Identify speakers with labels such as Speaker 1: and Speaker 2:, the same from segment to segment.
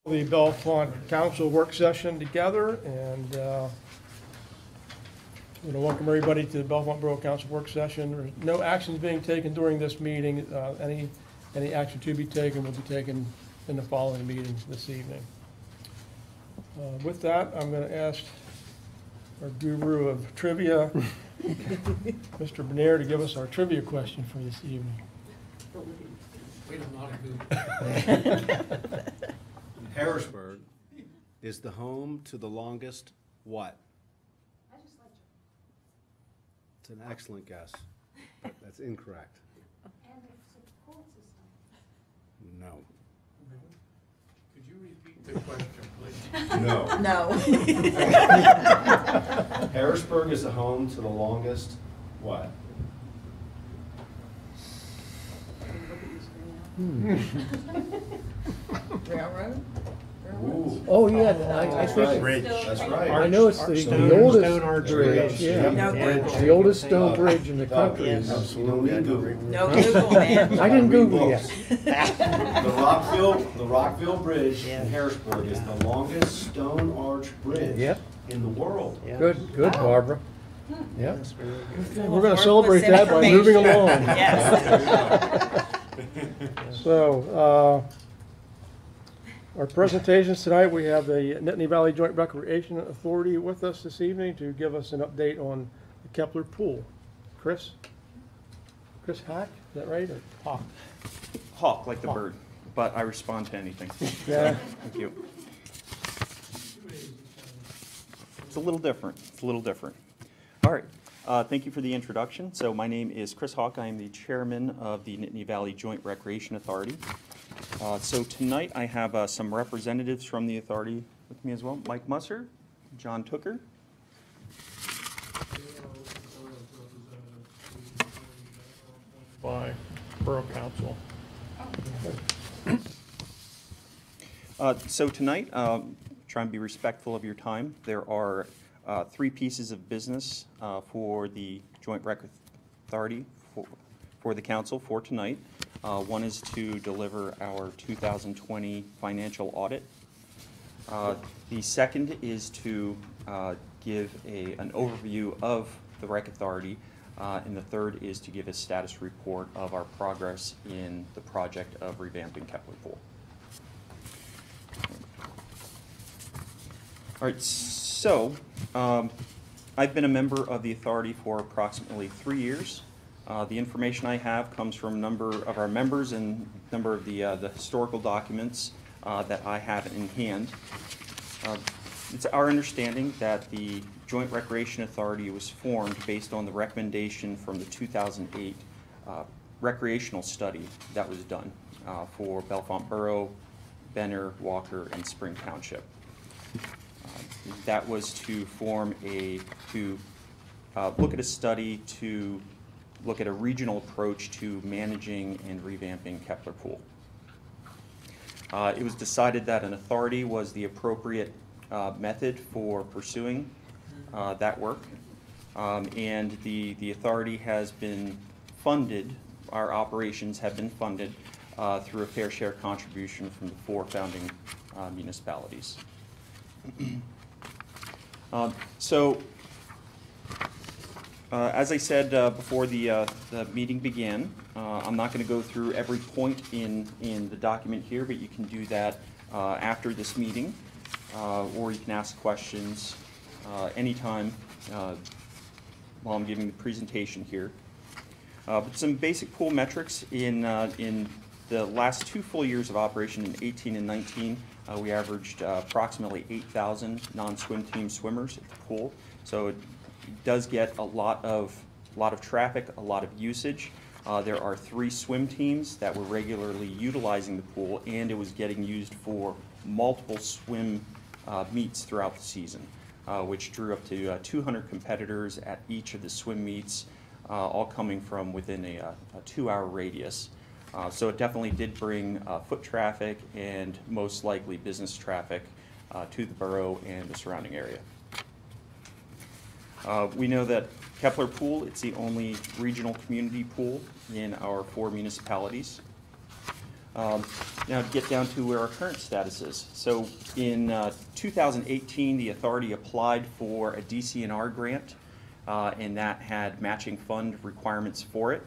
Speaker 1: The Bellefonte Council work session together, and I'm going to welcome everybody to the Bellefonte Borough Council work session. There's no actions being taken during this meeting. Any action to be taken will be taken in the following meeting this evening. With that, I'm going to ask our guru of trivia, Mr. Bernier, to give us our trivia question for this evening.
Speaker 2: Wait, I'm not a guru.
Speaker 3: Harrisburg is the home to the longest what? It's an excellent guess, but that's incorrect.
Speaker 4: And it's a court system.
Speaker 3: No.
Speaker 2: Could you repeat the question, please?
Speaker 3: No.
Speaker 4: No.
Speaker 3: Harrisburg is the home to the longest what?
Speaker 4: Railroad?
Speaker 3: Ooh.
Speaker 5: Oh, yeah, I think,
Speaker 3: Bridge. That's right.
Speaker 5: I know it's the oldest bridge, yeah.
Speaker 4: No Google.
Speaker 5: The oldest stone bridge in the country.
Speaker 3: Absolutely.
Speaker 4: No Google, man.
Speaker 5: I didn't Google yet.
Speaker 3: The Rockville Bridge in Harrisburg is the longest stone arch bridge
Speaker 5: Yep.
Speaker 3: in the world.
Speaker 5: Good, Barbara. Yep.
Speaker 1: Okay, we're going to celebrate that by moving along.
Speaker 4: Yes.
Speaker 1: So, our presentations tonight, we have the Nittany Valley Joint Recreation Authority with us this evening to give us an update on the Kepler Pool. Chris Hack, is that right, or Hawk?
Speaker 6: Hawk, like the
Speaker 1: Hawk.
Speaker 6: bird, but I respond to anything.
Speaker 1: Yeah.
Speaker 6: Thank you. It's a little different. All right. Thank you for the introduction. So my name is Chris Hawk. I am the chairman of the Nittany Valley Joint Recreation Authority. So tonight I have some representatives from the authority with me as well. Mike Musser, John Tooker.
Speaker 1: By Borough Council.
Speaker 6: So tonight, try and be respectful of your time. There are three pieces of business for the Joint Rec Authority for the council for tonight. One is to deliver our 2020 financial audit. The second is to give an overview of the Rec Authority, and the third is to give a status report of our progress in the project of revamping Kepler Pool. All right, so I've been a member of the authority for approximately 3 years. The information I have comes from a number of our members and a number of the historical documents that I have in hand. It's our understanding that the Joint Recreation Authority was formed based on the recommendation from the 2008 recreational study that was done for Bellefonte Borough, Benner, Walker, and Spring Township. That was to look at a study to look at a regional approach to managing and revamping Kepler Pool. It was decided that an authority was the appropriate method for pursuing that work, and the authority has been funded, our operations have been funded through a fair share contribution from the 4 founding municipalities. As I said before the meeting began, I'm not going to go through every point in the document here, but you can do that after this meeting, or you can ask questions anytime while I'm giving the presentation here. But some basic pool metrics in the last 2 full years of operation in 18 and 19, we averaged approximately 8,000 non-swim team swimmers at the pool. So it does get a lot of traffic, a lot of usage. There are 3 swim teams that were regularly utilizing the pool, and it was getting used for multiple swim meets throughout the season, which drew up to 200 competitors at each of the swim meets, all coming from within a 2-hour radius. So it definitely did bring foot traffic and most likely business traffic to the borough and the surrounding area. We know that Kepler Pool, it's the only regional community pool in our 4 municipalities. Now to get down to where our current status is. So in 2018, the authority applied for a DCNR grant, and that had matching fund requirements for it.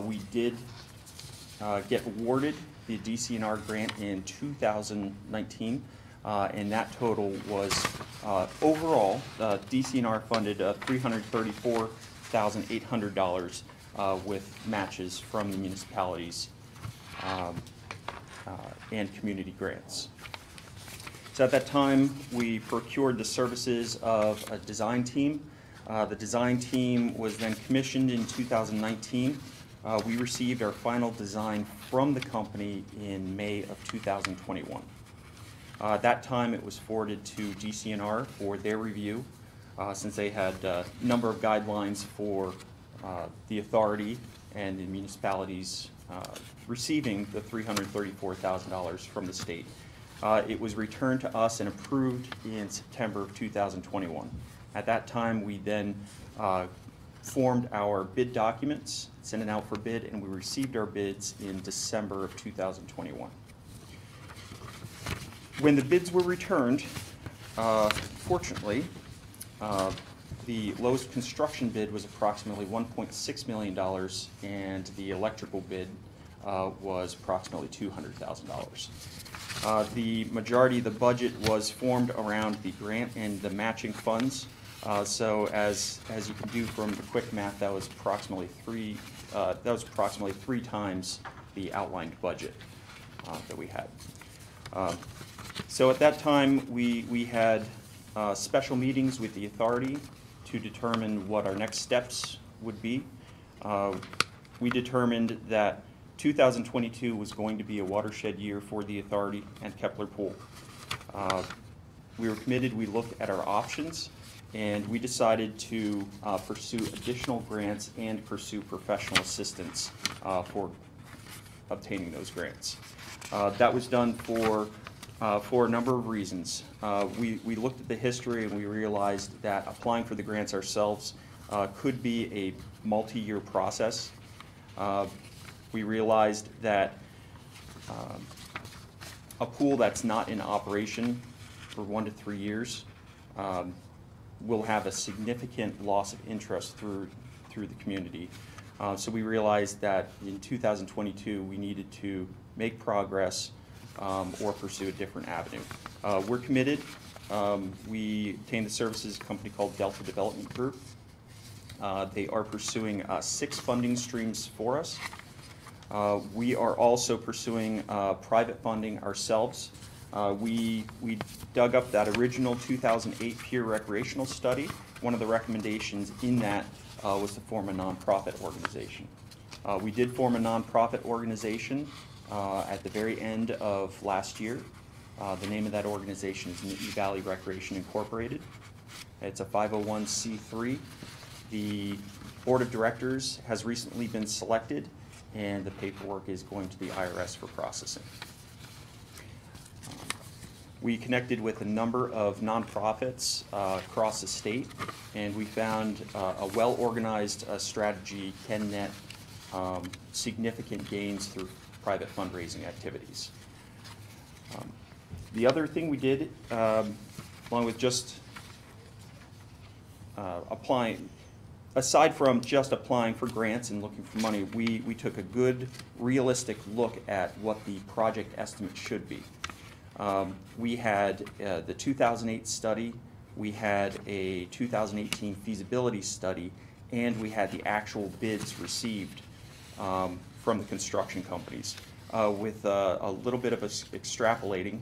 Speaker 6: We did get awarded the DCNR grant in 2019, and that total was overall DCNR funded $334,800 with matches from the municipalities and community grants. So at that time, we procured the services of a design team. The design team was then commissioned in 2019. We received our final design from the company in May of 2021. At that time, it was forwarded to DCNR for their review, since they had a number of guidelines for the authority and the municipalities receiving the $334,000 from the state. It was returned to us and approved in September of 2021. At that time, we then formed our bid documents, sent it out for bid, and we received our bids in December of 2021. When the bids were returned, fortunately, the lowest construction bid was approximately $1.6 million, and the electrical bid was approximately $200,000. The majority of the budget was formed around the grant and the matching funds. So as you can do from the quick math, that was approximately three times the outlined budget that we had. So at that time, we had special meetings with the authority to determine what our next steps would be. We determined that 2022 was going to be a watershed year for the authority and Kepler Pool. We were committed, we looked at our options, and we decided to pursue additional grants and pursue professional assistance for obtaining those grants. That was done for a number of reasons. We looked at the history and we realized that applying for the grants ourselves could be a multi-year process. We realized that a pool that's not in operation for 1 to 3 years will have a significant loss of interest through the community. So we realized that in 2022 we needed to make progress or pursue a different avenue. We're committed. We obtained the services of a company called Delta Development Group. They are pursuing 6 funding streams for us. We are also pursuing private funding ourselves. We dug up that original 2008 peer recreational study. One of the recommendations in that was to form a nonprofit organization. We did form a nonprofit organization at the very end of last year. The name of that organization is Nittany Valley Recreation Incorporated. It's a 501c3. The board of directors has recently been selected, and the paperwork is going to the IRS for processing. We connected with a number of nonprofits across the state, and we found a well-organized strategy can net significant gains through private fundraising activities. The other thing we did, along with just applying, aside from just applying for grants and looking for money, we took a good, realistic look at what the project estimate should be. We had the 2008 study, we had a 2018 feasibility study, and we had the actual bids received from the construction companies. With a little bit of extrapolating,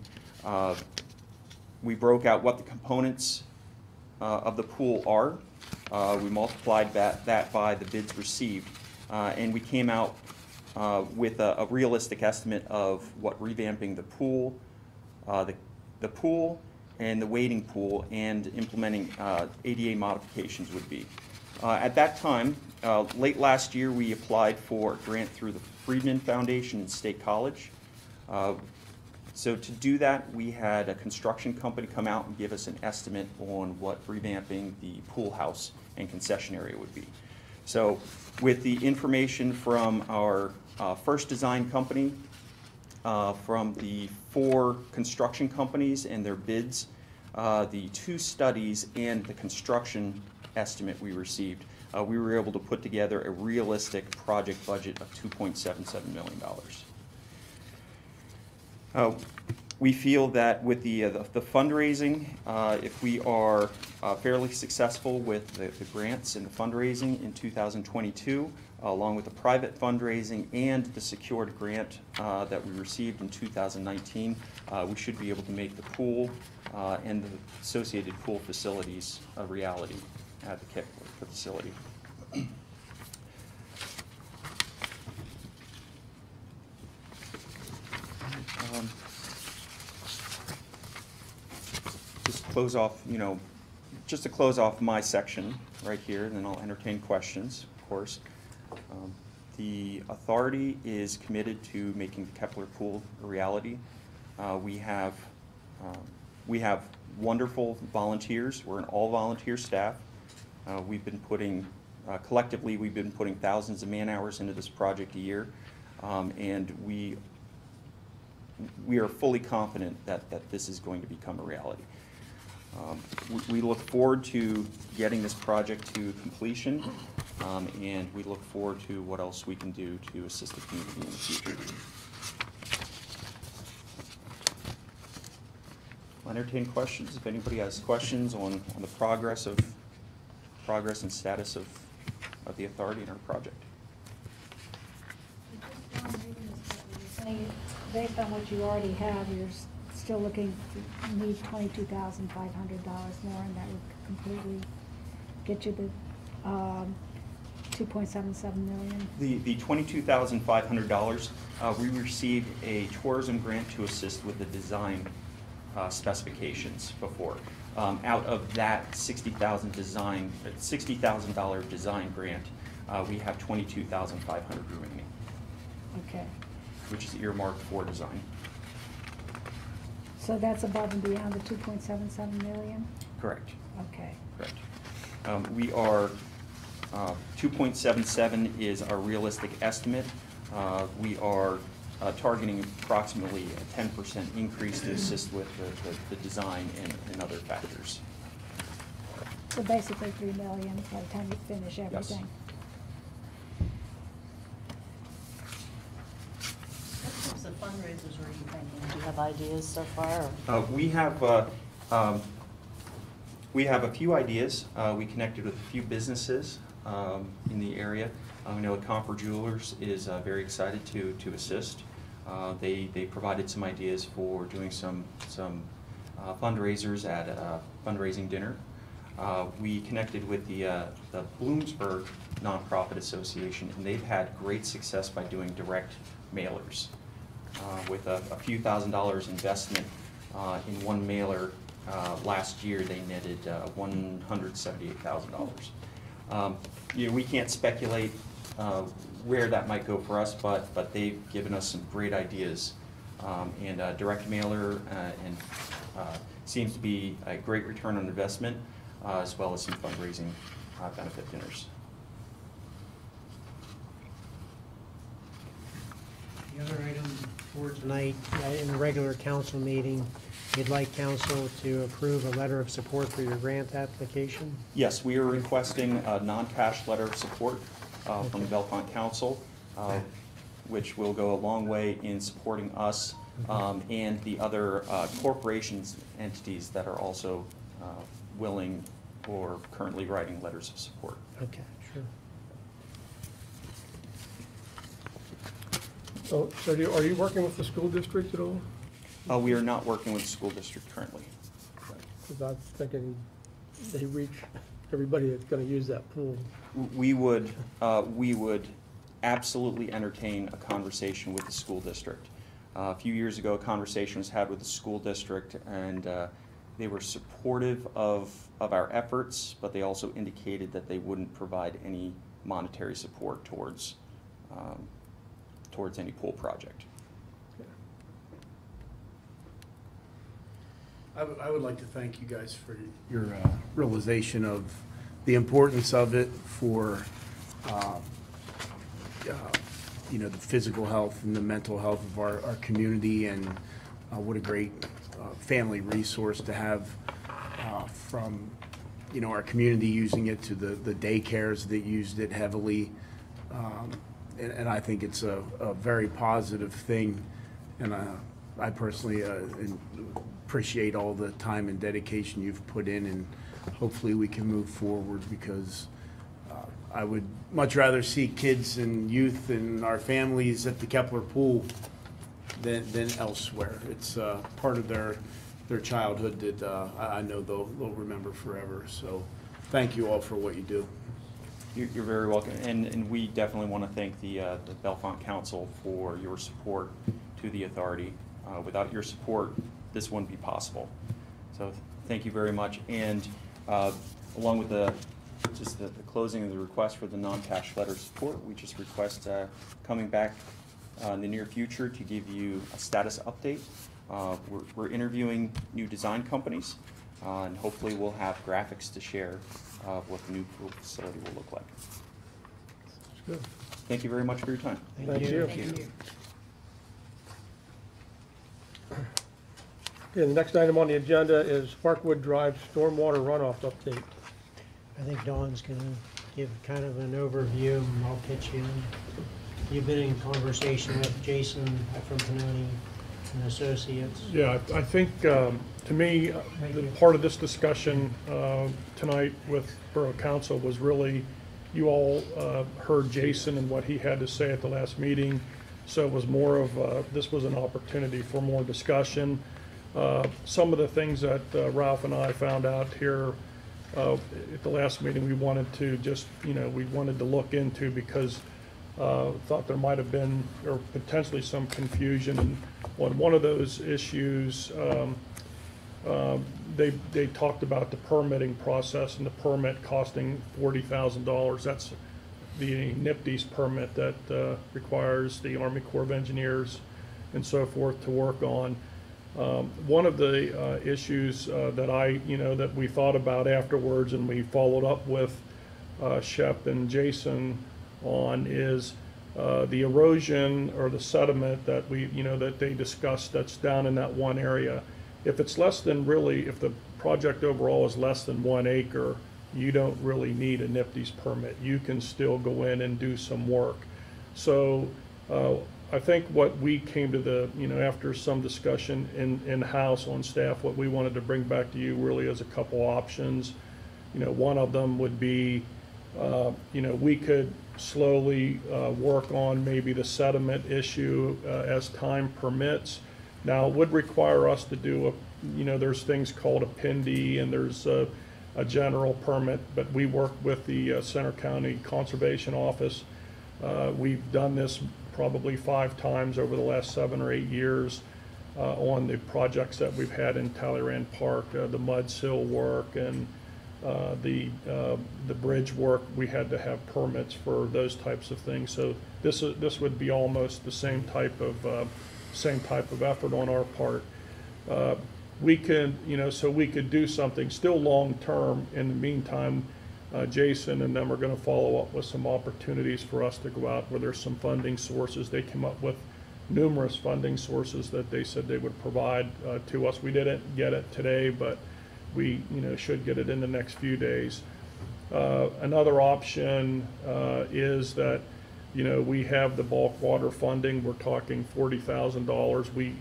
Speaker 6: we broke out what the components of the pool are. We multiplied that by the bids received, and we came out with a realistic estimate of what revamping the pool, the pool and the wading pool and implementing ADA modifications would be. At that time, late last year, we applied for a grant through the Friedman Foundation and State College. So to do that, we had a construction company come out and give us an estimate on what revamping the pool house and concession area would be. So with the information from our first design company, from the 4 construction companies and their bids, the 2 studies, and the construction estimate we received, we were able to put together a realistic project budget of $2.77 million. We feel that with the fundraising, if we are fairly successful with the grants and the fundraising in 2022, along with the private fundraising and the secured grant that we received in 2019, we should be able to make the pool and the associated pool facilities a reality at the Kepler facility. Just close off, just to close off my section right here, and then I'll entertain questions, of course. The authority is committed to making the Kepler pool a reality. We have wonderful volunteers. We're an all-volunteer staff. We've been putting, collectively, we've been putting thousands of man-hours into this project a year, and we are fully confident that this is going to become a reality. We look forward to getting this project to completion, and we look forward to what else we can do to assist the community in the future. I'll entertain questions if anybody has questions on the progress and status of the authority in our project.
Speaker 4: Based on what you already have, you're still looking to need $22,500 more, and that would completely get you the $2.77 million.
Speaker 6: The $22,500, we received a tourism grant to assist with the design specifications before. Out of that $60,000 design grant, we have $22,500 remaining.
Speaker 4: Okay.
Speaker 6: Which is earmarked for design.
Speaker 4: So that's above and beyond the $2.77 million?
Speaker 6: Correct.
Speaker 4: Okay.
Speaker 6: Correct. We are, 2.77 is our realistic estimate. We are targeting approximately a 10% increase to assist with the design and other factors.
Speaker 4: So basically $3 million by the time you finish everything?
Speaker 6: Yes.
Speaker 7: What types of fundraisers were you thinking? Do you have ideas so far?
Speaker 6: We have a few ideas. We connected with a few businesses in the area. We know Comfort Jewelers is very excited to assist. They provided some ideas for doing some fundraisers at a fundraising dinner. We connected with the Bloomsburg Nonprofit Association, and they've had great success by doing direct mailers. With a few $1,000s investment in one mailer last year, they netted $178,000. We can't speculate where that might go for us, but they've given us some great ideas. And direct mailer and seems to be a great return on investment, as well as some fundraising benefit dinners.
Speaker 8: The other item for tonight, in the regular council meeting, you'd like council to approve a letter of support for your grant application?
Speaker 6: Yes, we are requesting a non-cash letter of support from the Bellefonte Council, which will go a long way in supporting us and the other corporations, entities that are also willing or currently writing letters of support.
Speaker 8: Okay, sure.
Speaker 1: So are you working with the school district at all?
Speaker 6: We are not working with the school district currently.
Speaker 1: Because I was thinking they reach everybody that's gonna use that pool.
Speaker 6: We would absolutely entertain a conversation with the school district. A few years ago, a conversation was had with the school district, and they were supportive of our efforts, but they also indicated that they wouldn't provide any monetary support towards any pool project.
Speaker 2: I would like to thank you guys for your realization of the importance of it for
Speaker 9: you know, the physical health and the mental health of our community, and what a great family resource to have from, you know, our community using it to the daycares that used it heavily. And I think it's a very positive thing, and I personally appreciate all the time and dedication you've put in, and hopefully we can move forward, because I would much rather see kids and youth and our families at the Kepler pool than elsewhere. It's part of their childhood that I know they'll remember forever. So thank you all for what you do.
Speaker 6: You're very welcome, and we definitely want to thank the Bellefonte Council for your support to the authority. Without your support, this wouldn't be possible. So thank you very much. And along with the closing of the request for the non-cash letter of support, we just request coming back in the near future to give you a status update. We're interviewing new design companies, and hopefully we'll have graphics to share of what the new pool facility will look like.
Speaker 1: That's good.
Speaker 6: Thank you very much for your time.
Speaker 1: Thank you. Okay, the next item on the agenda is Parkwood Drive Stormwater Runoff update.
Speaker 8: I think Dawn's gonna give kind of an overview, and I'll pitch in. You've been in conversation with Jason from Nittany and Associates.
Speaker 10: Yeah, I think, to me, part of this discussion tonight with Borough Council was really, you all heard Jason and what he had to say at the last meeting, so it was more of, this was an opportunity for more discussion. Some of the things that Ralph and I found out here at the last meeting, we wanted to just, we wanted to look into, because thought there might have been, or potentially, some confusion. And on one of those issues, they talked about the permitting process and the permit costing $40,000. That's the Nittany's permit that requires the Army Corps of Engineers and so forth to work on. One of the issues that that we thought about afterwards, and we followed up with Shep and Jason on, is the erosion or the sediment that that they discussed that's down in that one area. If it's less than, really, if the project overall is less than 1 acre, you don't really need a Nittany's permit. You can still go in and do some work. So I think what we came to the, after some discussion in-house on staff, what we wanted to bring back to you really is a couple options. One of them would be, we could slowly work on maybe the sediment issue as time permits. Now, it would require us to do there's things called a PIND, and there's a general permit, but we work with the Center County Conservation Office. We've done this probably 5 times over the last 7 or 8 years on the projects that we've had in Talleyrand Park, the mud sill work and the bridge work. We had to have permits for those types of things. So this would be almost the same type of effort on our part. We could, so we could do something still long term. In the meantime, Jason and them are going to follow up with some opportunities for us to go out where there's some funding sources. They came up with numerous funding sources that they said they would provide to us. We didn't get it today, but we should get it in the next few days. Another option is that we have the bulk water funding. We're talking $40,000.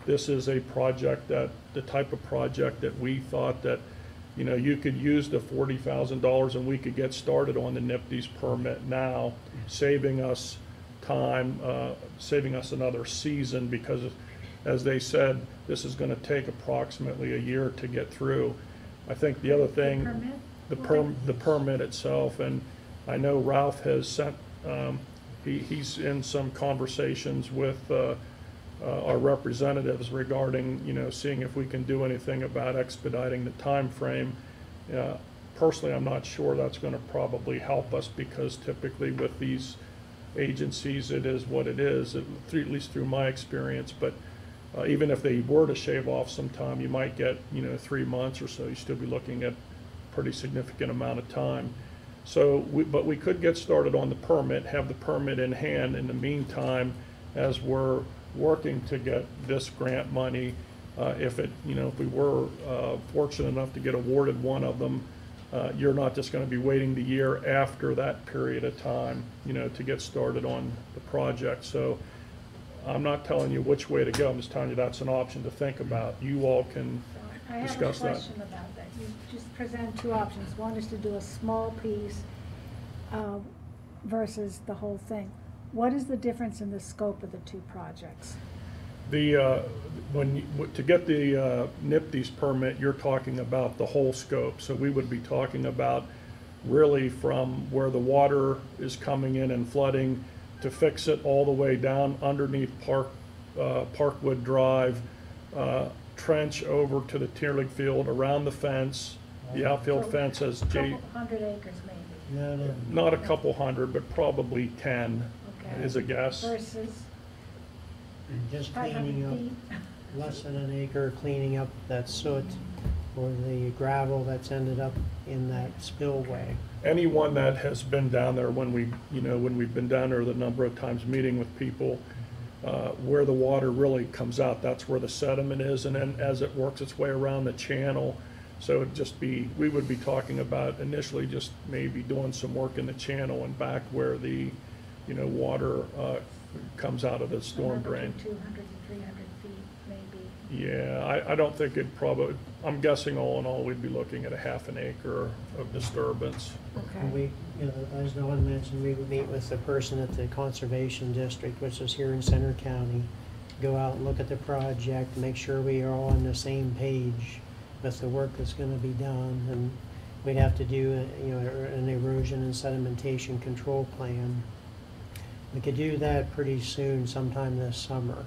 Speaker 10: This is a project that, the type of project that we thought that you could use the $40,000 and we could get started on the Nittany's permit now, saving us time, saving us another season, because as they said, this is going to take approximately a year to get through. I think the other thing, the permit itself, and I know Ralph has sent, he's in some conversations with our representatives regarding, seeing if we can do anything about expediting the time frame. Personally, I'm not sure that's going to probably help us, because typically with these agencies, it is what it is, at least through my experience. But even if they were to shave off some time, you might get 3 months or so. You still be looking at a pretty significant amount of time. But we could get started on the permit, have the permit in hand in the meantime as we're working to get this grant money. If we were fortunate enough to get awarded one of them, you're not just going to be waiting the year after that period of time, to get started on the project. So I'm not telling you which way to go. I'm just telling you that's an option to think about. You all can discuss that.
Speaker 4: I have a question about that. You just present two options. One is to do a small piece versus the whole thing. What is the difference in the scope of the two projects?
Speaker 10: To get the NIPD's permit, you're talking about the whole scope. So we would be talking about really from where the water is coming in and flooding to fix it all the way down underneath Parkwood Drive, trench over to the Tierling Field, around the fence, the outfield fence as
Speaker 4: A couple hundred acres maybe.
Speaker 8: No.
Speaker 10: not a couple hundred, but probably 10
Speaker 4: Okay.
Speaker 10: is a guess.
Speaker 4: Versus
Speaker 8: Just
Speaker 4: 500
Speaker 8: cleaning
Speaker 4: feet.
Speaker 8: up, less than an acre, cleaning up that soot or the gravel that's ended up in that spillway.
Speaker 10: Anyone that has been down there when we've been down there the number of times meeting with people, where the water really comes out, that's where the sediment is, and then as it works its way around the channel, so we would be talking about initially just maybe doing some work in the channel and back where the, water comes out of the storm drain.
Speaker 4: 200 and 300 feet maybe.
Speaker 10: Yeah, I don't think I'm guessing all in all, we'd be looking at a half an acre of disturbance.
Speaker 8: And
Speaker 4: Okay.
Speaker 8: we, as Dawn mentioned, we would meet with the person at the Conservation District, which is here in Center County, go out and look at the project, make sure we are all on the same page with the work that's gonna be done, and we'd have to do, an erosion and sedimentation control plan. We could do that pretty soon, sometime this summer,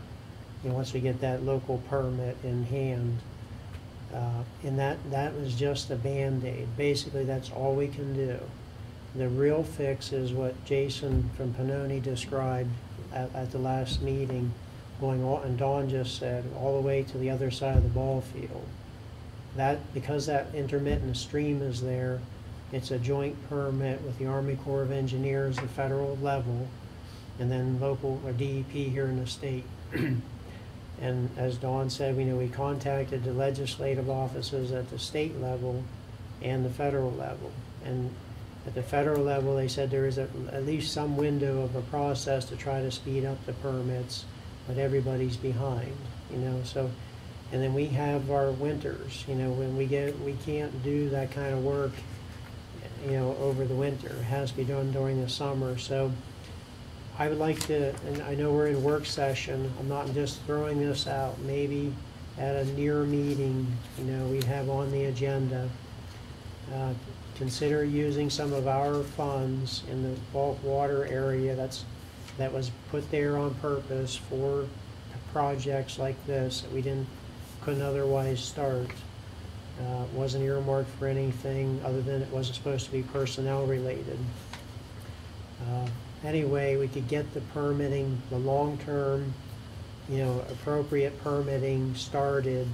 Speaker 8: once we get that local permit in hand. And that was just a Band-Aid. Basically, that's all we can do. The real fix is what Jason from Pannoni described at the last meeting, going on, and Dawn just said, all the way to the other side of the ball field. Because that intermittent stream is there, it's a joint permit with the Army Corps of Engineers, the federal level, and then local or DEP here in the state. And as Dawn said, we contacted the legislative offices at the state level and the federal level. And at the federal level, they said there is at least some window of a process to try to speed up the permits, but everybody's behind, so. And then we have our winters, when we can't do that kind of work, over the winter. It has to be done during the summer. So I would like to, and I know we're in work session, I'm not just throwing this out, maybe at a near meeting, we'd have on the agenda, consider using some of our funds in the bulk water area that was put there on purpose for projects like this that we couldn't otherwise start. Wasn't earmarked for anything other than it wasn't supposed to be personnel related. Anyway, we could get the permitting, the long-term, appropriate permitting started,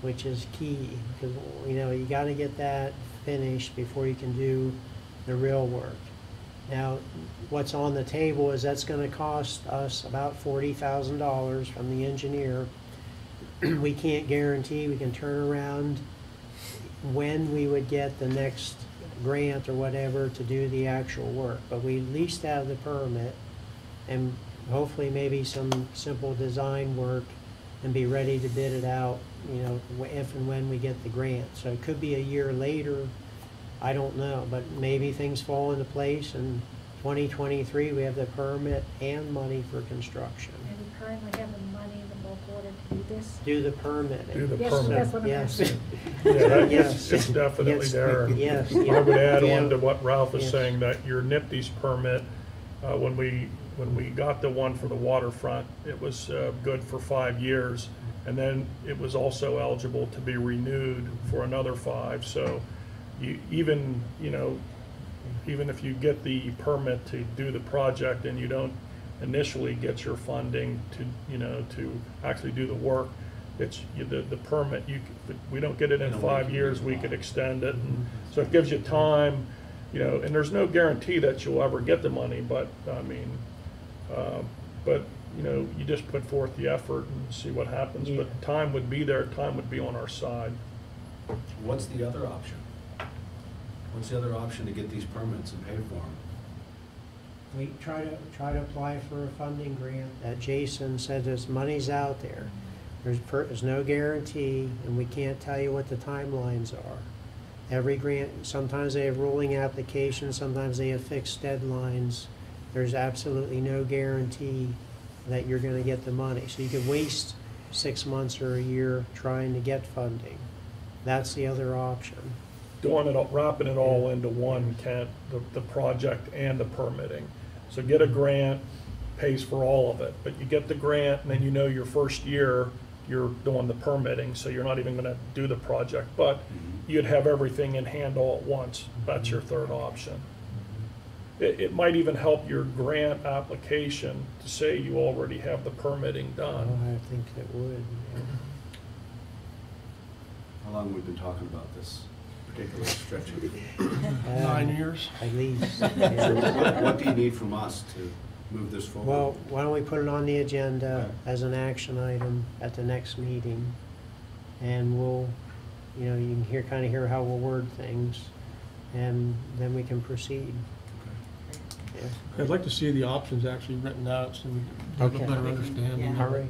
Speaker 8: which is key, because, you gotta get that finished before you can do the real work. Now, what's on the table is that's gonna cost us about $40,000 from the engineer. We can't guarantee we can turn around when we would get the next grant or whatever to do the actual work, but we at least have the permit and hopefully maybe some simple design work and be ready to bid it out, if and when we get the grant. So it could be a year later, I don't know, but maybe things fall into place and 2023 we have the permit and money for construction.
Speaker 4: And we currently have the money in the bulk water to do this?
Speaker 8: Do the permit.
Speaker 10: Do the
Speaker 4: Yes,
Speaker 10: permit.
Speaker 4: that's what I'm
Speaker 8: Yes.
Speaker 4: asking.
Speaker 10: Yeah,
Speaker 8: Yes.
Speaker 10: it's definitely
Speaker 8: Yes.
Speaker 10: there.
Speaker 8: Yes.
Speaker 10: I would add
Speaker 8: Yeah.
Speaker 10: on to what Ralph is
Speaker 8: Yes.
Speaker 10: saying, that your NIPD's permit, when we got the one for the waterfront, it was good for 5 years, and then it was also eligible to be renewed for another 5. So even if you get the permit to do the project and you don't initially get your funding to actually do the work, it's the permit, we don't get it in 5 years, we could extend it. And so it gives you time You know, and there's no guarantee that you'll ever get the money, but, I mean, but, you know, you just put forth the effort and see what happens.
Speaker 8: Yeah.
Speaker 10: But time would be there, time would be on our side.
Speaker 3: What's the other option? What's the other option to get these permits and pay for them?
Speaker 8: We try to apply for a funding grant that Jason said there's money's out there. There's no guarantee, and we can't tell you what the timelines are. Every grant, sometimes they have rolling applications, sometimes they have fixed deadlines. There's absolutely no guarantee that you're gonna get the money. So you could waste 6 months or a year trying to get funding. That's the other option.
Speaker 10: Doing it, wrapping it all into one, the project and the permitting. So get a grant, pays for all of it, but you get the grant, and then you know your first year, you're doing the permitting, so you're not even gonna do the project, but you'd have everything in hand all at once. That's your third option. It might even help your grant application to say you already have the permitting done.
Speaker 8: I think it would. Yeah.
Speaker 3: How long have we been talking about this particular stretch?
Speaker 1: 9 years.
Speaker 8: At least.
Speaker 3: So
Speaker 8: Yeah.
Speaker 3: what do you need from us to move this forward?
Speaker 8: Well, why don't we put it on the agenda as an action item at the next meeting? And we'll, you know, you can kind of hear how we'll word things, and then we can proceed. Yeah.
Speaker 1: I'd like to see the options actually written out so we have a
Speaker 8: Okay.
Speaker 1: better understanding.
Speaker 8: All right.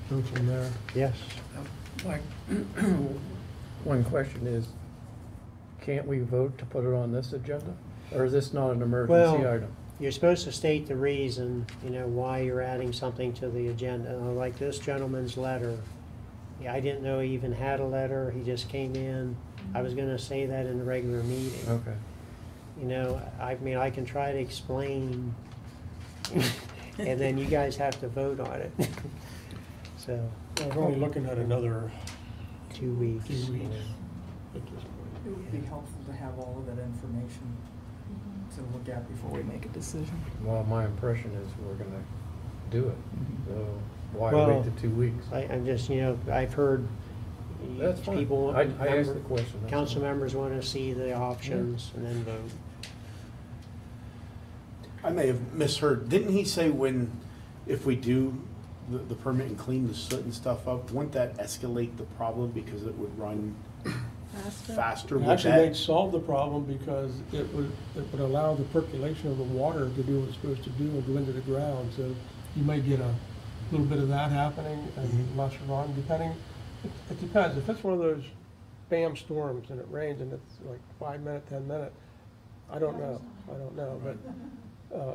Speaker 1: Go from there.
Speaker 8: Yes.
Speaker 5: Mike, one question is, can't we vote to put it on this agenda? Or is this not an emergency
Speaker 8: Well,
Speaker 5: item?
Speaker 8: you're supposed to state the reason, you know, why you're adding something to the agenda. Like this gentleman's letter. Yeah, I didn't know he even had a letter. He just came in. I was gonna say that in the regular meeting.
Speaker 5: Okay.
Speaker 8: You know, I mean, I can try to explain, and then you guys have to vote on it. So,
Speaker 1: We're only looking at another
Speaker 8: 2 weeks.
Speaker 1: 2 weeks
Speaker 8: yeah.
Speaker 1: at this point.
Speaker 11: It would be helpful to have all of that information to look at before we make a decision.
Speaker 5: Well, my impression is we're gonna do it, so why
Speaker 8: Well,
Speaker 5: wait the 2 weeks?
Speaker 8: I'm just, you know, I've heard
Speaker 5: That's fine.
Speaker 8: people,
Speaker 5: I asked the question. that's
Speaker 8: council
Speaker 5: all.
Speaker 8: members want to see the options and then vote.
Speaker 9: I may have misheard. Didn't he say if we do the permit and clean the soot and stuff up, wouldn't that escalate the problem because it would run faster? Would
Speaker 1: Actually,
Speaker 9: that-
Speaker 1: they'd solve the problem because it would allow the percolation of the water to do what it's supposed to do and go into the ground. So you may get a little bit of that happening and less run, depending. It depends. If it's one of those bam storms and it rains and it's like 5 minute, 10 minute, I don't know. But,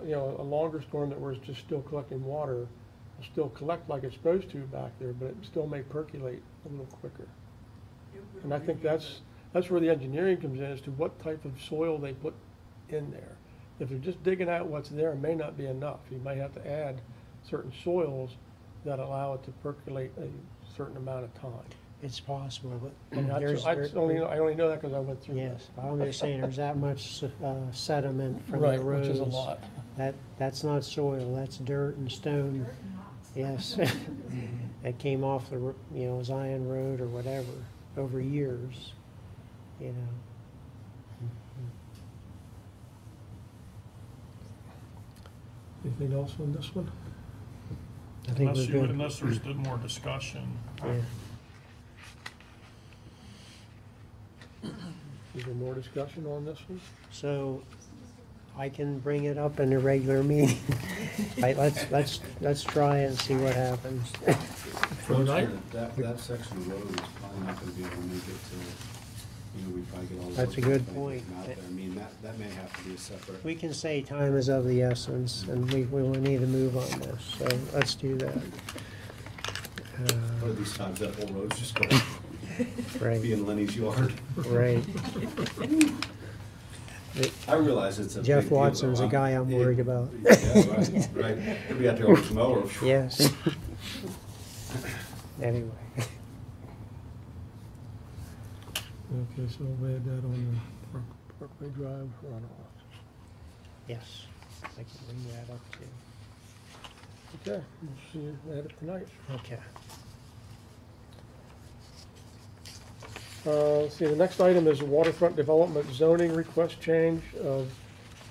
Speaker 1: you know, a longer storm that was just still collecting water will still collect like it's supposed to back there, but it still may percolate a little quicker. And I think that's where the engineering comes in, as to what type of soil they put in there. If they're just digging out what's there, it may not be enough. You might have to add certain soils that allow it to percolate a certain amount of time.
Speaker 8: It's possible, but
Speaker 1: And I only know that because I went through
Speaker 8: yes,
Speaker 1: this.
Speaker 8: I'm just saying there's that much sediment from
Speaker 1: Right,
Speaker 8: the
Speaker 1: which
Speaker 8: roads.
Speaker 1: is a lot.
Speaker 8: That's not soil, that's dirt and stone. Yes, that came off the, you know, Zion Road or whatever over years, you know.
Speaker 1: Anything else on this one?
Speaker 8: I think we're good.
Speaker 10: Unless there's more discussion.
Speaker 8: Yeah.
Speaker 1: Is there more discussion on this one?
Speaker 8: So I can bring it up in a regular meeting. Right, let's try it and see what happens.
Speaker 1: Tonight?
Speaker 3: That section of road is probably not gonna be able to make it to, you know, we probably get all.
Speaker 8: That's
Speaker 3: those
Speaker 8: a good
Speaker 3: things
Speaker 8: point.
Speaker 3: out there. I mean, that may have to be a separate.
Speaker 8: We can say time is of the essence, and we will need to move on this, so let's do that.
Speaker 3: One of these times that whole road's just going,
Speaker 8: Right,
Speaker 3: be in Lenny's yard.
Speaker 8: right.
Speaker 3: I realize it's a big
Speaker 8: Jeff
Speaker 3: deal, though.
Speaker 8: Watson's a guy I'm worried about.
Speaker 3: Yeah, right. He'll be out there with his mower.
Speaker 8: Yes. Anyway,
Speaker 1: Okay, so we'll add that on the Parkway Drive runoff.
Speaker 8: yes, I can bring that up too.
Speaker 1: Okay, we'll see you at it tonight.
Speaker 8: Okay.
Speaker 1: Let's see, the next item is waterfront development zoning request change of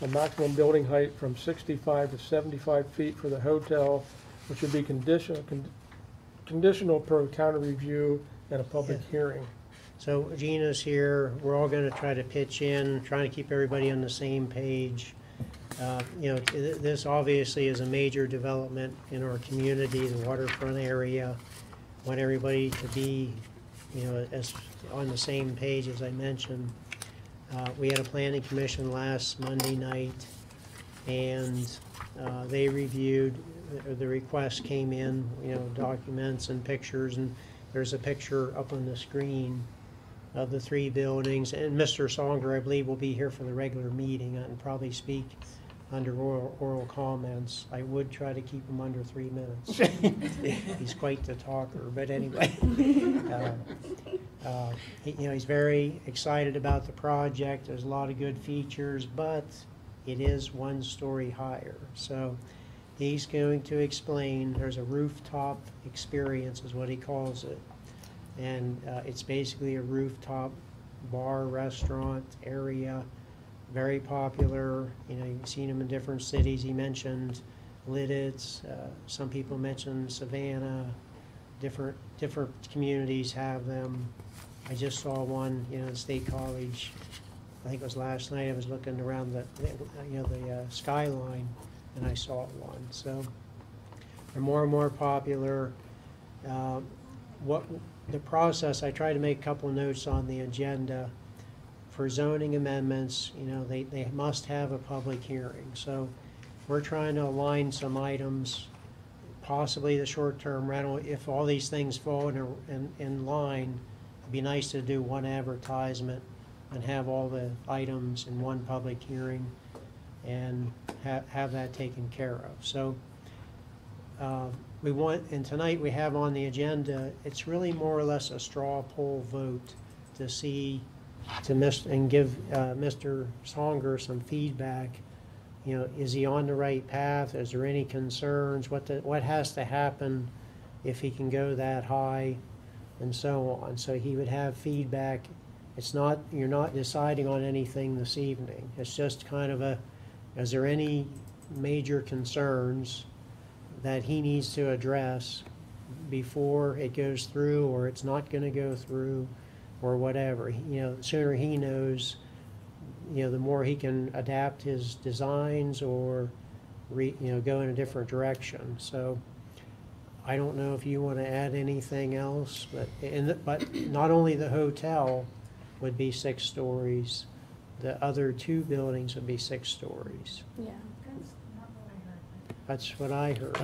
Speaker 1: a maximum building height from 65 to 75 feet for the hotel, which would be conditional per counter review and a public hearing.
Speaker 8: So Gina's here, we're all gonna try to pitch in, trying to keep everybody on the same page. You know, this obviously is a major development in our community, the waterfront area. Want everybody to be, you know, as on the same page as I mentioned. We had a planning commission last Monday night, and they reviewed, the request came in, you know, documents and pictures, and there's a picture up on the screen of the 3 buildings. And Mr. Songer, I believe, will be here for the regular meeting and probably speak under oral comments. I would try to keep him under 3 minutes. He's quite the talker, but anyway. You know, he's very excited about the project. There's a lot of good features, but it is 1 story higher. So he's going to explain, there's a rooftop experience is what he calls it. And it's basically a rooftop bar, restaurant area, very popular. You know, you've seen them in different cities. He mentioned Lidditz, some people mentioned Savannah, different communities have them. I just saw one, you know, in State College, I think it was last night. I was looking around the skyline, and I saw one. So they're more and more popular. What the process, I try to make a couple notes on the agenda. For zoning amendments, you know, they must have a public hearing. So we're trying to align some items, possibly the short-term rental. If all these things fall in line, it'd be nice to do 1 advertisement and have all the items in 1 public hearing and have that taken care of. So we want, and tonight we have on the agenda, it's really more or less a straw poll vote to see, and give Mr. Songer some feedback. You know, is he on the right path? Is there any concerns? What has to happen if he can go that high, and so on. So he would have feedback. It's not, you're not deciding on anything this evening. It's just kind of is there any major concerns that he needs to address before it goes through, or it's not going to go through, or whatever. You know, the sooner he knows, you know, the more he can adapt his designs or go in a different direction. So I don't know if you want to add anything else, but not only the hotel would be 6 stories, the other 2 buildings would be 6 stories.
Speaker 12: Yeah.
Speaker 8: That's what I heard.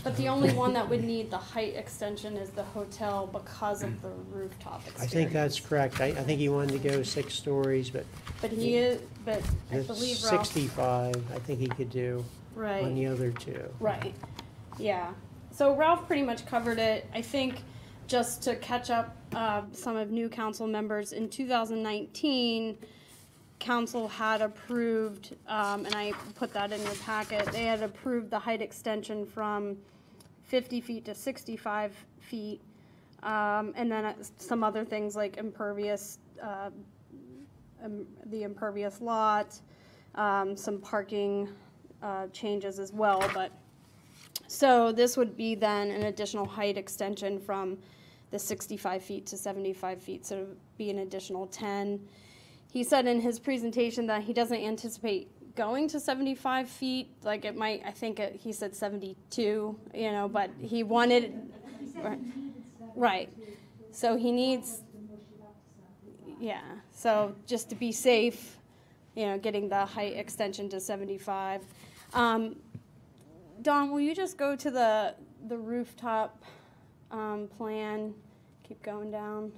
Speaker 12: But the only one that would need the height extension is the hotel because of the rooftop experience.
Speaker 8: I think that's correct. I think he wanted to go 6 stories, but
Speaker 12: I believe Ralph.
Speaker 8: 65, I think he could do
Speaker 12: Right.
Speaker 8: on the other 2.
Speaker 12: Right. Yeah. So Ralph pretty much covered it. I think just to catch up some of new council members, in 2019, council had approved, and I put that in your packet, they had approved the height extension from 50 feet to 65 feet, and then some other things like impervious, the impervious lot, some parking changes as well. But so this would be then an additional height extension from the 65 feet to 75 feet, so it would be an additional 10. He said in his presentation that he doesn't anticipate going to 75 feet. Like it might, I think he said 72, you know, but he wanted, right. So he needs, yeah. So just to be safe, you know, getting the height extension to 75. Don, will you just go to the rooftop plan? Keep going down.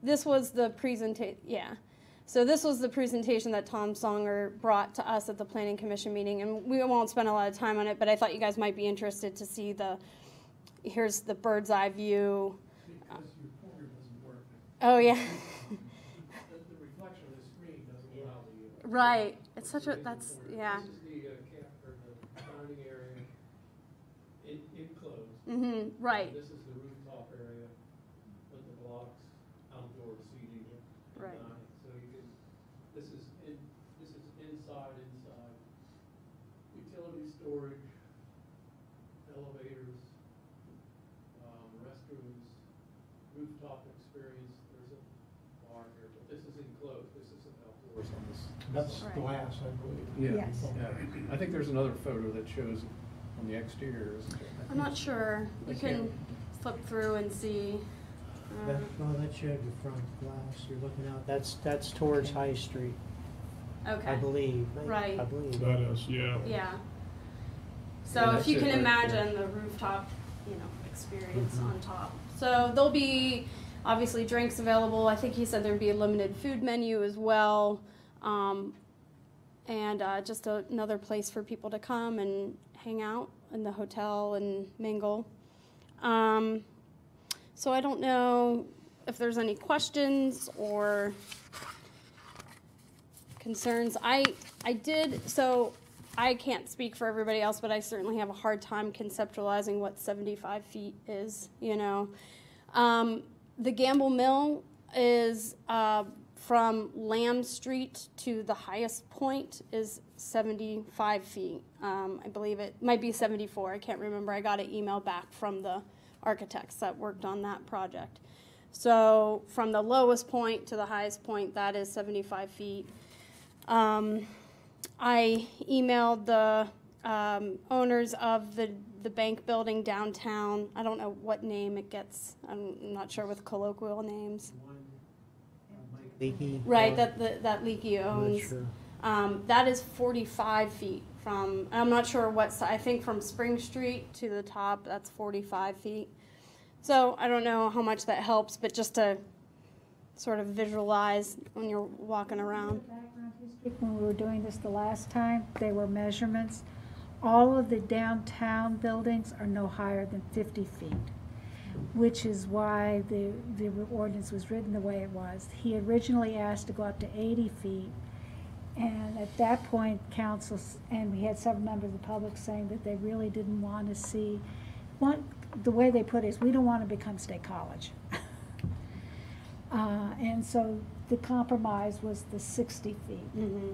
Speaker 12: This was the presentation, yeah. So this was the presentation that Tom Songer brought to us at the Planning Commission meeting, and we won't spend a lot of time on it, but I thought you guys might be interested to see here's the bird's eye view.
Speaker 5: Because your pointer doesn't work.
Speaker 12: Oh, yeah.
Speaker 5: The reflection of the screen doesn't allow the...
Speaker 12: Right. It's such a, that's, yeah.
Speaker 5: This is the dining area enclosed.
Speaker 12: Mm-hmm, right.
Speaker 5: This is the rooftop area with the That's
Speaker 12: Right.
Speaker 5: glass, I believe.
Speaker 4: Yes.
Speaker 5: Yeah. I think there's another photo that shows it on the exterior, isn't there?
Speaker 12: I'm not sure. You can flip through and see.
Speaker 8: That showed the front glass, you're looking out, that's towards High Street,
Speaker 12: Okay.
Speaker 8: I believe.
Speaker 12: Right.
Speaker 8: I believe.
Speaker 10: That is, yeah.
Speaker 12: Yeah. So
Speaker 5: Yeah,
Speaker 12: if
Speaker 5: that's
Speaker 12: you
Speaker 5: it
Speaker 12: can
Speaker 5: right
Speaker 12: imagine the rooftop, experience on top. So there'll be obviously drinks available. I think he said there'd be a limited food menu as well. And just another place for people to come and hang out in the hotel and mingle. So I don't know if there's any questions or concerns. I can't speak for everybody else, but I certainly have a hard time conceptualizing what 75 feet is, The Gamble Mill is from Lamb Street to the highest point is 75 feet. I believe it might be 74. I can't remember. I got an email back from the architects that worked on that project. So from the lowest point to the highest point, that is 75 feet. I emailed the owners of the bank building downtown. I don't know what name it gets. I'm not sure with colloquial names.
Speaker 8: Leaky.
Speaker 12: Right, that Leaky owns.
Speaker 8: Sure.
Speaker 12: That is 45 feet from, I'm not sure what side, I think from Spring Street to the top, that's 45 feet. So I don't know how much that helps, but just to sort of visualize when you're walking around.
Speaker 4: Background history, when we were doing this the last time, there were measurements. All of the downtown buildings are no higher than 50 feet, which is why the ordinance was written the way it was. He originally asked to go up to 80 feet, and at that point, council, and we had several members of the public saying that they really didn't want to see, the way they put it is, we don't want to become State College. And so the compromise was the 60 feet.
Speaker 12: Mm-hmm.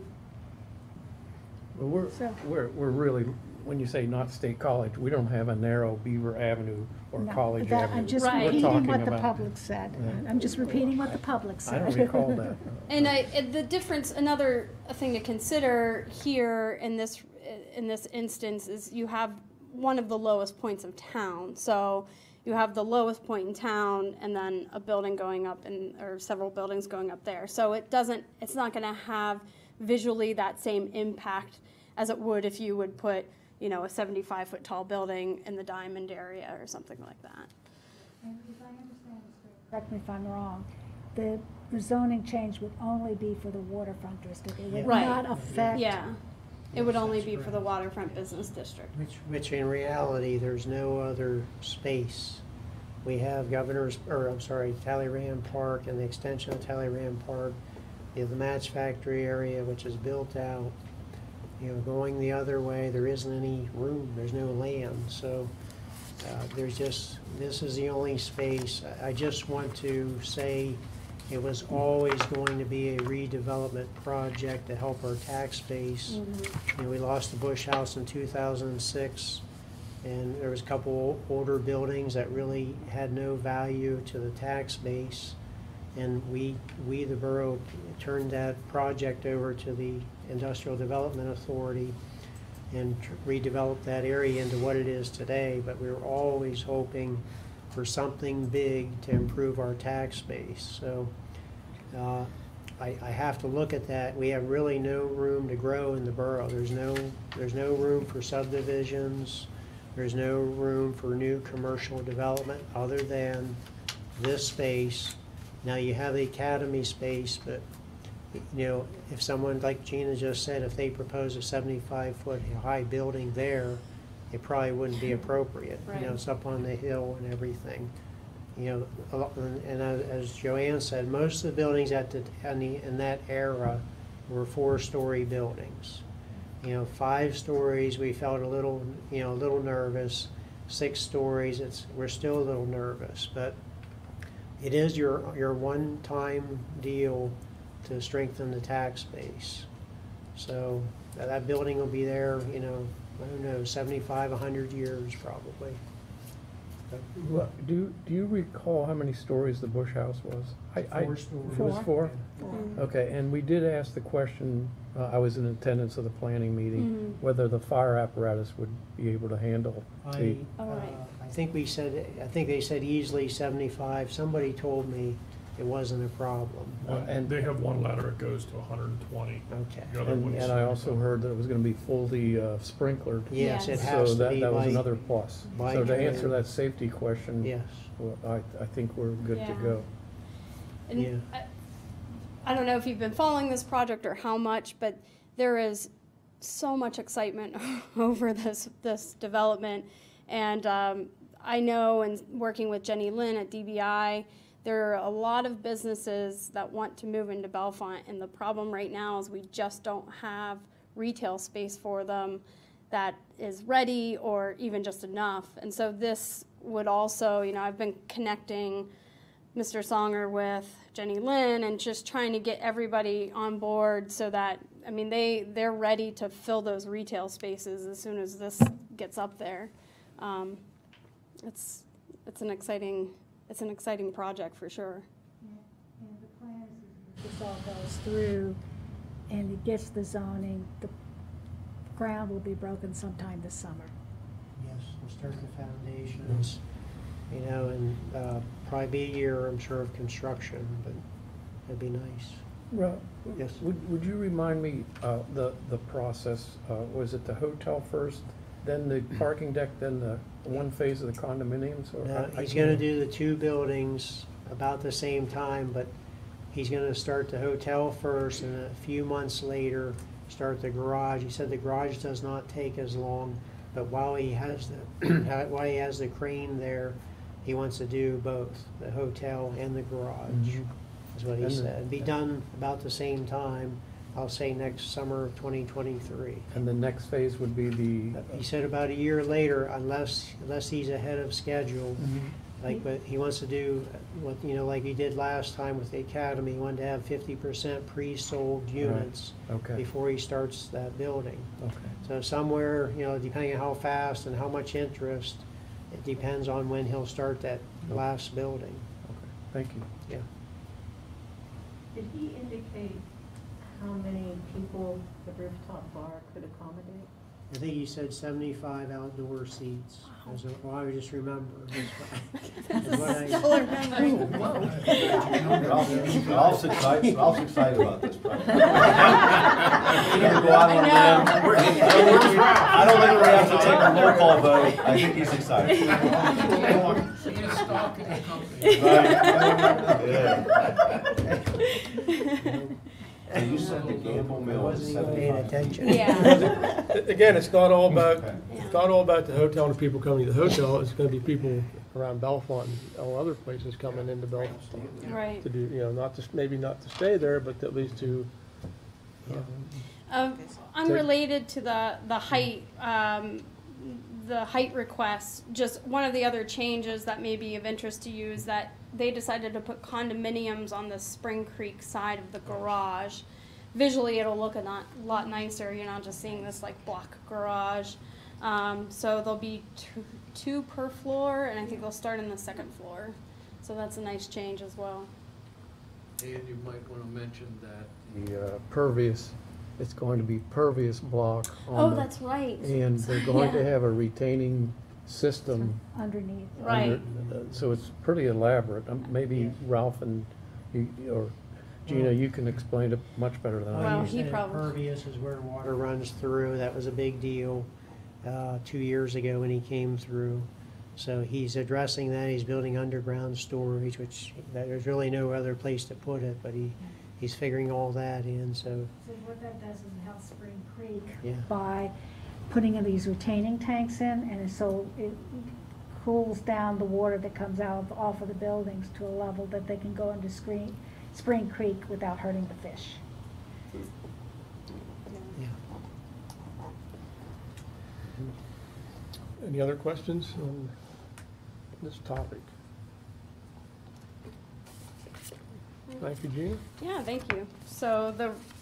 Speaker 5: Well, we're really, when you say not State College, we don't have a narrow Beaver Avenue or
Speaker 4: No,
Speaker 5: College
Speaker 4: that-
Speaker 5: Avenue.
Speaker 4: I'm just
Speaker 12: Right.
Speaker 5: We're
Speaker 4: repeating
Speaker 5: talking
Speaker 4: what the
Speaker 5: about-
Speaker 4: public said.
Speaker 5: Yeah.
Speaker 4: I'm just repeating what the public
Speaker 5: I
Speaker 4: said.
Speaker 5: don't recall that.
Speaker 12: And the difference, another thing to consider here in this instance is you have one of the lowest points of town. So you have the lowest point in town and then a building going up or several buildings going up there. So it's not going to have visually that same impact as it would if you would put, a 75-foot tall building in the Diamond area or something like that.
Speaker 4: And if I understand this, correct me if I'm wrong, the zoning change would only be for the waterfront district. It would
Speaker 12: Right.
Speaker 4: not affect.
Speaker 12: Yeah, it would only be for the waterfront business district.
Speaker 8: Which in reality, there's no other space. We have Talleyrand Park and the extension of Talleyrand Park. You have the Match Factory area, which is built out. Going the other way, there isn't any room, there's no land. So this is the only space. I just want to say it was always going to be a redevelopment project to help our tax base.
Speaker 12: Mm-hmm.
Speaker 8: We lost the Bush House in 2006, and there was a couple older buildings that really had no value to the tax base. And we the borough, turned that project over to the Industrial Development Authority and redeveloped that area into what it is today. But we were always hoping for something big to improve our tax base. So I have to look at that. We have really no room to grow in the borough. There's no room for subdivisions. There's no room for new commercial development other than this space. Now you have the academy space, but if someone, like Gina just said, if they propose a 75-foot high building there, it probably wouldn't be appropriate.
Speaker 12: Right.
Speaker 8: It's up on the hill and everything. And as Joanne said, most of the buildings in that era were 4-story buildings. 5 stories, we felt a little nervous. 6 stories, we're still a little nervous, but it is your one-time deal to strengthen the tax base. So that building will be there, I don't know, 75, 100 years probably.
Speaker 5: Do you recall how many stories the Bush House was?
Speaker 8: 4 stories.
Speaker 5: It was 4?
Speaker 4: Four.
Speaker 5: Okay, and we did ask the question, I was in attendance of the planning meeting,
Speaker 12: Mhm.
Speaker 5: whether the fire apparatus would be able to handle the,
Speaker 12: All right.
Speaker 8: I think they said easily 75. Somebody told me it wasn't a problem.
Speaker 10: And they have one ladder that goes to 120.
Speaker 8: Okay.
Speaker 10: The other one's
Speaker 5: and I also heard that it was gonna be fully sprinklered.
Speaker 8: Yes, it
Speaker 12: Yes.
Speaker 8: has
Speaker 5: So
Speaker 8: to be
Speaker 5: that was
Speaker 8: by-
Speaker 5: another plus.
Speaker 8: by
Speaker 5: So to
Speaker 8: code.
Speaker 5: answer that safety question,
Speaker 8: Yes.
Speaker 5: well, I think we're good to
Speaker 12: Yeah.
Speaker 5: go.
Speaker 12: And
Speaker 8: Yeah.
Speaker 12: I don't know if you've been following this project or how much, but there is so much excitement over this development. And I know, and working with Jenny Lynn at DBI, there are a lot of businesses that want to move into Bellefonte, and the problem right now is we just don't have retail space for them that is ready or even just enough. And so this would also, I've been connecting Mr. Songer with Jenny Lynn and just trying to get everybody on board so that, they're ready to fill those retail spaces as soon as this gets up there. It's an exciting project for sure.
Speaker 4: And the plan is if this all goes through and it gets the zoning, the ground will be broken sometime this summer.
Speaker 8: Yes, we'll start the foundations, and probably be a year, I'm sure, of construction, but it'd be nice.
Speaker 5: Well,
Speaker 8: Yes.
Speaker 5: would you remind me, the process, was it the hotel first, then the parking deck, then the one phase of the condominiums? Or
Speaker 8: No,
Speaker 5: I
Speaker 8: he's
Speaker 5: can't-
Speaker 8: gonna do the 2 buildings about the same time, but he's gonna start the hotel first, and a few months later, start the garage. He said the garage does not take as long, but while he has the crane there, he wants to do both, the hotel and the garage,
Speaker 5: Mhm.
Speaker 8: is what he
Speaker 5: And the-
Speaker 8: said. Be done about the same time, I'll say next summer of 2023.
Speaker 5: And the next phase would be the.
Speaker 8: He said about a year later, unless he's ahead of schedule. But he wants to do what, like he did last time with the academy. He wanted to have 50% pre-sold units
Speaker 5: Okay,
Speaker 8: before he starts that building.
Speaker 5: okay.
Speaker 8: So somewhere, depending on how fast and how much interest, it depends on when he'll start that last building.
Speaker 5: Okay, thank you.
Speaker 8: Yeah.
Speaker 7: Did he indicate how many people the rooftop bar could accommodate?
Speaker 8: I think he said 75 outdoor seats. Well, I would just remember.
Speaker 12: That's
Speaker 8: What
Speaker 12: a
Speaker 8: I-
Speaker 12: stellar memory.
Speaker 3: Ralph's excited about this project. I don't think we're gonna have to take a roll call vote. I think he's excited.
Speaker 2: Being a stock in the company.
Speaker 3: And you said the Gamble
Speaker 8: I
Speaker 3: Mill is
Speaker 8: wasn't even paying
Speaker 3: 75.
Speaker 8: attention.
Speaker 12: Yeah.
Speaker 1: Again, it's not all about the hotel and the people coming to the hotel, it's gonna be people around Bellefonte and all other places coming into Bellefonte
Speaker 12: Right.
Speaker 1: to do, maybe not to stay there, but at least to,
Speaker 12: Unrelated to the height, request, just one of the other changes that may be of interest to you is that they decided to put condominiums on the Spring Creek side of the garage. Visually, it'll look a lot nicer. You're not just seeing this like block garage. So there'll be two per floor, and I think they'll start in the second floor. So that's a nice change as well.
Speaker 3: And you might want to mention that
Speaker 5: The pervious, it's going to be pervious block on
Speaker 12: Oh,
Speaker 5: the-
Speaker 12: that's right.
Speaker 5: And they're going to
Speaker 12: Yeah.
Speaker 5: have a retaining system.
Speaker 4: Underneath.
Speaker 12: Right.
Speaker 5: So it's pretty elaborate. Maybe Ralph and you, or Gina, you can explain it much better than I
Speaker 12: Well,
Speaker 5: can.
Speaker 8: He said
Speaker 12: probably-
Speaker 8: impervious is where water runs through. That was a big deal 2 years ago when he came through. So he's addressing that. He's building underground storage, which there's really no other place to put it, but he's figuring all that in, so.
Speaker 4: So what that does is it helps Spring Creek
Speaker 8: Yeah.
Speaker 4: by putting in these retaining tanks in, and so it cools down the water that comes out off of the buildings to a level that they can go into Spring Creek without hurting the fish.
Speaker 8: Yeah.
Speaker 1: any other questions on this topic? Thank you, Gina.
Speaker 12: Yeah, thank you. So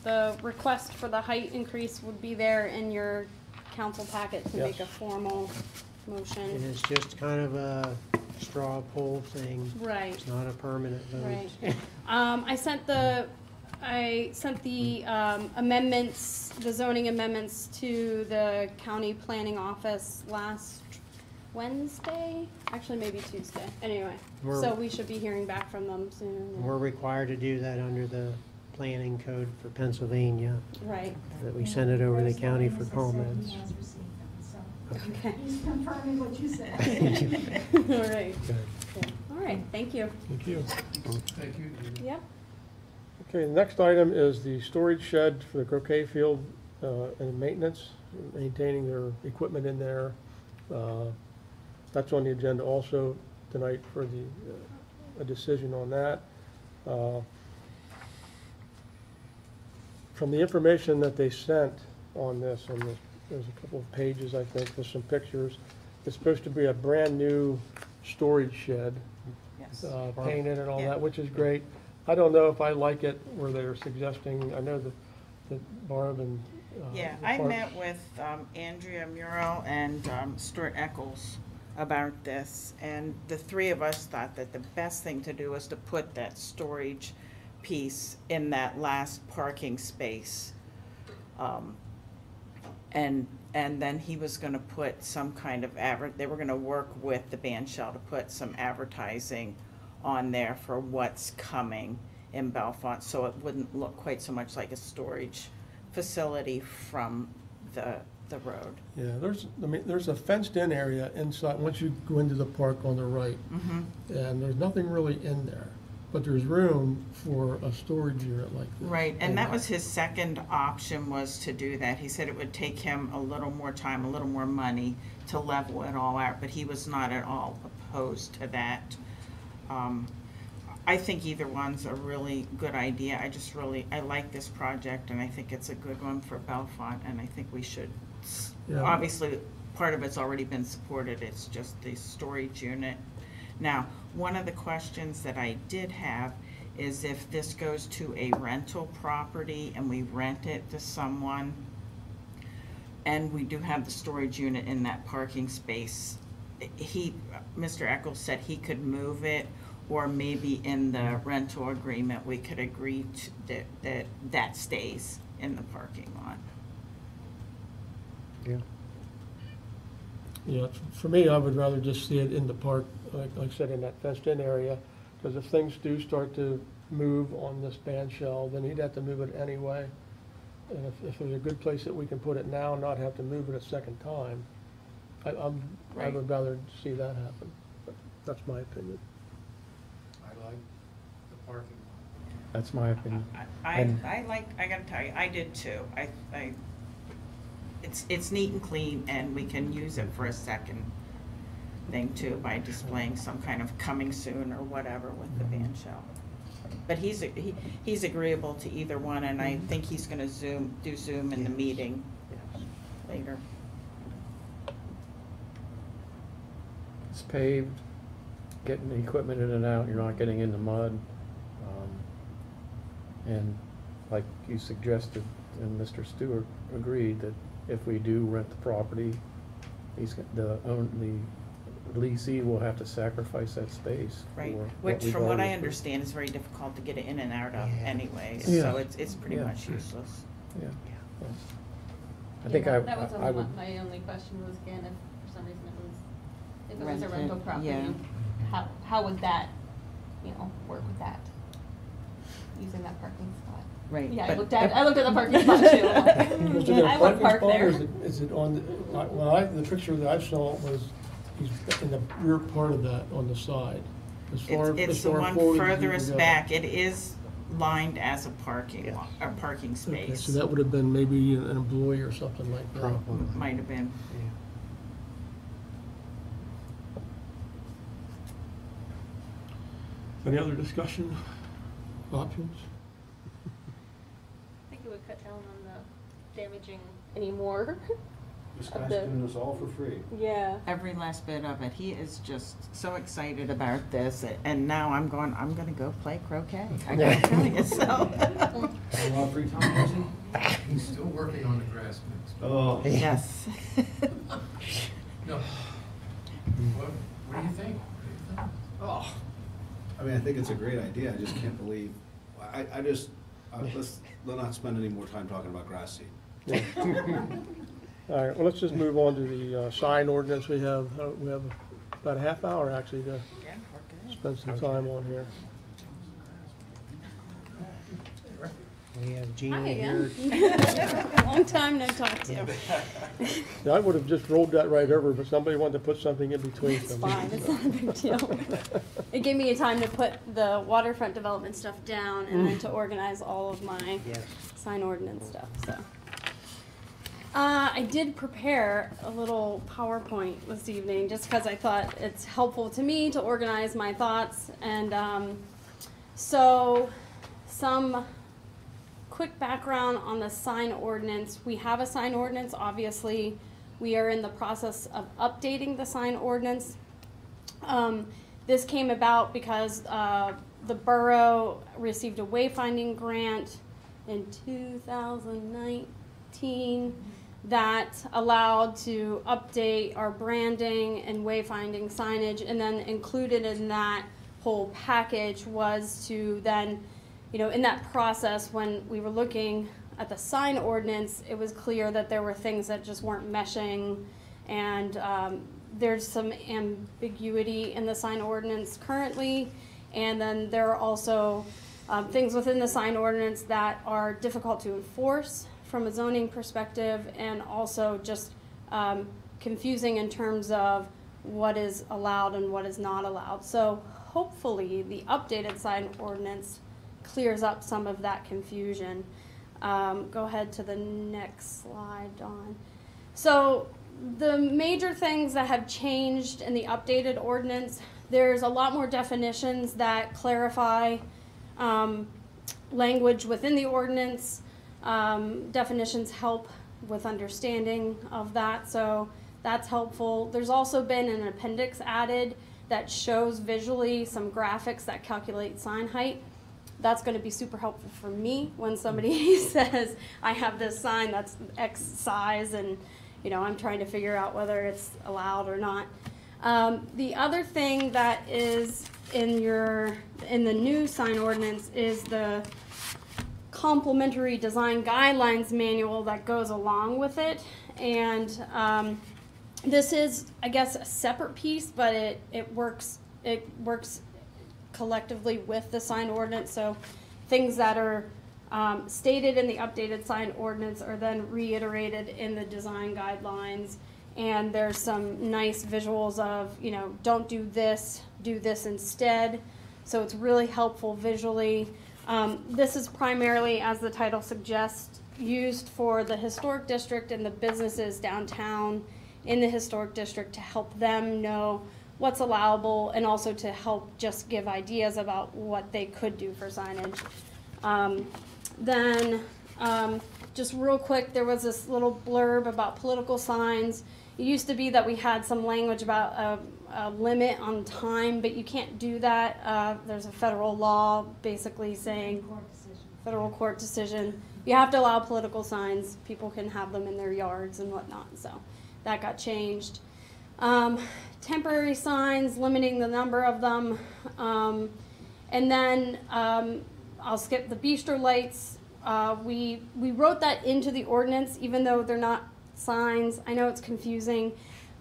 Speaker 12: the request for the height increase would be there in your council packet to make a
Speaker 1: Yes.
Speaker 12: formal
Speaker 8: And
Speaker 12: motion.
Speaker 8: it's just kind of straw poll thing.
Speaker 12: Right.
Speaker 8: It's not a permanent vote.
Speaker 12: Right. I sent the amendments, the zoning amendments to the county planning office last Wednesday, actually maybe Tuesday, anyway.
Speaker 8: We're-
Speaker 12: So we should be hearing back from them soon.
Speaker 8: We're required to do that under the planning code for Pennsylvania,
Speaker 12: Right,
Speaker 8: that we send it over to the county for comments.
Speaker 12: okay.
Speaker 4: He's confirming what you said.
Speaker 12: All right,
Speaker 5: Good.
Speaker 12: cool. All right, thank you.
Speaker 1: Thank you.
Speaker 2: Thank you.
Speaker 12: Yep.
Speaker 1: Okay, the next item is the storage shed for the croquet field and maintenance, maintaining their equipment in there. That's on the agenda also tonight for a decision on that. From the information that they sent on this, there's a couple of pages, I think, with some pictures. It's supposed to be a brand-new storage shed,
Speaker 11: Yes.
Speaker 1: painted and all
Speaker 11: Yeah.
Speaker 1: that, which is great. I don't know if I like it where they're suggesting, I know that Barb and.
Speaker 13: Yeah,
Speaker 1: the
Speaker 13: I
Speaker 1: Park-
Speaker 13: met with Andrea Murrell and Stuart Eccles about this, and the three of us thought that the best thing to do was to put that storage piece in that last parking space. And then he was gonna put some kind of they were gonna work with the band shell to put some advertising on there for what's coming in Bellefonte, so it wouldn't look quite so much like a storage facility from the road.
Speaker 1: Yeah, there's a fenced-in area inside, once you go into the park on the right, and there's nothing really in there, but there's room for a storage unit like this.
Speaker 13: Right, and
Speaker 1: in
Speaker 13: that
Speaker 1: there.
Speaker 13: was his second option, was to do that. He said it would take him a little more time, a little more money to level it all out, but he was not at all opposed to that. I think either one's a really good idea. I like this project, and I think it's a good one for Bellefonte, and I think we should,
Speaker 1: Yeah.
Speaker 13: obviously, part of it's already been supported, it's just the storage unit. Now, one of the questions that I did have is if this goes to a rental property and we rent it to someone, and we do have the storage unit in that parking space, Mr. Eccles said he could move it, or maybe in the rental agreement, we could agree to, that stays in the parking lot.
Speaker 5: Yeah.
Speaker 1: Yeah, for me, I would rather just see it in the park, like I said, in that fenced-in area, because if things do start to move on this band shell, then he'd have to move it anyway. And if there's a good place that we can put it now and not have to move it a second time, I
Speaker 13: Right.
Speaker 1: would rather see that happen. But that's my opinion.
Speaker 2: I like the parking lot.
Speaker 5: That's my opinion.
Speaker 13: I
Speaker 5: And-
Speaker 13: gotta tell you, I did too. It's neat and clean, and we can use it for a second thing too, by displaying some kind of coming soon or whatever with the band shell. But he's agreeable to either one, and I think he's gonna do Zoom in the meeting later.
Speaker 5: It's paved, getting the equipment in and out, you're not getting in the mud. And like you suggested, and Mr. Stewart agreed, that if we do rent the property, the leasee will have to sacrifice that space.
Speaker 13: Right,
Speaker 5: for
Speaker 13: which
Speaker 5: we've
Speaker 13: from what I
Speaker 5: already-
Speaker 13: understand is very difficult to get it in and out of
Speaker 8: Yeah.
Speaker 13: anyway,
Speaker 5: Yeah.
Speaker 13: so it's pretty
Speaker 5: Yeah.
Speaker 13: much useless.
Speaker 5: Yeah. I think I would.
Speaker 14: My only question was, again, if for some reason if it was a
Speaker 13: Rented,
Speaker 14: rental property,
Speaker 13: yeah.
Speaker 14: how would that, work with that? Using that parking spot?
Speaker 13: Right.
Speaker 14: Yeah, I
Speaker 13: but-
Speaker 14: looked at the parking spot too. I'm like,
Speaker 1: Is it in a
Speaker 14: I would
Speaker 1: parking
Speaker 14: park
Speaker 1: spot, or
Speaker 14: there.
Speaker 1: is it on, the picture that I saw was, he's in the rear part of that on the side. As far
Speaker 13: It's the
Speaker 1: far
Speaker 13: one
Speaker 1: forward as you can
Speaker 13: furthest
Speaker 1: go.
Speaker 13: back. It is lined as a parking lot, a parking
Speaker 1: Okay,
Speaker 13: space.
Speaker 1: so that would have been maybe an employee or something like that.
Speaker 8: Probably.
Speaker 13: Might have been.
Speaker 1: Any other discussion, options?
Speaker 14: I think it would cut down on the damaging anymore.
Speaker 3: This
Speaker 14: Of
Speaker 3: guy's
Speaker 14: the-
Speaker 3: doing this all for free.
Speaker 14: Yeah.
Speaker 13: Every last bit of it. He is just so excited about this, and now I'm gonna go play croquet. I gotta tell you, so.
Speaker 3: Got a lot of free time, does he?
Speaker 2: He's still working on the grass mix.
Speaker 3: Oh.
Speaker 13: Yes.
Speaker 2: No. What do you think?
Speaker 3: mean, I think it's a great idea, I just can't believe, let's not spend any more time talking about grass seed.
Speaker 1: Yeah. All right, well, let's just move on to the sign ordinance. We have about a half hour actually to spend some time on here.
Speaker 8: We have Gina
Speaker 12: Hi
Speaker 8: here.
Speaker 12: again. Long time no talk to.
Speaker 1: Yeah, I would have just rolled that right over, but somebody wanted to put something in between.
Speaker 12: It's fine, it's not a big deal. It gave me a time to put the waterfront development stuff down and then to organize all of my
Speaker 8: Yes.
Speaker 12: sign ordinance stuff, so. I did prepare a little PowerPoint this evening just because I thought it's helpful to me to organize my thoughts. And so some quick background on the sign ordinance. We have a sign ordinance, obviously. We are in the process of updating the sign ordinance. This came about because the borough received a wayfinding grant in 2019 that allowed to update our branding and wayfinding signage, and then included in that whole package was to then, you know, in that process when we were looking at the sign ordinance, it was clear that there were things that just weren't meshing, and there's some ambiguity in the sign ordinance currently, and then there are also things within the sign ordinance that are difficult to enforce from a zoning perspective, and also just confusing in terms of what is allowed and what is not allowed. So hopefully the updated sign ordinance clears up some of that confusion. Go ahead to the next slide, Dawn. So the major things that have changed in the updated ordinance, there's a lot more definitions that clarify language within the ordinance. Definitions help with understanding of that, so that's helpful. There's also been an appendix added that shows visually some graphics that calculate sign height. That's going to be super helpful for me when somebody says, I have this sign that's X size, and you know, I'm trying to figure out whether it's allowed or not. The other thing that is in the new sign ordinance is the Complementary Design Guidelines manual that goes along with it, and this is, I guess, a separate piece, but it works collectively with the sign ordinance. So things that are stated in the updated sign ordinance are then reiterated in the design guidelines, and there's some nice visuals of, you know, don't do this instead. So it's really helpful visually. This is primarily, as the title suggests, used for the historic district and the businesses downtown in the historic district to help them know what's allowable, and also to help just give ideas about what they could do for signage. Just real quick, there was this little blurb about political signs. It used to be that we had some language about a limit on time, but you can't do that. There's a federal law basically saying, federal court decision, you have to allow political signs. People can have them in their yards and whatnot, so that got changed. Temporary signs, limiting the number of them, and then I'll skip the bistro lights. We wrote that into the ordinance, even though they're not signs. I know it's confusing,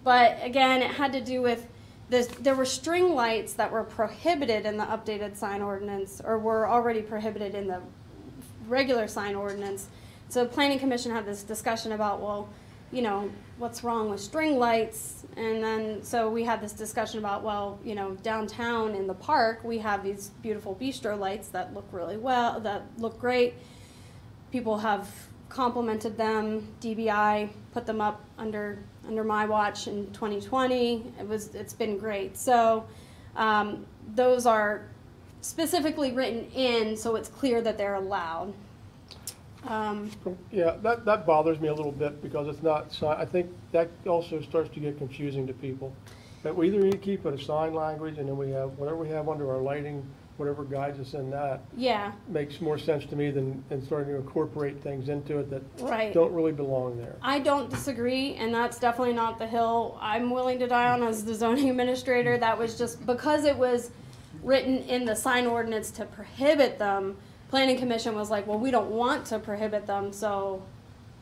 Speaker 12: but again, it had to do with this. There were string lights that were prohibited in the updated sign ordinance, or were already prohibited in the regular sign ordinance. So the Planning Commission had this discussion about, well, you know, what's wrong with string lights? And then, so we had this discussion about, well, you know, downtown in the park, we have these beautiful bistro lights that look really well, that look great. People have complimented them. DBI put them up under my watch in 2020. It's been great. So those are specifically written in, so it's clear that they're allowed.
Speaker 1: Yeah, that bothers me a little bit, because it's not, I think that also starts to get confusing to people. But we either need to keep it a sign language, and then we have, whatever we have under our lighting, whatever guides us in that.
Speaker 12: Yeah.
Speaker 1: Makes more sense to me than starting to incorporate things into it that
Speaker 12: Right.
Speaker 1: don't really belong there.
Speaker 12: I don't disagree, and that's definitely not the hill I'm willing to die on as the zoning administrator. That was just because it was written in the sign ordinance to prohibit them, planning commission was like, well, we don't want to prohibit them, so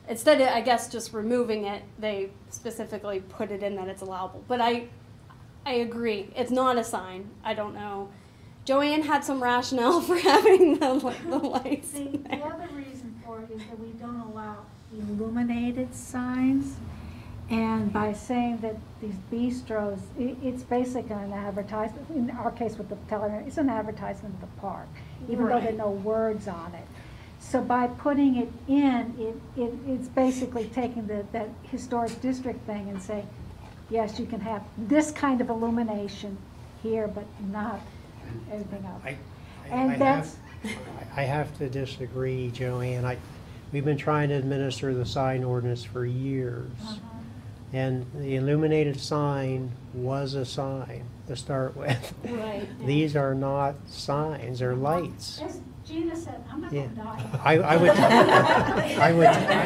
Speaker 12: instead of, I guess, just removing it, they specifically put it in that it's allowable. But I agree, it's not a sign. I don't know. Joanne had some rationale for having the lights.
Speaker 4: The other reason for it is that we don't allow illuminated signs. And by saying that these bistros, it's basically an advertisement, in our case with the television, it's an advertisement of the park, even though there are no words on it. So by putting it in, it's basically taking that historic district thing and saying, yes, you can have this kind of illumination here, but not everything else.
Speaker 8: I have to disagree, Joanne. We've been trying to administer the sign ordinance for years. And the illuminated sign was a sign to start with.
Speaker 4: Right.
Speaker 8: These are not signs, they're lights.
Speaker 4: As Gina said, I'm not
Speaker 8: Yeah.
Speaker 4: gonna die.
Speaker 8: I would,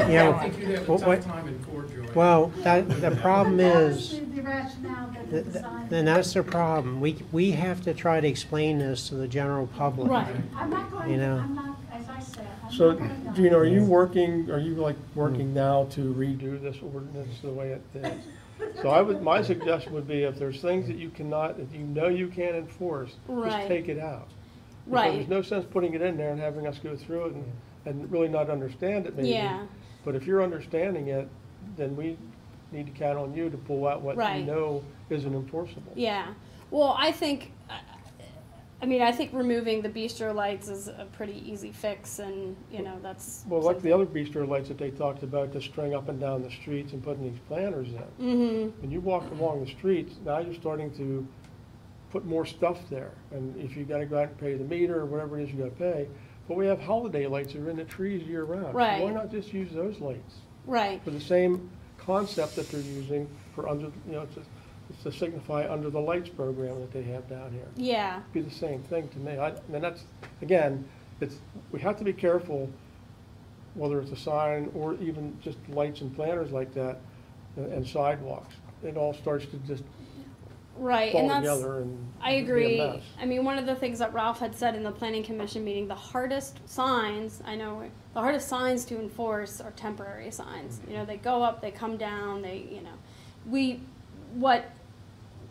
Speaker 8: you know,
Speaker 2: I think you'd have a tough time in court, Joanne.
Speaker 8: well, the problem is,
Speaker 4: The rationale that the sign.
Speaker 8: then that's the problem. We have to try to explain this to the general public.
Speaker 12: Right.
Speaker 4: I'm not going
Speaker 8: You
Speaker 4: to,
Speaker 8: know.
Speaker 4: I'm not, as I said, I'm
Speaker 1: So,
Speaker 4: not gonna die.
Speaker 1: Gina, are you working now to redo this ordinance the way it is? So my suggestion would be if there's things that you cannot, if you know you can't enforce,
Speaker 12: Right.
Speaker 1: just take it out. Because
Speaker 12: Right.
Speaker 1: there's no sense putting it in there and having us go through it and really not understand it maybe.
Speaker 12: Yeah.
Speaker 1: But if you're understanding it, then we need to count on you to pull out what you
Speaker 12: Right.
Speaker 1: know isn't enforceable.
Speaker 12: Yeah. Well, I think removing the bistro lights is a pretty easy fix, and, you know, that's.
Speaker 1: Well, like the other bistro lights that they talked about to string up and down the streets and putting these planters in.
Speaker 12: Mm-hmm.
Speaker 1: When you walk along the streets, now you're starting to put more stuff there. And if you gotta go out and pay the meter or whatever it is you gotta pay, but we have holiday lights that are in the trees year round.
Speaker 12: Right.
Speaker 1: Why not just use those lights?
Speaker 12: Right.
Speaker 1: For the same concept that they're using for it's to signify under the lights program that they have down here.
Speaker 12: Yeah.
Speaker 1: It'd be the same thing to me. And that's, again, we have to be careful whether it's a sign or even just lights and planters like that and sidewalks. It all starts to just
Speaker 12: Right,
Speaker 1: fall
Speaker 12: and that's,
Speaker 1: together and
Speaker 12: I
Speaker 1: be a
Speaker 12: agree.
Speaker 1: mess.
Speaker 12: I mean, one of the things that Ralph had said in the planning commission meeting, the hardest signs to enforce are temporary signs. You know, they go up, they come down,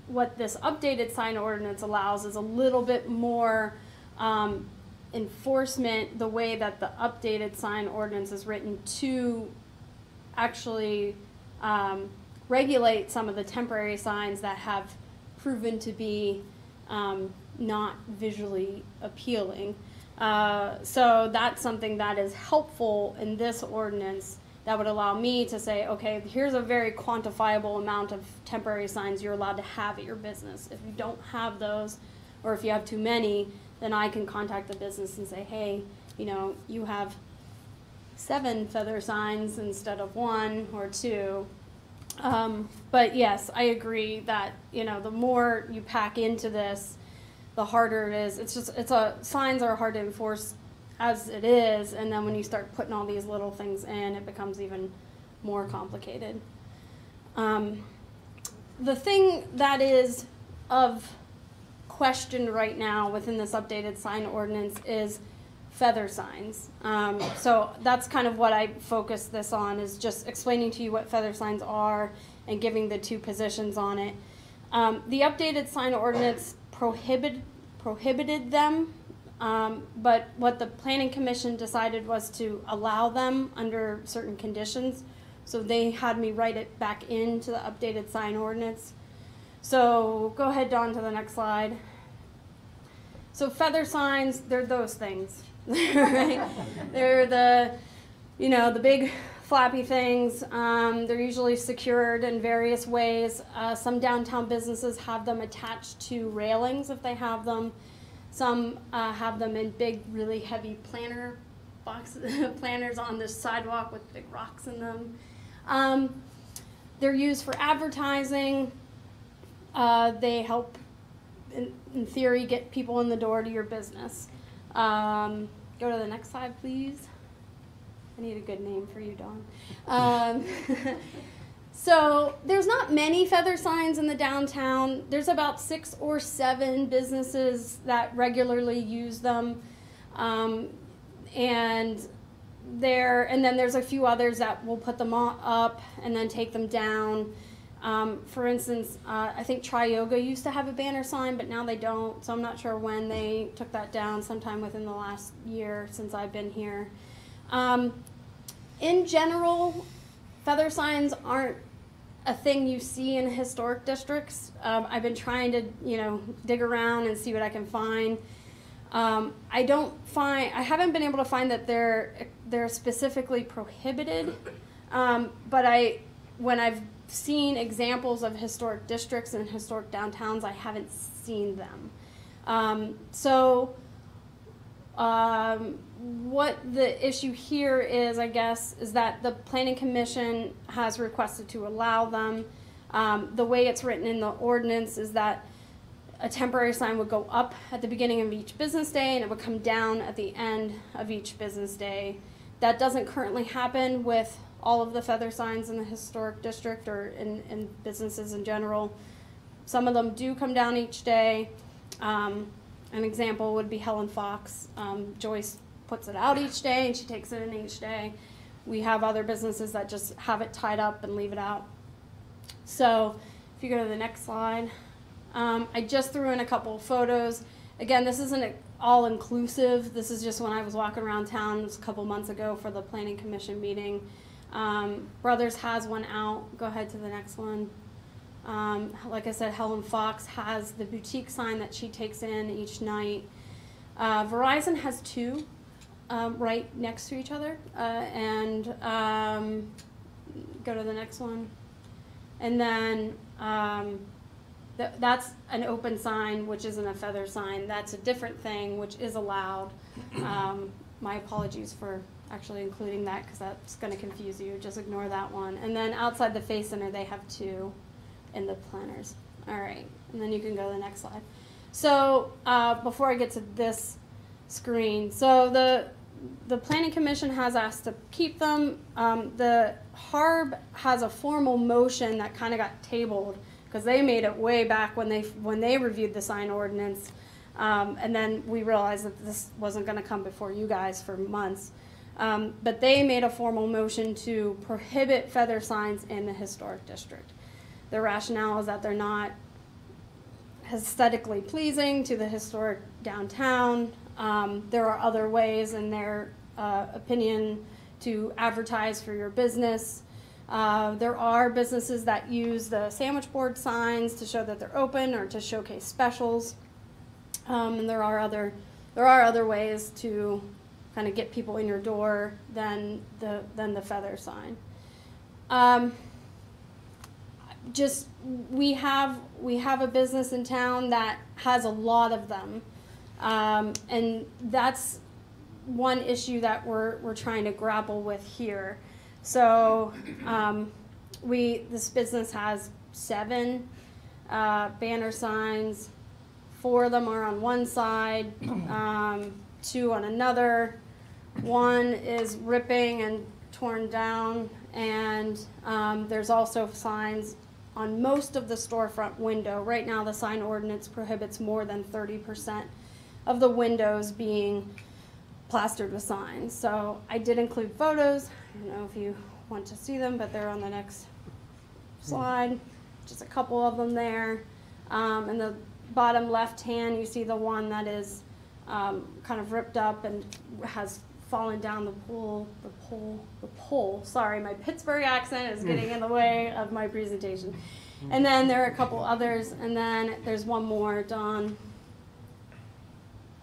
Speaker 12: what this updated sign ordinance allows is a little bit more enforcement, the way that the updated sign ordinance is written to actually regulate some of the temporary signs that have proven to be not visually appealing. So that's something that is helpful in this ordinance that would allow me to say, okay, here's a very quantifiable amount of temporary signs you're allowed to have at your business. If you don't have those, or if you have too many, then I can contact the business and say, hey, you know, you have 7 feather signs instead of 1 or 2. But yes, I agree that, you know, the more you pack into this, the harder it is. Signs are hard to enforce as it is, and then when you start putting all these little things in, it becomes even more complicated. The thing that is of question right now within this updated sign ordinance is feather signs. So that's kind of what I focus this on, is just explaining to you what feather signs are and giving the 2 positions on it. The updated sign ordinance prohibited them, but what the planning commission decided was to allow them under certain conditions. So they had me write it back into the updated sign ordinance. So go ahead, Dawn, to the next slide. So feather signs, they're those things. Right? They're the big flappy things. They're usually secured in various ways. Some downtown businesses have them attached to railings if they have them. Some have them in big, really heavy planters on the sidewalk with big rocks in them. They're used for advertising. They help, in theory, get people in the door to your business. Go to the next slide, please. I need a good name for you, Dawn. So there's not many feather signs in the downtown. There's about 6 or 7 businesses that regularly use them. And then there's a few others that will put them up and then take them down. For instance, I think Tri-Yoga used to have a banner sign, but now they don't. So I'm not sure when they took that down, sometime within the last year since I've been here. In general, feather signs aren't a thing you see in historic districts. I've been trying to, dig around and see what I can find. I haven't been able to find that they're specifically prohibited. But when I've seen examples of historic districts and historic downtowns, I haven't seen them. What the issue here is, I guess, is that the Planning Commission has requested to allow them. The way it's written in the ordinance is that a temporary sign would go up at the beginning of each business day and it would come down at the end of each business day. That doesn't currently happen with all of the feather signs in the historic district or in businesses in general. Some of them do come down each day. An example would be Helen Fox. Joyce puts it out each day and she takes it in each day. We have other businesses that just have it tied up and leave it out. So if you go to the next slide, I just threw in a couple of photos. Again, this isn't all inclusive. This is just when I was walking around town. It was a couple months ago for the Planning Commission meeting. Brothers has one out. Go ahead to the next one. Like I said, Helen Fox has the boutique sign that she takes in each night. Verizon has 2 right next to each other. Go to the next one. And then that's an open sign, which isn't a feather sign. That's a different thing, which is allowed. My apologies for actually including that because that's going to confuse you. Just ignore that one. And then outside the Face Center, they have 2 in the planners. All right, and then you can go to the next slide. So before I get to this screen, so the Planning Commission has asked to keep them. The HARB has a formal motion that kind of got tabled because they made it way back when they reviewed the sign ordinance, and then we realized that this wasn't going to come before you guys for months. But they made a formal motion to prohibit feather signs in the historic district. The rationale is that they're not aesthetically pleasing to the historic downtown. There are other ways, in their opinion, to advertise for your business. There are businesses that use the sandwich board signs to show that they're open or to showcase specials. And there are other ways to kind of get people in your door than the feather sign. We have a business in town that has a lot of them, and that's one issue that we're trying to grapple with here. So this business has 7 banner signs. 4 of them are on one side, 2 on another. 1 is ripping and torn down, and there's also signs on most of the storefront window. Right now, the sign ordinance prohibits more than 30% of the windows being plastered with signs. So I did include photos. I don't know if you want to see them, but they're on the next slide. Just a couple of them there. In the bottom left hand, you see the one that is kind of ripped up and has fallen down the pole. Sorry, my Pittsburgh accent is getting in the way of my presentation. And then there are a couple others, and then there's one more, Dawn.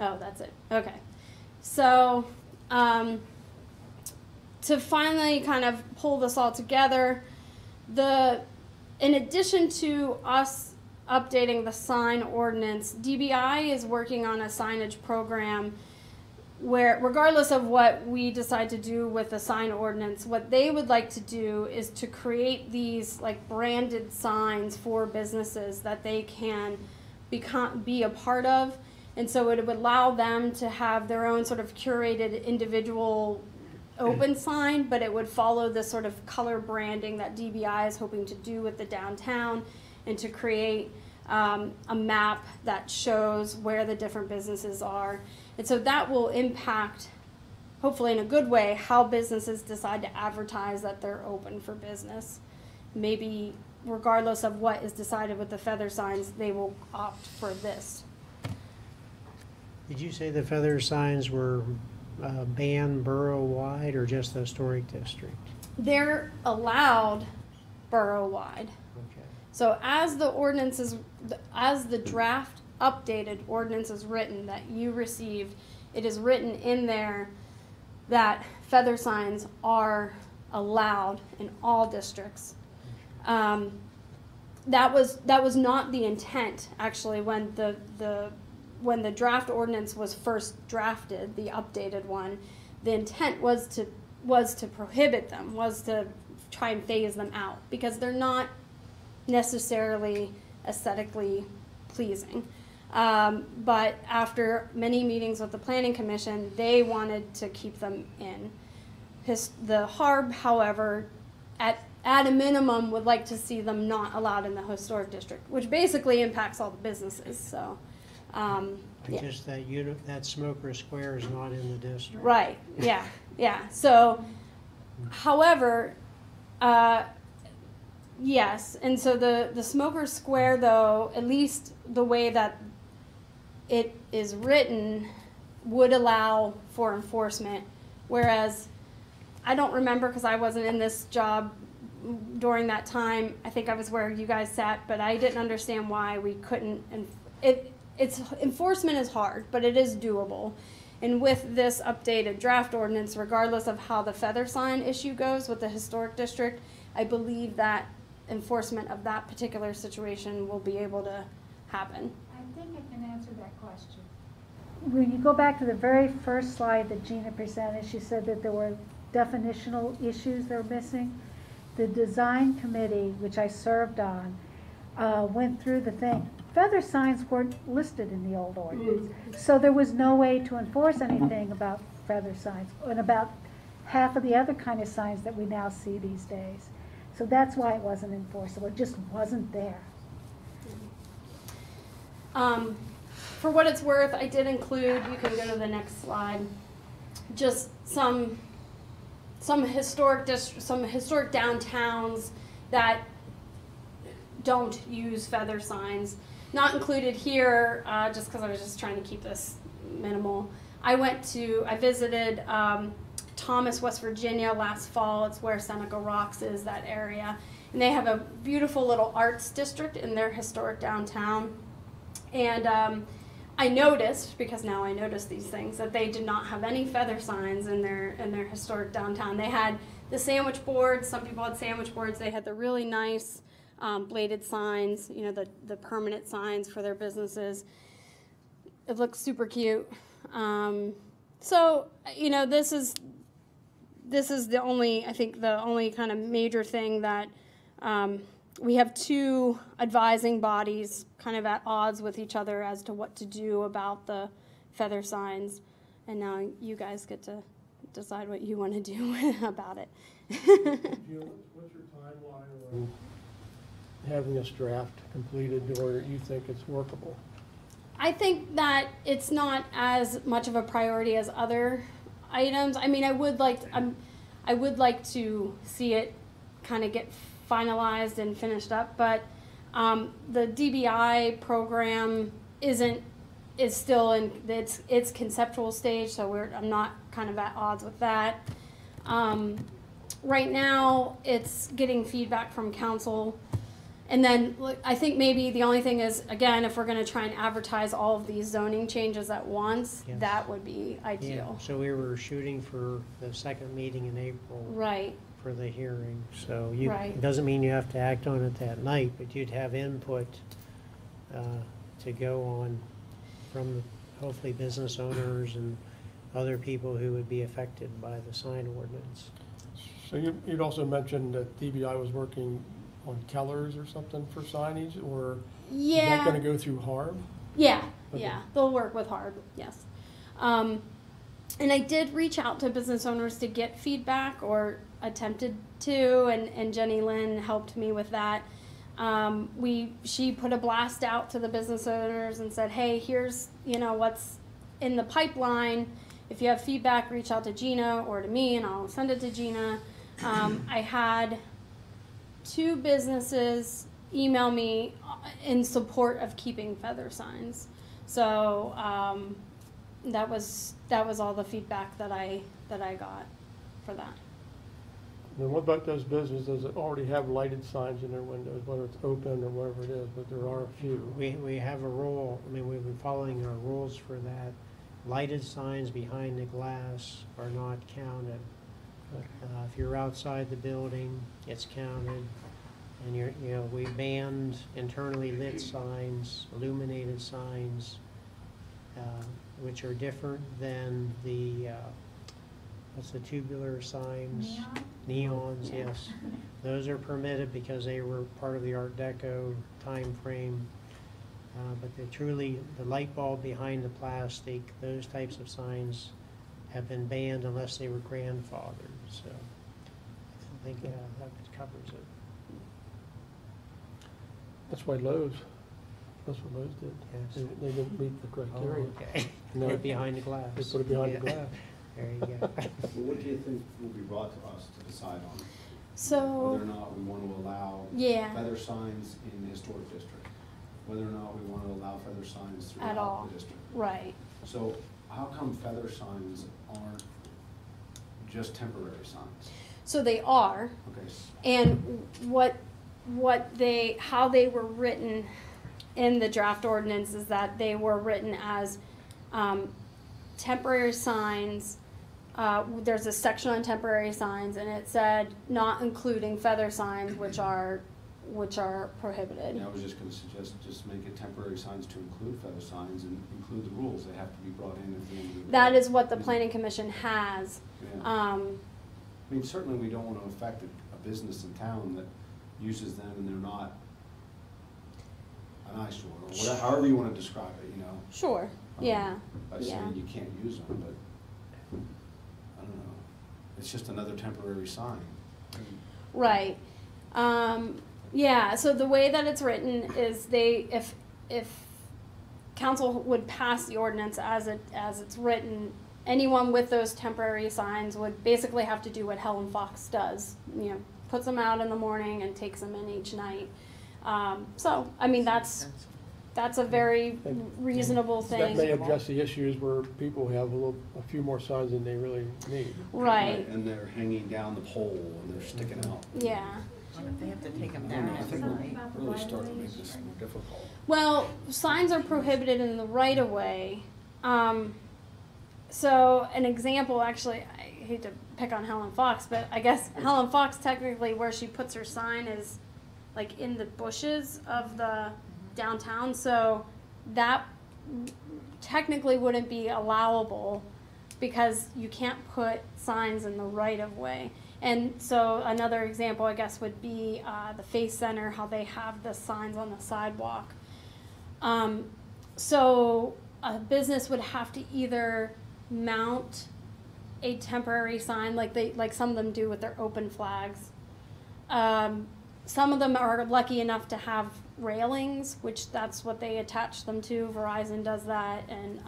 Speaker 12: Oh, that's it. Okay. So to finally kind of pull this all together, in addition to us updating the sign ordinance, DBI is working on a signage program where, regardless of what we decide to do with the sign ordinance, what they would like to do is to create these like branded signs for businesses that they can be a part of. And so it would allow them to have their own sort of curated individual open sign, but it would follow this sort of color branding that DBI is hoping to do with the downtown, and to create a map that shows where the different businesses are. And so that will impact, hopefully in a good way, how businesses decide to advertise that they're open for business. Maybe regardless of what is decided with the feather signs, they will opt for this.
Speaker 8: Did you say the feather signs were banned borough-wide or just the historic district?
Speaker 12: They're allowed borough-wide.
Speaker 8: Okay.
Speaker 12: So as the ordinance is, as the draft updated ordinance is written that you received, it is written in there that feather signs are allowed in all districts. That was not the intent, actually, when the draft ordinance was first drafted, the updated one. The intent was to prohibit them, was to try and phase them out, because they're not necessarily aesthetically pleasing. But after many meetings with the Planning Commission, they wanted to keep them in. The HARB, however, at a minimum, would like to see them not allowed in the historic district, which basically impacts all the businesses. So, yeah.
Speaker 8: Just that Smoker Square is not in the district.
Speaker 12: Right. Yeah. Yeah. So, however, yes, and so the Smoker Square, though, at least the way that it is written, would allow for enforcement, whereas I don't remember, because I wasn't in this job during that time. I think I was where you guys sat, but I didn't understand why we couldn't. It's enforcement is hard, but it is doable. And with this updated draft ordinance, regardless of how the feather sign issue goes with the historic district, I believe that enforcement of that particular situation will be able to happen.
Speaker 4: I think I can answer that question. When you go back to the very first slide that Gina presented, she said that there were definitional issues that were missing. The design committee, which I served on, went through the thing. Feather signs weren't listed in the old ordinance, so there was no way to enforce anything about feather signs and about half of the other kind of signs that we now see these days. So that's why it wasn't enforceable. It just wasn't there.
Speaker 12: For what it's worth, I did include, you can go to the next slide, just some historic downtowns that don't use feather signs. Not included here, just because I was just trying to keep this minimal. I visited Thomas, West Virginia last fall. It's where Seneca Rocks is, that area. And they have a beautiful little arts district in their historic downtown. And I noticed, because now I notice these things, that they did not have any feather signs in their historic downtown. They had the sandwich boards. Some people had sandwich boards. They had the really nice bladed signs, you know, the permanent signs for their businesses. It looks super cute. So, you know, this is the only, I think, the only kind of major thing that we have two advising bodies kind of at odds with each other as to what to do about the feather signs. And now you guys get to decide what you want to do about it.
Speaker 1: What's your timeline on having this draft completed, or you think it's workable?
Speaker 12: I think that it's not as much of a priority as other items. I mean, I would like to see it kind of get finalized and finished up, but the DBI program is still in its conceptual stage, so I'm not kind of at odds with that. Right now, it's getting feedback from council. And then I think maybe the only thing is, again, if we're going to try and advertise all of these zoning changes at once,
Speaker 8: yes,
Speaker 12: that would be ideal.
Speaker 8: Yeah, so we were shooting for the second meeting in April.
Speaker 12: Right.
Speaker 8: For the hearing. So
Speaker 12: Right.
Speaker 8: It doesn't mean you have to act on it that night, but you'd have input to go on from hopefully business owners and other people who would be affected by the sign ordinance.
Speaker 1: So you'd also mentioned that DBI was working on Keller's or something for signage, or is that going to go through HARB?
Speaker 12: Yeah,
Speaker 1: Okay.
Speaker 12: yeah, they'll work with HARB, yes. And I did reach out to business owners to get feedback, or attempted to, and Jenny Lynn helped me with that. She put a blast out to the business owners and said, hey, here's, you know, what's in the pipeline. If you have feedback, reach out to Gina or to me, and I'll send it to Gina. I had 2 businesses email me in support of keeping feather signs. So that was all the feedback that I got for that.
Speaker 1: Then what about those businesses that already have lighted signs in their windows, whether it's open or whatever it is, but there are a few?
Speaker 8: We have a rule, I mean, we've been following our rules for that. Lighted signs behind the glass are not counted. If you're outside the building, it's counted. And we banned internally lit signs, illuminated signs, which are different than the, what's the tubular signs? Neons,
Speaker 14: Yeah.
Speaker 8: yes. Those are permitted because they were part of the Art Deco time frame. But the light bulb behind the plastic, those types of signs have been banned unless they were grandfathered. So I think that covers it.
Speaker 1: That's why Lowe's, that's what Lowe's did.
Speaker 8: Yes.
Speaker 1: They didn't meet the criteria.
Speaker 8: Oh, okay.
Speaker 1: No.
Speaker 8: Put it behind the glass.
Speaker 1: They put it behind
Speaker 8: Yeah.
Speaker 1: the glass.
Speaker 8: There you go.
Speaker 3: Well, what do you think will be brought to us to decide on?
Speaker 12: So,
Speaker 3: Whether or not we want to allow
Speaker 12: yeah,
Speaker 3: feather signs in the historic district, whether or not we want to allow feather signs
Speaker 12: At
Speaker 3: throughout
Speaker 12: all.
Speaker 3: the district.
Speaker 12: right.
Speaker 3: So how come feather signs aren't just temporary signs?
Speaker 12: So they are,
Speaker 3: Okay,
Speaker 12: and how they were written in the draft ordinance is that they were written as temporary signs. There's a section on temporary signs, and it said not including feather signs, which are prohibited.
Speaker 3: yeah, I was just going to suggest just make it temporary signs to include feather signs and include the rules. They have to be brought in at the end of the day.
Speaker 12: That is what the planning commission has.
Speaker 3: Yeah. I mean, certainly we don't want to affect a business in town that uses them and they're not an eyesore, or whatever, however you want to describe it, you know.
Speaker 12: Sure. Yeah.
Speaker 3: By
Speaker 12: Yeah.
Speaker 3: saying you can't use them, but, I don't know, it's just another temporary sign.
Speaker 12: Right. Yeah, so the way that it's written is if council would pass the ordinance as it's written, anyone with those temporary signs would basically have to do what Helen Fox does, you know, puts them out in the morning and takes them in each night. So, I mean, that's a very reasonable
Speaker 1: That
Speaker 12: thing.
Speaker 1: may address the issues where people have a few more signs than they really need.
Speaker 12: Right.
Speaker 3: And they're hanging down the pole and they're sticking out.
Speaker 12: Yeah.
Speaker 13: They have to take them
Speaker 3: I don't
Speaker 13: down
Speaker 3: know, I
Speaker 13: at
Speaker 3: think
Speaker 13: night.
Speaker 3: we're really starting to make this more difficult.
Speaker 12: Well, signs are prohibited in the right of way. So an example, actually, I hate to pick on Helen Fox, but I guess Helen Fox technically where she puts her sign is like in the bushes of the downtown. So that technically wouldn't be allowable because you can't put signs in the right of way. And so another example, I guess, would be the Face Center, how they have the signs on the sidewalk. So a business would have to either mount a temporary sign, like some of them do with their open flags. Some of them are lucky enough to have railings, which that's what they attach them to. Verizon does that, and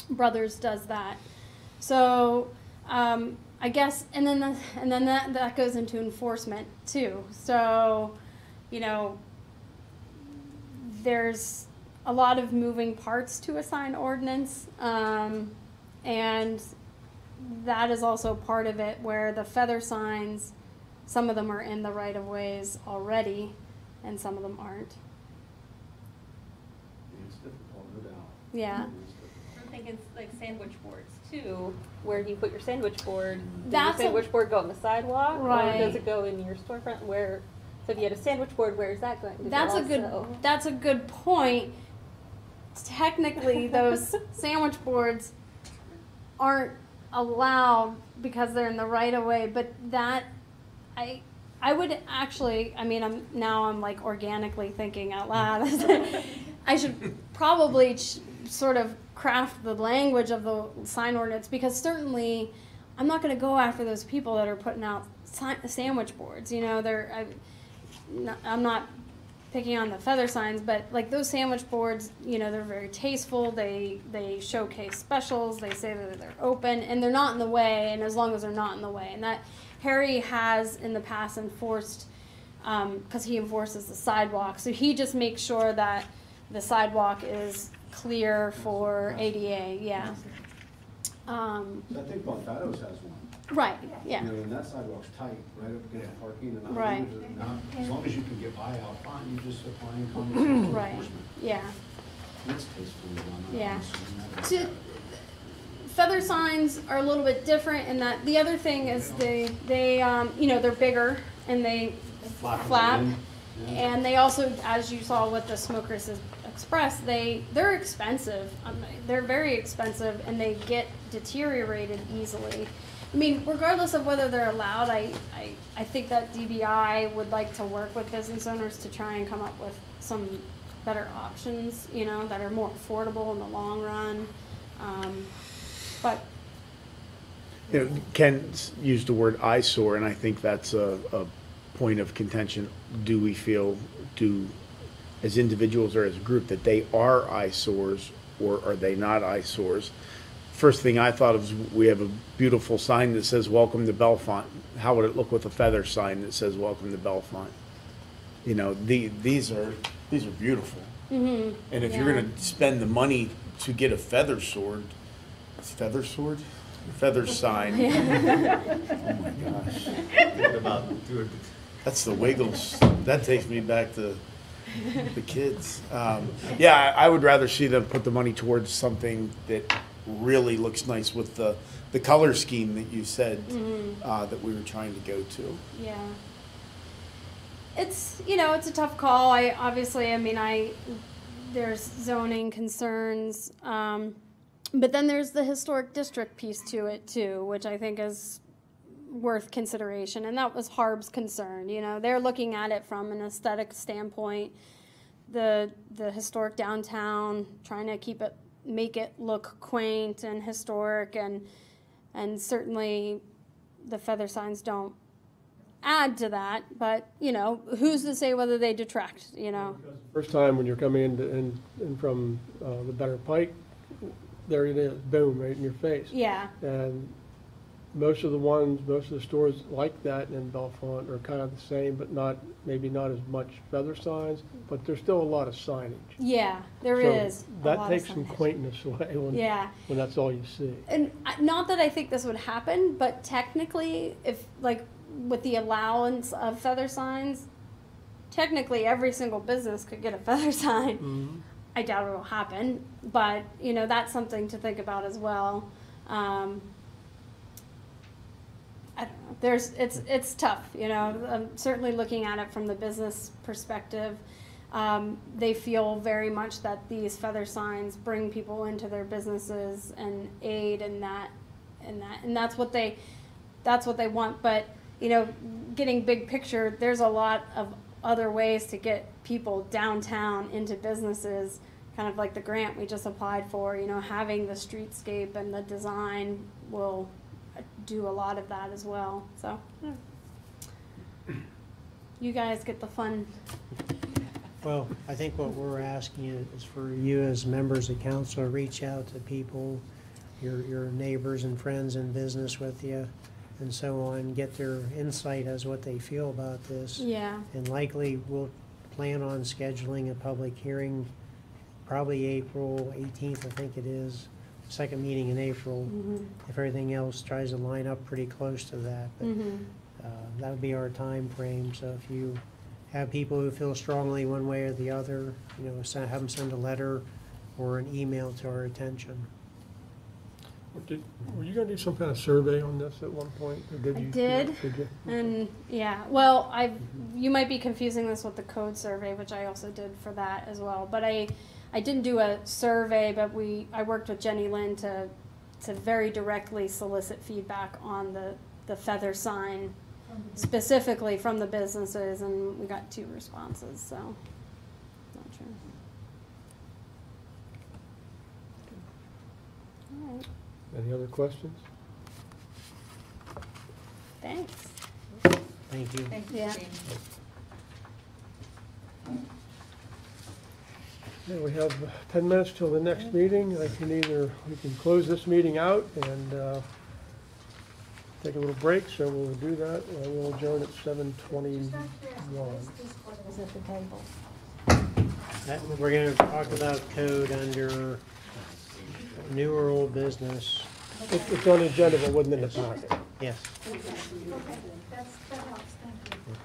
Speaker 12: Brothers does that. So I guess, and then that goes into enforcement too. So, you know, there's a lot of moving parts to a sign ordinance, and that is also part of it, where the feather signs, some of them are in the right of ways already, and some of them aren't.
Speaker 3: It's difficult, no doubt.
Speaker 12: Yeah.
Speaker 14: I'm thinking like sandwich boards too. Where do you put your sandwich board? Does
Speaker 12: That's
Speaker 14: your sandwich board go on the sidewalk,
Speaker 12: Right.
Speaker 14: or does it go in your storefront? Where? So if you had a sandwich board, where is that going to
Speaker 12: That's
Speaker 14: go?
Speaker 12: That's a good point. Technically, those sandwich boards aren't allowed because they're in the right of way, but that I would actually, I mean, I'm like organically thinking out loud. I should probably sort of craft the language of the sign ordinance, because certainly I'm not going to go after those people that are putting out sandwich boards. You know, I'm not picking on the feather signs, but like those sandwich boards, you know, they're very tasteful. They showcase specials. They say that they're open and they're not in the way. And as long as they're not in the way, and that Harry has in the past enforced, because he enforces the sidewalk. So he just makes sure that the sidewalk is clear for ADA. Yeah.
Speaker 3: I think Bonfado's has one.
Speaker 12: Right. Yeah.
Speaker 3: You know, and that sidewalk's tight, right up against parking, and
Speaker 12: Right.
Speaker 3: as long as you can get by out front, you just apply in common sense
Speaker 12: Right.
Speaker 3: enforcement.
Speaker 12: Yeah.
Speaker 3: That's tastefully done.
Speaker 12: Yeah.
Speaker 3: I'm
Speaker 12: To,
Speaker 3: assuming
Speaker 12: feather signs are a little bit different in that the other thing is they you know, they're bigger and they flap, and they also, as you saw with the Smokers Express, they're expensive. They're very expensive and they get deteriorated easily. I mean, regardless of whether they're allowed, I think that DBI would like to work with business owners to try and come up with some better options, you know, that are more affordable in the long run. But
Speaker 9: You know, Ken used the word eyesore, and I think that's a point of contention. Do we feel, as individuals or as a group, that they are eyesores, or are they not eyesores? First thing I thought of is we have a beautiful sign that says "Welcome to Bellefonte." How would it look with a feather sign that says "Welcome to Bellefonte"? You know, these are beautiful.
Speaker 12: mm-hmm.
Speaker 9: And if you're going to spend the money to get a feather sign. Oh my gosh. That's the Wiggles. That takes me back to the kids. Yeah, I would rather see them put the money towards something that really looks nice with the color scheme that you said that we were trying to go to.
Speaker 12: Yeah. It's, you know, it's a tough call. There's zoning concerns, but then there's the historic district piece to it too, which I think is worth consideration. And that was Harb's concern. You know, they're looking at it from an aesthetic standpoint, the historic downtown, trying to make it look quaint and historic, and certainly the feather signs don't add to that, but you know, who's to say whether they detract, you know?
Speaker 1: First time when you're coming in from the Better Pike, there it is, boom, right in your face.
Speaker 12: Yeah.
Speaker 1: And most of the stores like that in Bellefonte are kind of the same, but maybe not as much feather signs, but there's still a lot of signage.
Speaker 12: Yeah, there
Speaker 1: So
Speaker 12: is.
Speaker 1: that takes some quaintness away when that's all you see.
Speaker 12: And not that I think this would happen, but technically, if like with the allowance of feather signs, technically every single business could get a feather sign.
Speaker 1: Mm-hmm.
Speaker 12: I doubt it'll happen, but you know, that's something to think about as well. I don't know. It's tough, you know. Certainly looking at it from the business perspective, they feel very much that these feather signs bring people into their businesses and aid in that, and that's what they want. But you know, getting big picture, there's a lot of other ways to get people downtown into businesses, kind of like the grant we just applied for. You know, having the streetscape and the design will do a lot of that as well. So you guys get the fun.
Speaker 8: Well, I think what we're asking is for you as members of council to reach out to people, your neighbors and friends in business with you, and so on, get their insight as what they feel about this.
Speaker 12: Yeah. And
Speaker 8: likely we'll plan on scheduling a public hearing, probably April 18th, I think it is, second meeting in April.
Speaker 12: Mm-hmm.
Speaker 8: If everything else tries to line up pretty close to that. But, that would be our time frame. So if you have people who feel strongly one way or the other, you know, have them send a letter or an email to our attention.
Speaker 1: Were you going to do some kind of survey on this at one point? Or did you?
Speaker 12: Did you? And yeah, well, you might be confusing this with the code survey, which I also did for that as well. But I didn't do a survey, but I worked with Jenny Lynn to very directly solicit feedback on the feather sign, specifically from the businesses, and we got 2 responses. So, not sure. right.
Speaker 1: Any other questions?
Speaker 12: Thanks.
Speaker 8: Thank you.
Speaker 12: Yeah.
Speaker 1: Yeah, we have 10 minutes till the next meeting. We can close this meeting out and take a little break, so we'll do that. We'll adjourn at 7:21.
Speaker 4: Is at the table.
Speaker 8: We're gonna talk about code under new or old business.
Speaker 1: It's on the agenda, but wasn't in the packet.
Speaker 8: Yes.
Speaker 4: Okay, that helps, thank you.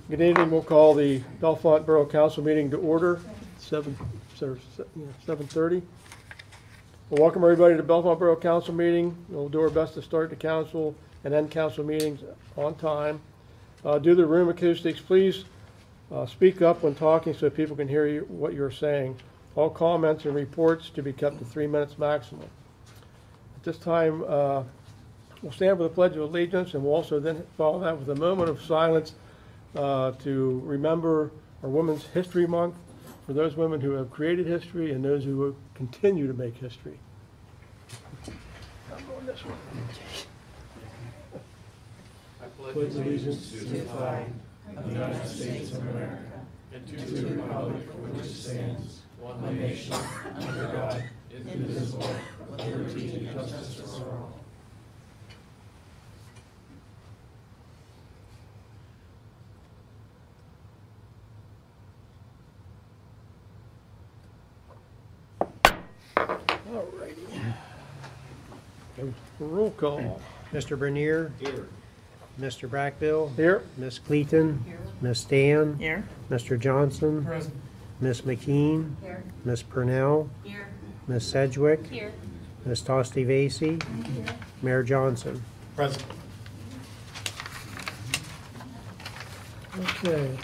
Speaker 1: Good evening. We'll call the Bellefonte Borough Council meeting to order, 7:30. We'll welcome everybody to Bellefonte Borough Council meeting. We'll do our best to start the council and end council meetings on time. Due to the room acoustics, please speak up when talking so people can hear you, what you're saying. All comments and reports to be kept to 3 minutes maximum. At this time, we'll stand for the Pledge of Allegiance, and we'll also then follow that with a moment of silence to remember our Women's History Month for those women who have created history and those who will continue to make history. I'm going this way.
Speaker 2: I pledge allegiance to the flag of the United States of America and to the republic for which it stands, one nation, under God, indivisible, with liberty and justice for all.
Speaker 1: Alrighty. Roll call.
Speaker 8: Mr. Bernier?
Speaker 3: Here.
Speaker 8: Mr. Brackbill?
Speaker 1: Here.
Speaker 8: Ms. Cleaton? Ms. Dan?
Speaker 13: Here.
Speaker 8: Mr. Johnson?
Speaker 11: Present.
Speaker 8: Ms. McKean?
Speaker 7: Here.
Speaker 8: Ms. Purnell?
Speaker 7: Here.
Speaker 8: Ms. Sedgwick?
Speaker 7: Here.
Speaker 8: Ms. Tosti Vasey? Mayor Johnson?
Speaker 11: Present.
Speaker 1: Okay.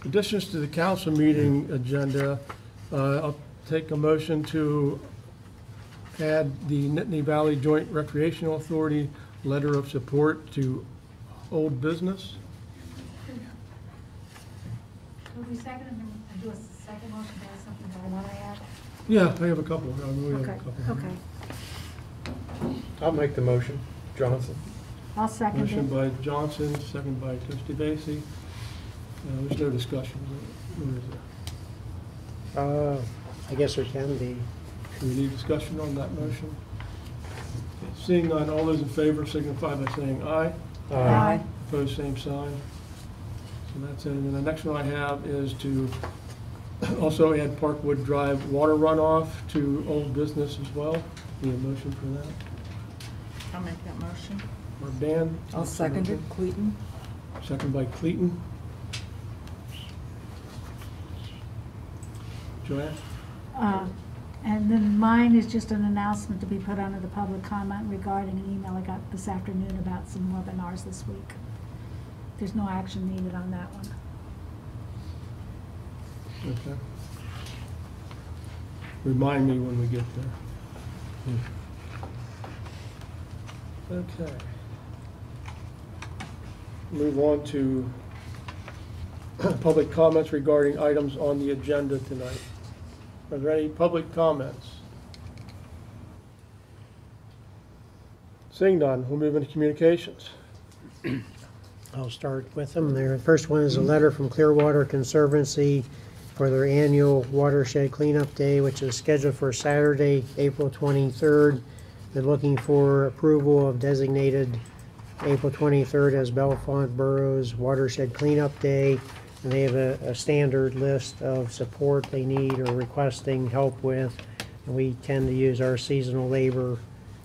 Speaker 1: Additions to the council meeting agenda, I'll take a motion to add the Nittany Valley Joint Recreational Authority letter of support to old business.
Speaker 4: Will we second and do a second motion to add something that I want to add?
Speaker 1: Yeah, I have a couple. We have a
Speaker 4: Okay,
Speaker 1: couple.
Speaker 4: okay.
Speaker 5: I'll make the motion. Johnson.
Speaker 4: I'll second
Speaker 1: Motion
Speaker 4: it.
Speaker 1: by Johnson, second by Tosti Vasey. There's no discussion. What is there?
Speaker 8: I guess there can be.
Speaker 1: Do we need discussion on that motion? Seeing none, all those in favor signify by saying aye.
Speaker 4: Aye.
Speaker 1: Opposed, same sign. So that's it. And then the next one I have is to also add Parkwood Drive water runoff to old business as well. Need a motion for that?
Speaker 13: I'll make that motion.
Speaker 1: Or Dan?
Speaker 11: I'll second it. Cleaton?
Speaker 1: Second by Cleaton. Joanne?
Speaker 4: And then mine is just an announcement to be put under the public comment regarding an email I got this afternoon about some webinars this week. There's no action needed on that one.
Speaker 1: Okay. Remind me when we get there. Okay. Move on to public comments regarding items on the agenda tonight. Are there any public comments? Seeing none, we'll move into communications.
Speaker 8: I'll start with them there. The first one is a letter from Clearwater Conservancy for their annual watershed cleanup day, which is scheduled for Saturday, April 23rd. They're looking for approval of designated April 23rd as Bellefonte Borough's watershed cleanup day. And they have a standard list of support they need or requesting help with. And we tend to use our seasonal labor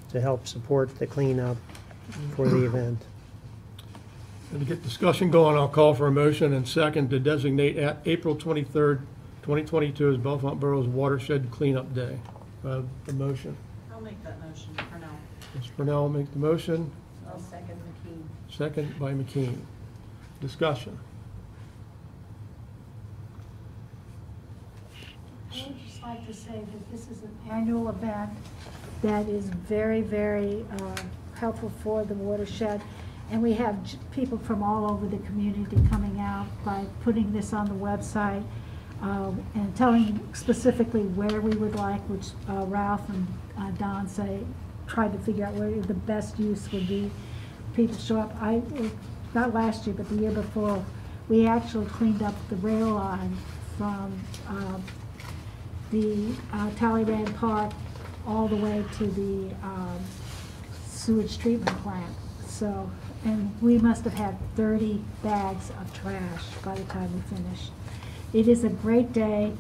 Speaker 8: to help support the cleanup for the event.
Speaker 1: And to get discussion going, I'll call for a motion and second to designate April 23rd, 2022 as Bellefonte Borough's watershed cleanup day. The motion.
Speaker 7: I'll make that motion for now.
Speaker 1: Ms. Purnell will make the motion,
Speaker 7: I'll second McKean.
Speaker 1: second by McKean. Discussion.
Speaker 4: I would just like to say that this is an annual event that is very, very helpful for the watershed. And we have people from all over the community coming out by putting this on the website and telling specifically where we would like, which Ralph and Don tried to figure out where the best use would be. People show up. Not last year, but the year before, we actually cleaned up the rail line from the Talleyrand Park all the way to the sewage treatment plant. So, and we must have had 30 bags of trash by the time we finished. It is a great day,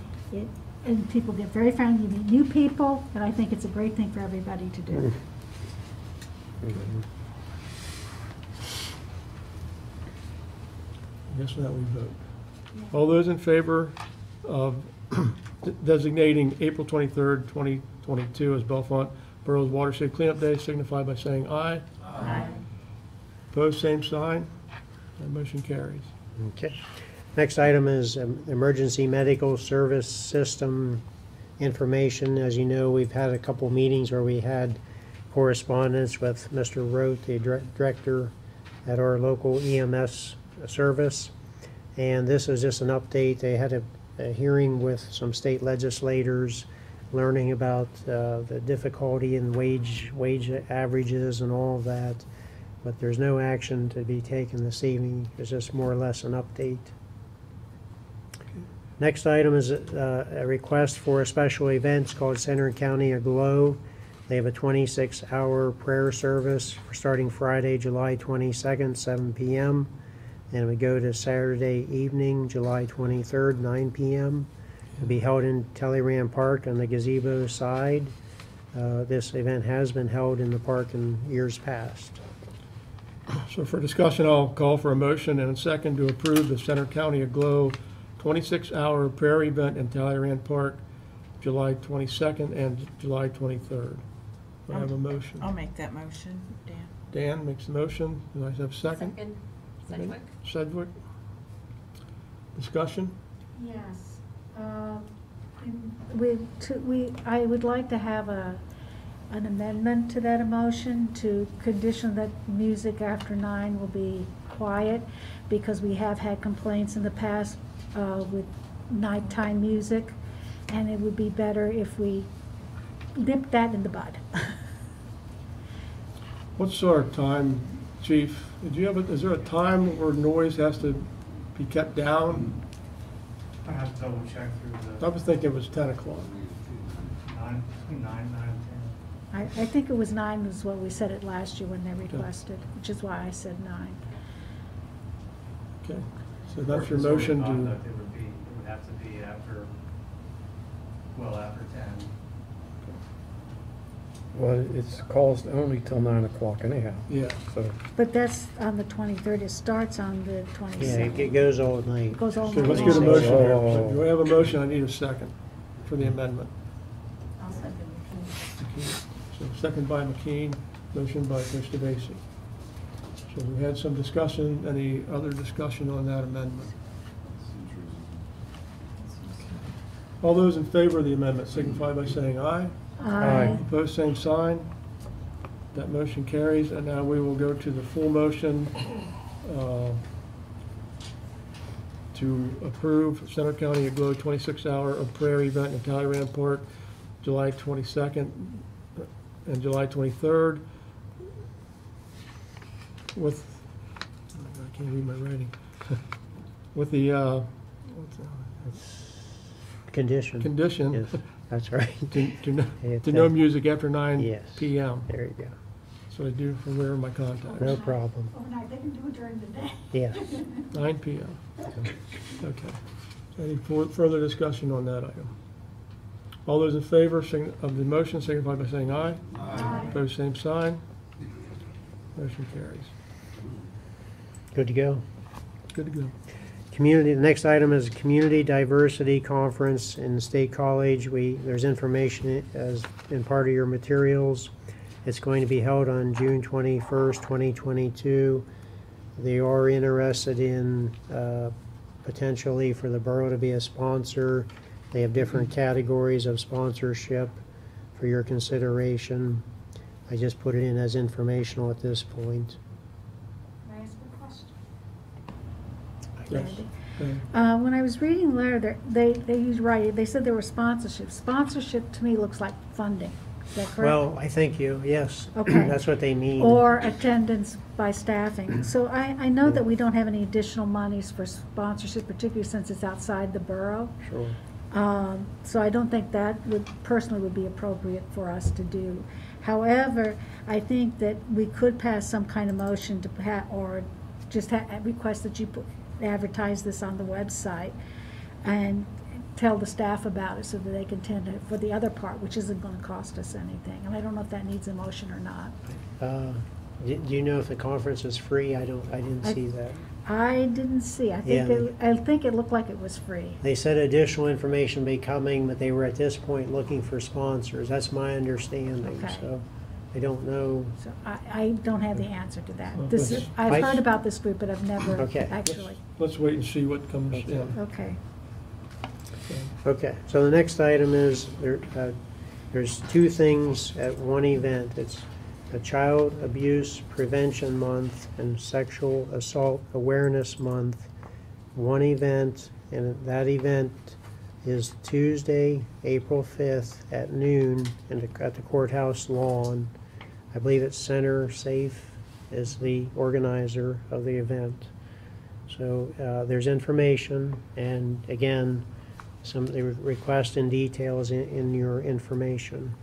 Speaker 4: and people get very friendly, you meet new people, and I think it's a great thing for everybody to do.
Speaker 1: I guess that we vote. All those in favor of designating April 23rd, 2022 as Bellefonte Borough's Watershed Cleanup Day signify by saying aye.
Speaker 2: Aye.
Speaker 1: Opposed, same sign. That motion carries.
Speaker 8: Okay. Next item is emergency medical service system information. As you know, we've had a couple meetings where we had correspondence with Mr. Roth, the director at our local EMS service. And this is just an update. They had a hearing with some state legislators, learning about the difficulty in wage averages and all of that. But there's no action to be taken this evening. It's just more or less an update. Next item is a request for a special event. It's called Center County Aglow. They have a 26-hour prayer service starting Friday, July 22nd, 7 p.m. And we go to Saturday evening, July 23rd, 9 p.m. It'll be held in Talleyrand Park on the gazebo side. This event has been held in the park in years past.
Speaker 1: So for discussion, I'll call for a motion and a second to approve the Center County Aglow 26-hour prayer event in Talleyrand Park, July 22nd and July 23rd. Do I have a motion?
Speaker 13: I'll make that motion, Dan.
Speaker 1: Dan makes the motion. Do I have a second?
Speaker 14: Second. Sedgwick.
Speaker 1: Sedgwick. Discussion?
Speaker 4: Yes. I would like to have an amendment to that motion to condition that music after 9 will be quiet, because we have had complaints in the past with nighttime music, and it would be better if we nip that in the bud.
Speaker 1: What's our time, Chief? Is there a time where noise has to be kept down?
Speaker 15: I have to double check through
Speaker 1: I was thinking it was 10 o'clock.
Speaker 15: between 9 and 10.
Speaker 4: I think it was 9 is what we said it last year when they requested, which is why I said 9.
Speaker 1: Okay, so that's your motion to,
Speaker 15: It would have to be after 10.
Speaker 5: Well, it's calls only till 9 o'clock anyhow.
Speaker 1: yeah.
Speaker 5: So,
Speaker 4: But that's on the 23rd, it starts on the 22nd.
Speaker 8: Yeah, it goes all night.
Speaker 4: It goes all
Speaker 1: Okay,
Speaker 4: night.
Speaker 1: let's get a motion here.
Speaker 5: Oh.
Speaker 1: So do I have a motion? I need a second for the amendment.
Speaker 14: I'll second.
Speaker 1: So second by McKean, motion by Mr. Vacy. So we had some discussion. Any other discussion on that amendment? All those in favor of the amendment signify by saying aye.
Speaker 4: Aye.
Speaker 1: Opposed, same sign. That motion carries. And now we will go to the full motion to approve Center County Aglow 26-hour of prayer event in Talleyrand Park, July 22nd and July 23rd. With, I can't read my writing. With the
Speaker 8: Condition.
Speaker 1: condition
Speaker 8: Yes, that's right.
Speaker 1: to no music after 9
Speaker 8: Yes.
Speaker 1: p.m.
Speaker 8: There you go.
Speaker 1: So I do from where my contacts.
Speaker 8: No problem.
Speaker 4: Overnight, they can do it during the day.
Speaker 8: Yes.
Speaker 1: 9 p.m. Okay. Any further discussion on that item? All those in favor of the motion signify by saying aye.
Speaker 4: Aye.
Speaker 1: Opposed, same sign. Motion carries.
Speaker 8: Good to go.
Speaker 1: Good to go.
Speaker 8: The next item is Community Diversity Conference in State College. There's information as in part of your materials. It's going to be held on June 21st, 2022. They are interested in potentially for the borough to be a sponsor. They have different categories of sponsorship for your consideration. I just put it in as informational at this point.
Speaker 4: Can I ask a question?
Speaker 1: Yes.
Speaker 4: When I was reading the letter, they used right. They said there were sponsorships. Sponsorship to me looks like funding. Is that correct?
Speaker 8: Well, I think yes.
Speaker 4: Okay.
Speaker 8: That's what they mean.
Speaker 4: Or attendance by staffing. So I know that we don't have any additional monies for sponsorship, particularly since it's outside the borough.
Speaker 8: Sure.
Speaker 4: So I don't think that personally would be appropriate for us to do. However, I think that we could pass some kind of motion to or just request that you advertise this on the website and tell the staff about it so that they can tend it for the other part, which isn't going to cost us anything. And I don't know if that needs a motion or not.
Speaker 8: Do you know if the conference is free? I didn't see that.
Speaker 4: I didn't see. I think it looked like it was free.
Speaker 8: They said additional information be coming, but they were at this point looking for sponsors. That's my understanding,
Speaker 4: Okay.
Speaker 8: so I don't know.
Speaker 4: So I don't have the answer to that.
Speaker 1: Well,
Speaker 4: This is, I've
Speaker 8: I-
Speaker 4: heard about this group, but I've never
Speaker 8: Okay.
Speaker 4: actually.
Speaker 1: Let's wait and see what comes
Speaker 8: Okay.
Speaker 1: in.
Speaker 4: Okay.
Speaker 8: Okay, so the next item is, there's two things at one event. It's a Child Abuse Prevention Month and Sexual Assault Awareness Month. One event, and that event is Tuesday, April 5th at noon at the courthouse lawn. I believe it's Center Safe is the organizer of the event. So there's information, and again, some of the request and details in your information.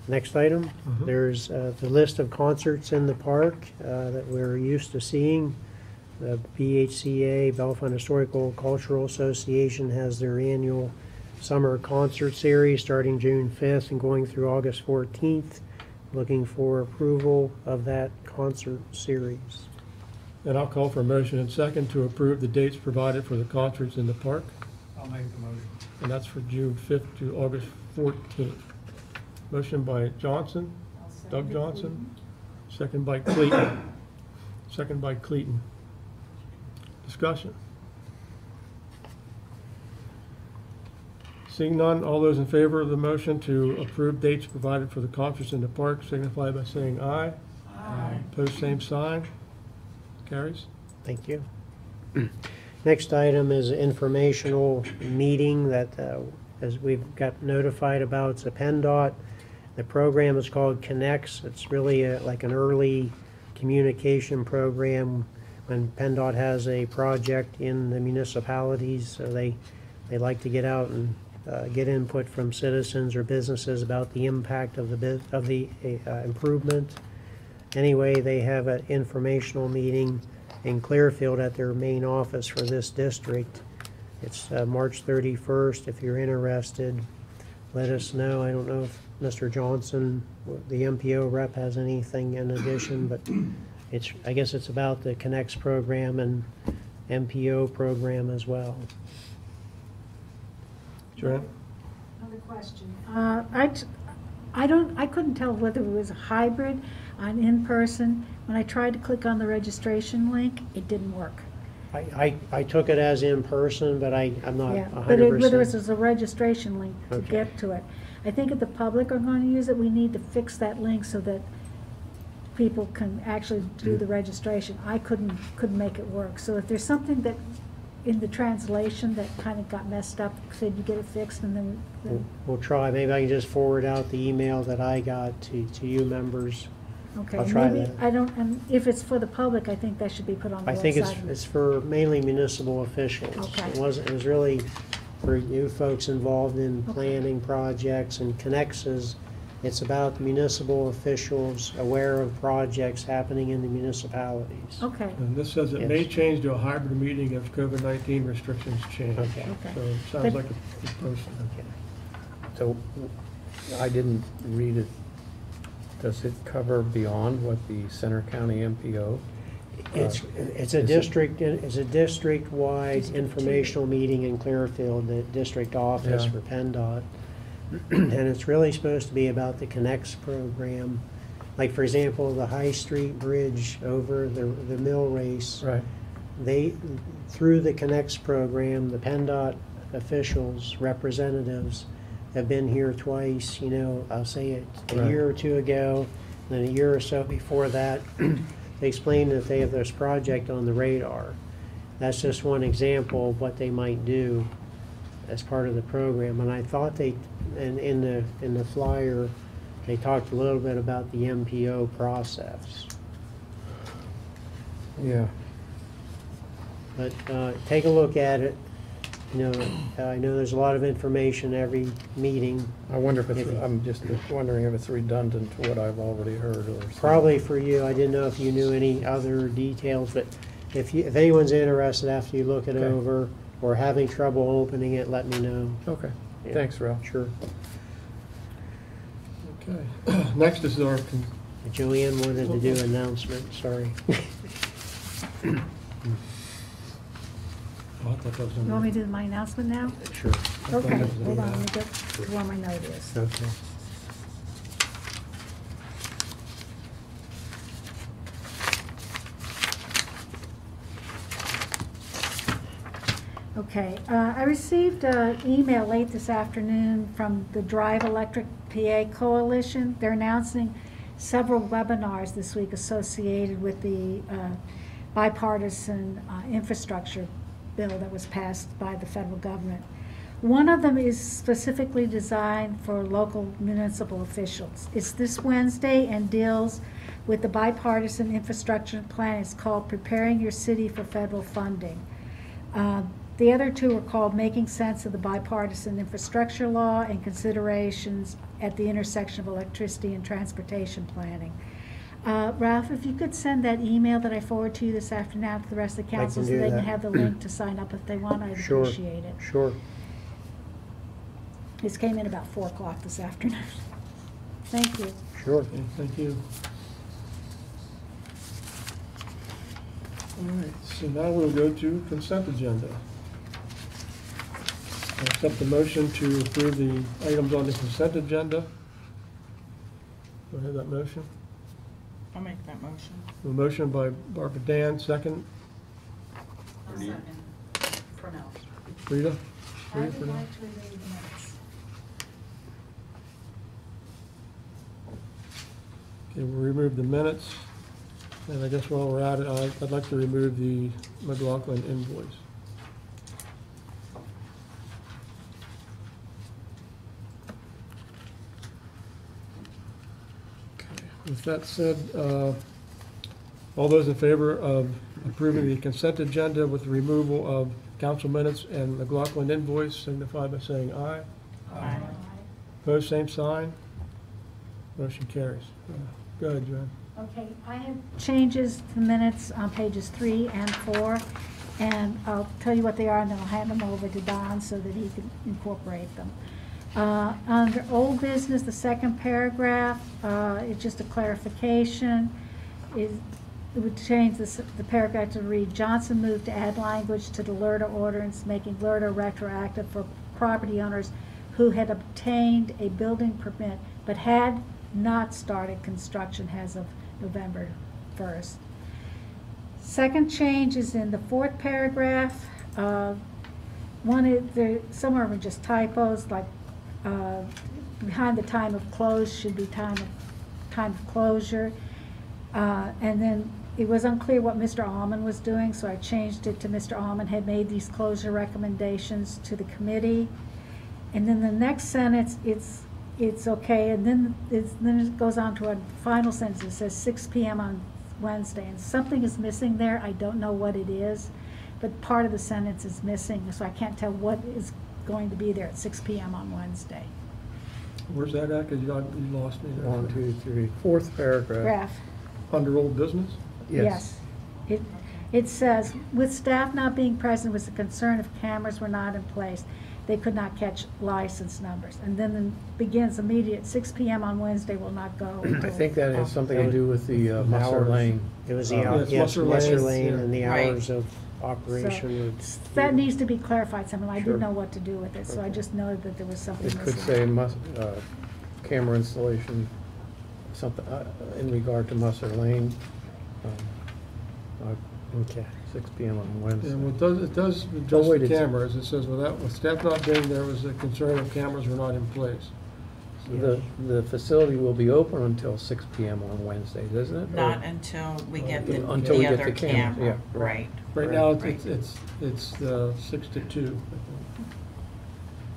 Speaker 8: Next item, there's the list of concerts in the park that we're used to seeing. The BHCA, Bellefonte Historical Cultural Association, has their annual summer concert series starting June 5th and going through August 14th. Looking for approval of that concert series.
Speaker 1: And I'll call for a motion and second to approve the dates provided for the concerts in the park.
Speaker 11: I'll make the motion.
Speaker 1: And that's for June 5th to August 14th. Motion by Johnson, Doug Johnson, second by Clayton. Second by Clayton. Discussion. Seeing none, all those in favor of the motion to approve dates provided for the concerts in the park signify by saying aye. Aye. Opposed, same sign. Carries.
Speaker 8: Thank you. Next item is an informational meeting that, as we've got notified about, it's a PennDOT. The program is called Connects. It's really like an early communication program when PennDOT has a project in the municipalities. So they like to get out and get input from citizens or businesses about the impact of the improvement. Anyway, they have an informational meeting in Clearfield at their main office for this district. It's March 31st. If you're interested, let us know. I don't know if Mr. Johnson, the MPO rep, has anything in addition, but I guess it's about the Connects program and MPO program as well.
Speaker 1: Joanne?
Speaker 4: Another question. I couldn't tell whether it was a hybrid on in-person. When I tried to click on the registration link, it didn't work.
Speaker 8: I took it as in person, but I'm not
Speaker 4: Yeah,
Speaker 8: 100%.
Speaker 4: but whether it's a registration link to
Speaker 8: Okay.
Speaker 4: get to it. I think if the public are going to use it, we need to fix that link so that people can actually do the registration. I couldn't make it work. So if there's something that in the translation that kind of got messed up, could you get it fixed and then
Speaker 8: We'll try. Maybe I can just forward out the email that I got to you members.
Speaker 4: okay,
Speaker 8: I'll try
Speaker 4: maybe,
Speaker 8: that.
Speaker 4: I don't, and if it's for the public, I think that should be put on the website.
Speaker 8: I think it's for mainly municipal officials.
Speaker 4: Okay.
Speaker 8: It was really for you folks involved in planning projects, and Connects it's about municipal officials aware of projects happening in the municipalities.
Speaker 4: Okay,
Speaker 1: And this says it may
Speaker 8: Yes.
Speaker 1: change to a hybrid meeting if COVID-19 restrictions change.
Speaker 8: Okay.
Speaker 1: So it sounds
Speaker 4: But-
Speaker 1: like a person.
Speaker 8: Okay.
Speaker 5: So I didn't read it. Does it cover beyond what the Center County MPO?
Speaker 8: It's a
Speaker 5: is
Speaker 8: district, it's a district-wide informational meeting in Clearfield, the district office
Speaker 5: Yeah.
Speaker 8: for PennDOT. And it's really supposed to be about the Connects program. Like, for example, the High Street Bridge over the mill race.
Speaker 5: Right.
Speaker 8: Through the Connects program, the PennDOT officials, representatives, have been here twice, I'll say it a
Speaker 5: Right.
Speaker 8: year or two ago, then a year or so before that. They explained that they have this project on the radar. That's just one example of what they might do as part of the program. And I thought in the flyer, they talked a little bit about the MPO process.
Speaker 5: Yeah.
Speaker 8: But take a look at it. I know there's a lot of information every meeting.
Speaker 5: I wonder if I'm just wondering if it's redundant to what I've already heard or something.
Speaker 8: Probably for you. I didn't know if you knew any other details, but if anyone's interested after you look it
Speaker 5: Okay.
Speaker 8: over or having trouble opening it, let me know.
Speaker 5: Okay.
Speaker 8: Yeah.
Speaker 5: Thanks, Ralph.
Speaker 8: Sure.
Speaker 1: Okay, next is our,
Speaker 8: Joanne wanted to do an announcement, sorry.
Speaker 4: You want me to do my announcement now?
Speaker 8: Sure.
Speaker 4: Okay, hold on, let me get to where my note is.
Speaker 8: Okay.
Speaker 4: Okay, I received an email late this afternoon from the Drive Electric PA Coalition. They're announcing several webinars this week associated with the bipartisan infrastructure bill that was passed by the federal government. One of them is specifically designed for local municipal officials. It's this Wednesday and deals with the bipartisan infrastructure plan. It's called Preparing Your City for Federal Funding. The other two are called Making Sense of the Bipartisan Infrastructure Law and Considerations at the Intersection of Electricity and Transportation Planning. Ralph, if you could send that email that I forwarded to you this afternoon out to the rest of the council so they can have the link to sign up if they want, I'd appreciate it.
Speaker 8: Sure.
Speaker 4: This came in about 4 o'clock this afternoon. Thank you.
Speaker 8: Sure.
Speaker 1: okay, thank you. All right, so now we'll go to consent agenda. I accept the motion to approve the items on the consent agenda. Do I have that motion?
Speaker 13: I'll make that motion.
Speaker 1: A motion by Barbara Dan, second.
Speaker 2: I'll second, for now.
Speaker 1: Rita?
Speaker 4: I
Speaker 1: Rita
Speaker 4: would
Speaker 1: for now?
Speaker 4: like to read the minutes.
Speaker 1: Okay, we'll remove the minutes. And I guess while we're at it, I'd like to remove the McLaughlin invoice. Okay, with that said, all those in favor of approving the consent agenda with the removal of council minutes and McLaughlin invoice signify by saying aye.
Speaker 13: Aye.
Speaker 1: Opposed, same sign. Motion carries. Go ahead, Joanne.
Speaker 4: Okay, I have changes to the minutes on pages 3 and 4, and I'll tell you what they are, and then I'll hand them over to Don so that he can incorporate them. Under old business, the second paragraph, it's just a clarification. It would change the paragraph to read, Johnson moved to add language to the Alerta ordinance, making Alerta retroactive for property owners who had obtained a building permit but had not started construction as of November 1st. Second change is in the 4th paragraph. One is there, some of them are just typos, like behind the time of close should be time of closure. And then it was unclear what Mr. Almond was doing, so I changed it to Mr. Almond had made these closure recommendations to the committee. And then the next sentence, it's okay, and then it goes on to a final sentence. It says 6 p.m. on Wednesday, and something is missing there. I don't know what it is, but part of the sentence is missing, so I can't tell what is going to be there at 6 p.m. on Wednesday.
Speaker 1: Where's that at? Because you lost me there.
Speaker 5: 1, 2, 3, 4th paragraph.
Speaker 4: Graph.
Speaker 1: Under old business?
Speaker 5: Yes.
Speaker 4: It says, with staff not being present was the concern if cameras were not in place. They could not catch license numbers. And then it begins immediate, 6 p.m. on Wednesday will not go.
Speaker 5: I think that has something to do with the Musser
Speaker 8: Hours.
Speaker 5: Lane.
Speaker 8: It was the,
Speaker 1: Yes,
Speaker 8: yes,
Speaker 1: Musser
Speaker 8: Musser
Speaker 1: Lane,
Speaker 8: Lane and the
Speaker 13: Right.
Speaker 8: hours of operation.
Speaker 4: So, that needs to be clarified somehow. I
Speaker 5: Sure.
Speaker 4: didn't know what to do with it, so I
Speaker 5: Okay.
Speaker 4: just noted that there was something
Speaker 5: It
Speaker 4: missing.
Speaker 5: could say camera installation, something in regard to Musser Lane.
Speaker 8: Okay.
Speaker 5: 6 p.m. on Wednesday.
Speaker 1: Yeah, well, it does address
Speaker 5: wait,
Speaker 1: the
Speaker 5: it's-
Speaker 1: cameras. It says, with staff not being there was a concern if cameras were not in place.
Speaker 5: The facility will be open until 6 p.m. on Wednesdays, isn't it? Or-
Speaker 13: Not until we get the
Speaker 5: Until we get
Speaker 13: other
Speaker 5: the camera,
Speaker 13: camera,
Speaker 5: yeah, right.
Speaker 13: right.
Speaker 1: Right now,
Speaker 13: Right.
Speaker 1: it's 6 to 2, I think.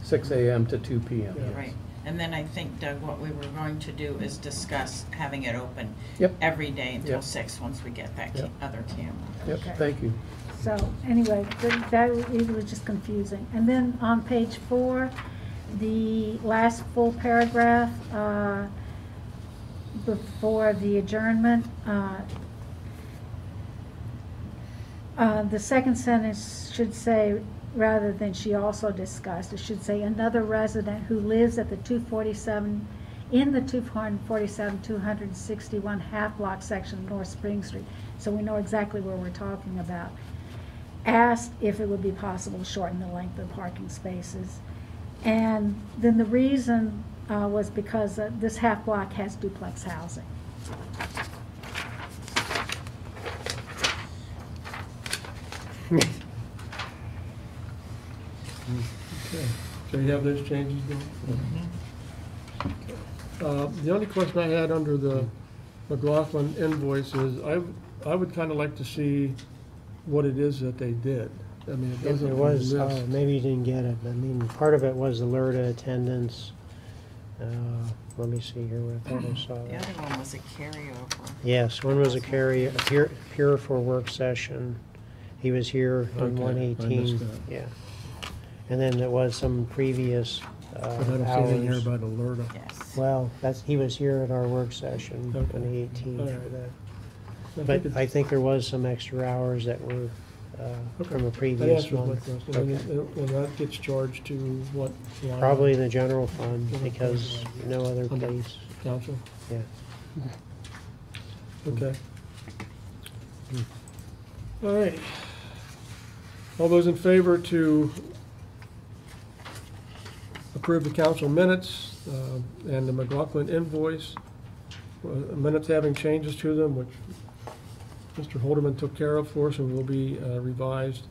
Speaker 5: 6 a.m. to 2 p.m.
Speaker 1: Yeah.
Speaker 13: Right, and then I think, Doug, what we were going to do is discuss having it open
Speaker 5: Yep.
Speaker 13: every day until
Speaker 5: Yep.
Speaker 13: 6, once we get that
Speaker 5: Yep.
Speaker 13: other camera.
Speaker 5: Yep,
Speaker 4: Okay.
Speaker 5: thank you.
Speaker 4: So, anyway, it was just confusing. And then on page 4, the last full paragraph, before the adjournment, the second sentence should say, rather than she also discussed, it should say, another resident who lives at the 247 in the 247, 261 half-block section of North Spring Street, so we know exactly where we're talking about, asked if it would be possible to shorten the length of parking spaces. And then the reason was because this half-block has duplex housing.
Speaker 1: Okay, so you have those changes, Bill? The only question I had under the McLaughlin invoice is, I would kind of like to see what it is that they did. I mean, it doesn't.
Speaker 8: It was,
Speaker 1: list.
Speaker 8: maybe you didn't get it, but I mean, part of it was Alerta attendance. Let me see here, I thought I saw
Speaker 13: The
Speaker 8: that.
Speaker 13: other one was a carryover.
Speaker 8: Yes, one was a Pure for Work session. He was here
Speaker 1: Okay,
Speaker 8: in
Speaker 1: I
Speaker 8: 118,
Speaker 1: missed that.
Speaker 8: yeah. And then there was some previous
Speaker 1: But I don't see anything here
Speaker 8: hours.
Speaker 1: about Alerta.
Speaker 13: Yes.
Speaker 8: Well, he was here at our work session,
Speaker 1: Okay.
Speaker 8: 2018
Speaker 1: All
Speaker 8: for
Speaker 1: right.
Speaker 8: that.
Speaker 1: I
Speaker 8: But
Speaker 1: think
Speaker 8: I think there was some extra hours that were from a
Speaker 1: that
Speaker 8: previous
Speaker 1: answers my
Speaker 8: month.
Speaker 1: question.
Speaker 8: Okay.
Speaker 1: And that gets charged to what line?
Speaker 8: Probably the general fund,
Speaker 1: General
Speaker 8: because
Speaker 1: fund.
Speaker 8: no other
Speaker 1: Under
Speaker 8: place,
Speaker 1: Council?
Speaker 8: yeah.
Speaker 1: Okay. All right. All those in favor to approve the council minutes and the McLaughlin invoice, minutes having changes to them, which Mr. Holderman took care of for us and will be revised,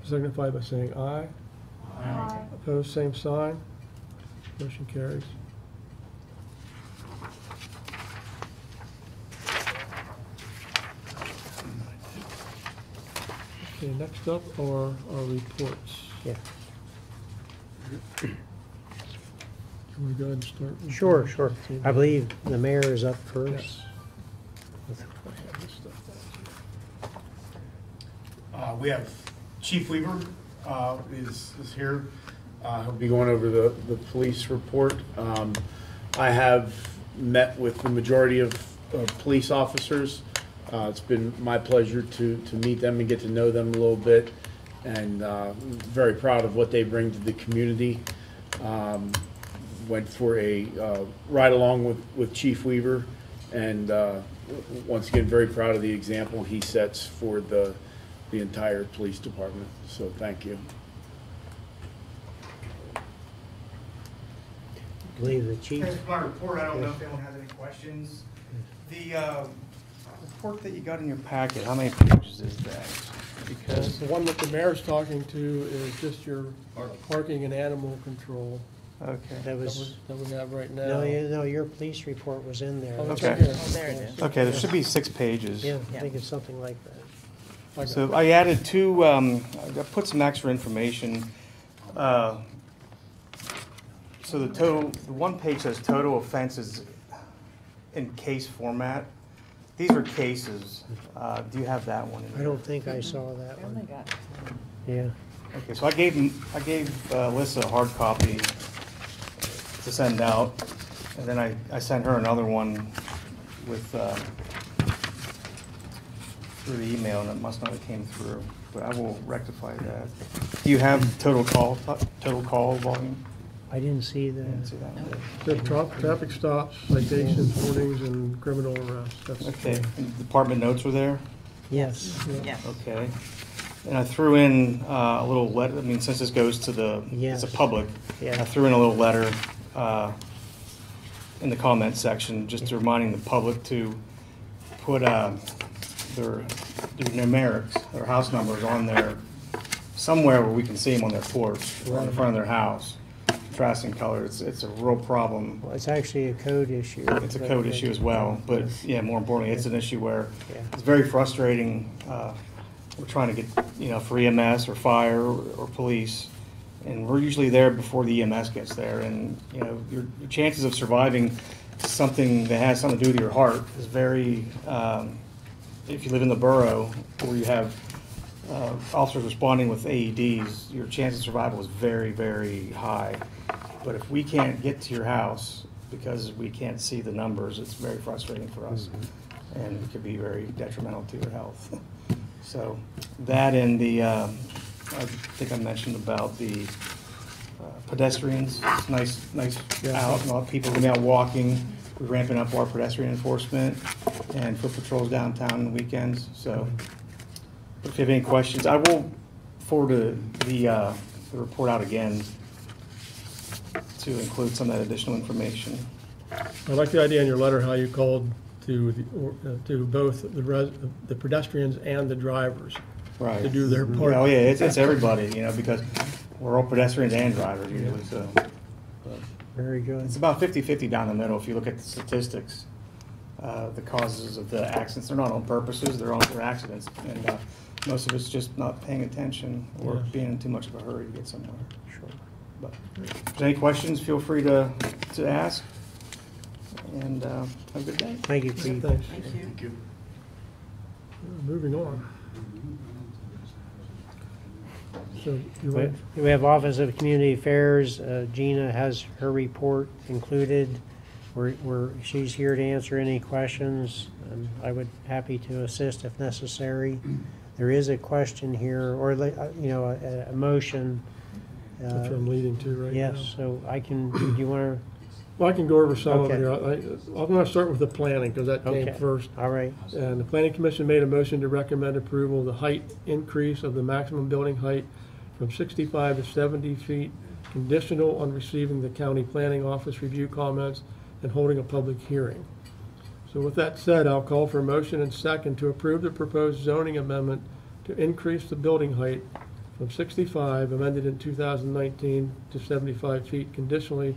Speaker 1: signify by saying aye.
Speaker 4: Aye.
Speaker 1: Opposed, same sign. Motion carries. Okay, next up are our reports.
Speaker 8: Yeah.
Speaker 1: Can we go ahead and start? with
Speaker 8: Sure,
Speaker 1: the-
Speaker 8: sure. I believe the mayor is up first.
Speaker 1: Yes. I have this stuff down.
Speaker 9: We have Chief Weaver is here. He'll be going over the police report. I have met with the majority of police officers. It's been my pleasure to meet them and get to know them a little bit, and very proud of what they bring to the community. Went for a ride along with Chief Weaver, and once again, very proud of the example he sets for the entire police department. So thank you.
Speaker 8: I believe the chief.
Speaker 16: Thanks for my report. I don't know if anyone has any questions. The report that you got in your packet, how many pages is that? Because
Speaker 1: The one that the mayor's talking to is just your parking and animal control
Speaker 16: okay.
Speaker 8: That
Speaker 1: that
Speaker 8: was,
Speaker 1: we have right now.
Speaker 8: no, your police report was in there.
Speaker 1: Oh, it's
Speaker 16: Okay.
Speaker 1: in here.
Speaker 13: Oh, there it is.
Speaker 16: Okay, there should be 6 pages.
Speaker 8: Yeah, I think it's something like that.
Speaker 1: I got
Speaker 16: So
Speaker 1: it.
Speaker 16: I added 2. I put some extra information. So the one page says total offenses in case format. These are cases. Do you have that one? in
Speaker 8: I
Speaker 16: there?
Speaker 8: don't think I saw that
Speaker 13: I only
Speaker 8: one.
Speaker 13: got
Speaker 8: Yeah,
Speaker 16: Okay, so I gave Alyssa a hard copy to send out, and then I sent her another one with through the email, and it must not have came through, but I will rectify that. Do you have total call volume?
Speaker 8: I didn't see
Speaker 16: I didn't
Speaker 8: that.
Speaker 16: see that one.
Speaker 1: The traffic stops, citations, warnings, and criminal arrests. That's
Speaker 16: Okay, and department notes were there?
Speaker 8: Yes,
Speaker 13: Yes.
Speaker 16: Okay. And I threw in a little letter, I mean, since this goes to
Speaker 8: Yes.
Speaker 16: it's a public,
Speaker 8: Yeah.
Speaker 16: I threw in a little letter in the comment section, just reminding the public to put their numerics, their house numbers on there somewhere where we can see them on their porch or in the front of their house. Contrasting color, it's a real problem.
Speaker 8: well, it's actually a code issue.
Speaker 16: It's a code issue as well, but yeah, more importantly, it's an issue where
Speaker 8: Yeah.
Speaker 16: it's very frustrating. We're trying to get, for EMS or fire or police, and we're usually there before the EMS gets there, and, your chances of surviving something that has something to do with your heart is very, if you live in the borough or you have officers responding with AEDs, your chance of survival is very, very high. But if we can't get to your house because we can't see the numbers, it's very frustrating for us, and it could be very detrimental to your health. So that and the, I think I mentioned about the pedestrians. It's nice out, a lot of people going out walking. We're ramping up our pedestrian enforcement and foot patrols downtown on the weekends. So if you have any questions, I will forward the report out again to include some of that additional information.
Speaker 1: I like the idea in your letter how you called to both the pedestrians and the drivers.
Speaker 16: Right.
Speaker 1: To do their part.
Speaker 16: Oh, yeah, it's everybody, because we're all pedestrians and drivers usually, so.
Speaker 8: Very good.
Speaker 16: It's about 50-50 down the middle if you look at the statistics. The causes of the accidents, they're not on purposes, they're accidents. And most of it's just not paying attention or being in too much of a hurry to get somewhere. Sure. But if there's any questions, feel free to ask. And have a good day.
Speaker 8: Thank you, Pete.
Speaker 1: Thanks.
Speaker 3: Thank you.
Speaker 1: Moving on. So you want,
Speaker 8: We have Office of Community Affairs. Gina has her report included. She's here to answer any questions. I would happy to assist if necessary. There is a question here, or a motion.
Speaker 1: that's what I'm leading to right now.
Speaker 8: Yes, so I can, do you want to?
Speaker 1: Well, I can go over some of
Speaker 8: Okay.
Speaker 1: it here. I'm going to start with the planning because that came
Speaker 8: Okay.
Speaker 1: first.
Speaker 8: All right.
Speaker 1: And the Planning Commission made a motion to recommend approval of the height increase of the maximum building height from 65 to 70 feet, conditional on receiving the county planning office review comments and holding a public hearing. So with that said, I'll call for a motion and second to approve the proposed zoning amendment to increase the building height from 65, amended in 2019, to 75 feet conditionally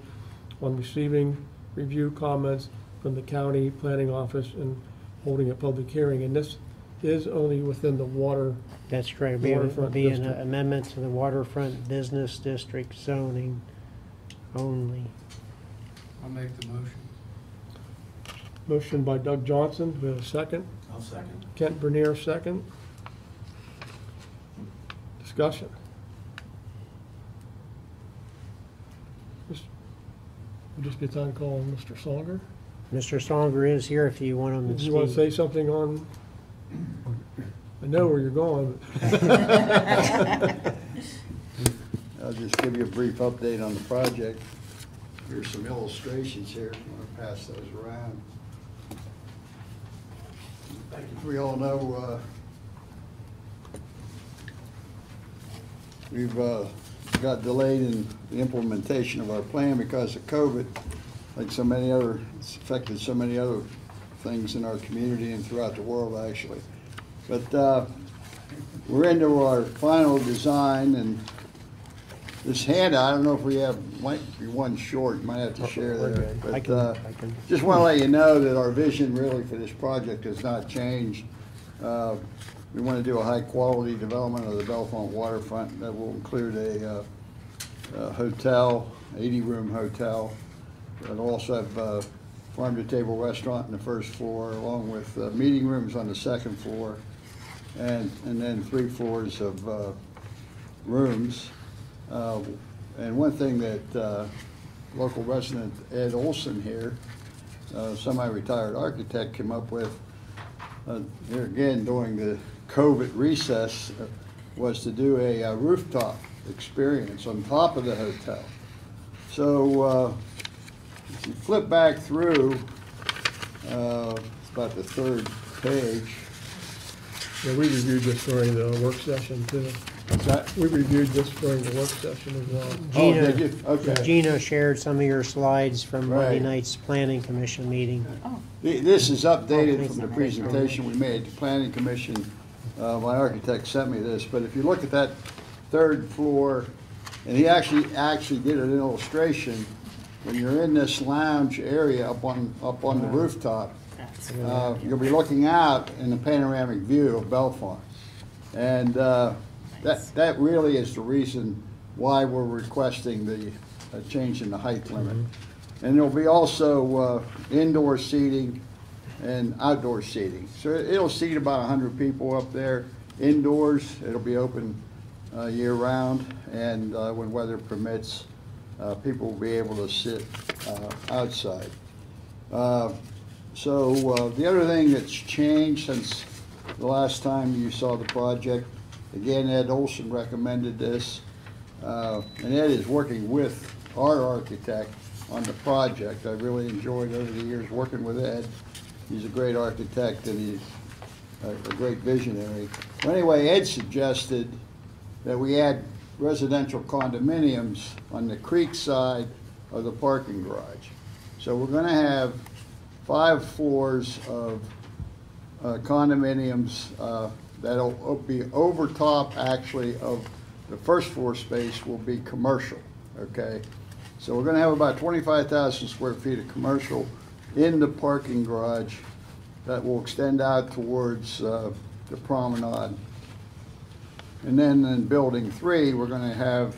Speaker 1: on receiving review comments from the county planning office and holding a public hearing. And this is only within the water.
Speaker 8: That's correct.
Speaker 1: Waterfront
Speaker 8: Be an
Speaker 1: district.
Speaker 8: amendment to the waterfront business district zoning only.
Speaker 3: I'll make the motion.
Speaker 1: Motion by Doug Johnson. Do we have a second?
Speaker 3: I'll second.
Speaker 1: Kent Bernier, second. Discussion. Would just be time calling Mr. Songer.
Speaker 8: Mr. Songer is here if you want him to
Speaker 1: Do
Speaker 8: speak.
Speaker 1: you want to say something on? I know where you're going.
Speaker 17: I'll just give you a brief update on the project. Here's some illustrations here. I'm going to pass those around. We all know we've got delayed in the implementation of our plan because of COVID. Like so many other, it's affected so many other things in our community and throughout the world, actually. But we're into our final design, and this handout, I don't know if we have, might be one short, might have to share there. But
Speaker 8: I can.
Speaker 17: just want to let you know that our vision really for this project has not changed. We want to do a high-quality development of the Bellefonte waterfront that will include a hotel, 80-room hotel. It'll also have a farm-to-table restaurant on the first floor, along with meeting rooms on the second floor, and then 3 floors of rooms. And one thing that local resident Ed Olson here, semi-retired architect, came up with, here again during the COVID recess, was to do a rooftop experience on top of the hotel. So if you flip back through, it's about the 3rd page.
Speaker 1: Yeah, we reviewed this during the work session too.
Speaker 17: What's that?
Speaker 1: We reviewed this during the work session as well.
Speaker 8: Gina,
Speaker 17: Oh, did you? Okay.
Speaker 8: Gina shared some of your slides from Monday
Speaker 17: Right.
Speaker 8: night's planning commission meeting.
Speaker 17: This is updated from the presentation we made to Planning Commission. My architect sent me this, but if you look at that 3rd floor, and he actually did an illustration. When you're in this lounge area up on the rooftop, you'll be looking out in the panoramic view of Bellefonte. And that really is the reason why we're requesting the change in the height limit. And there'll be also indoor seating and outdoor seating. So it'll seat about 100 people up there. Indoors, it'll be open year-round, and when weather permits, people will be able to sit outside. So the other thing that's changed since the last time you saw the project, again, Ed Olson recommended this. And Ed is working with our architect on the project. I really enjoyed over the years working with Ed. He's a great architect and he's a great visionary. Well, anyway, Ed suggested that we add residential condominiums on the creek side of the parking garage. So we're gonna have 5 floors of condominiums that'll be over top actually of the first floor space will be commercial, okay? So we're gonna have about 25,000 square feet of commercial in the parking garage that will extend out towards the promenade. And then in building 3, we're gonna have,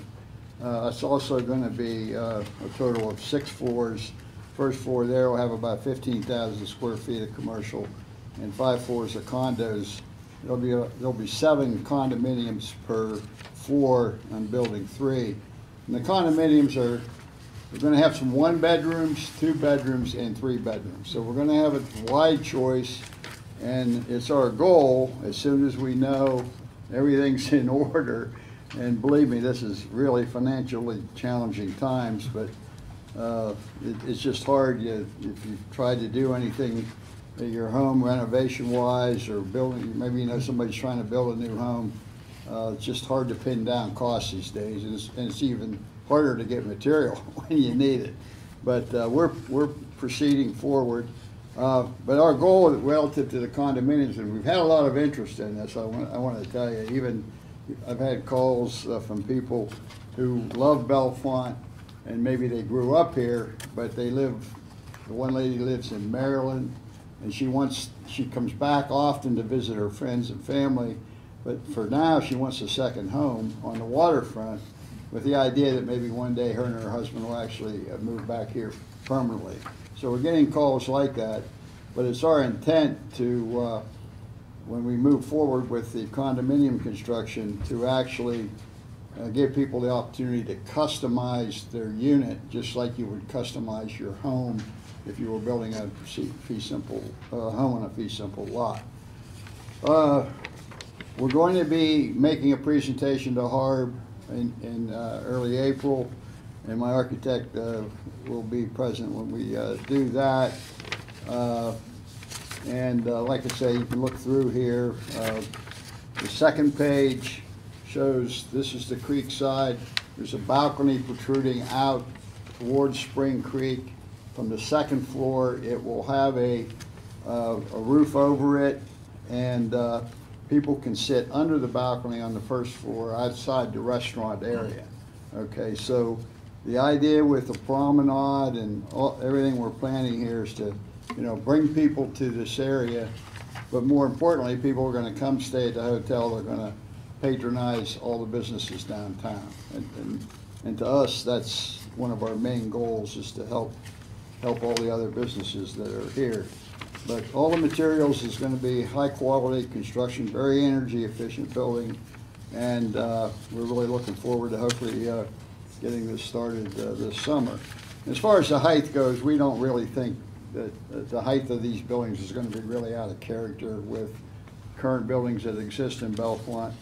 Speaker 17: it's also gonna be a total of 6 floors. First floor there will have about 15,000 square feet of commercial and 5 floors of condos. There'll be 7 condominiums per floor on building 3. And the condominiums we're gonna have some 1 bedrooms, 2 bedrooms, and 3 bedrooms. So we're gonna have a wide choice, and it's our goal, as soon as we know everything's in order, and believe me, this is really financially challenging times, but it's just hard if you try to do anything at your home renovation-wise or building, maybe you know somebody's trying to build a new home. It's just hard to pin down costs these days, and it's even harder to get material when you need it. But we're proceeding forward. But our goal relative to the condominiums, and we've had a lot of interest in this, I want to tell you, even I've had calls from people who love Bellefonte, and maybe they grew up here, but the one lady lives in Maryland, and she comes back often to visit her friends and family, but for now she wants a second home on the waterfront with the idea that maybe one day her and her husband will actually move back here permanently. So we're getting calls like that, but it's our intent to, when we move forward with the condominium construction, to actually give people the opportunity to customize their unit just like you would customize your home if you were building a fee simple home on a fee simple lot. We're going to be making a presentation to HARB in early April, and my architect will be present when we do that. Like I say, you can look through here. The second page shows this is the creek side. There's a balcony protruding out towards Spring Creek. From the second floor, it will have a roof over it, and people can sit under the balcony on the first floor outside the restaurant area. Okay, so the idea with the promenade and everything we're planning here is to, bring people to this area, but more importantly, people are going to come stay at the hotel. They're going to patronize all the businesses downtown, and to us, that's one of our main goals, is to help all the other businesses that are here. But all the materials is going to be high quality construction, very energy efficient building, and we're really looking forward to hopefully getting this started this summer. As far as the height goes, we don't really think that the height of these buildings is going to be really out of character with current buildings that exist in Bellefonte.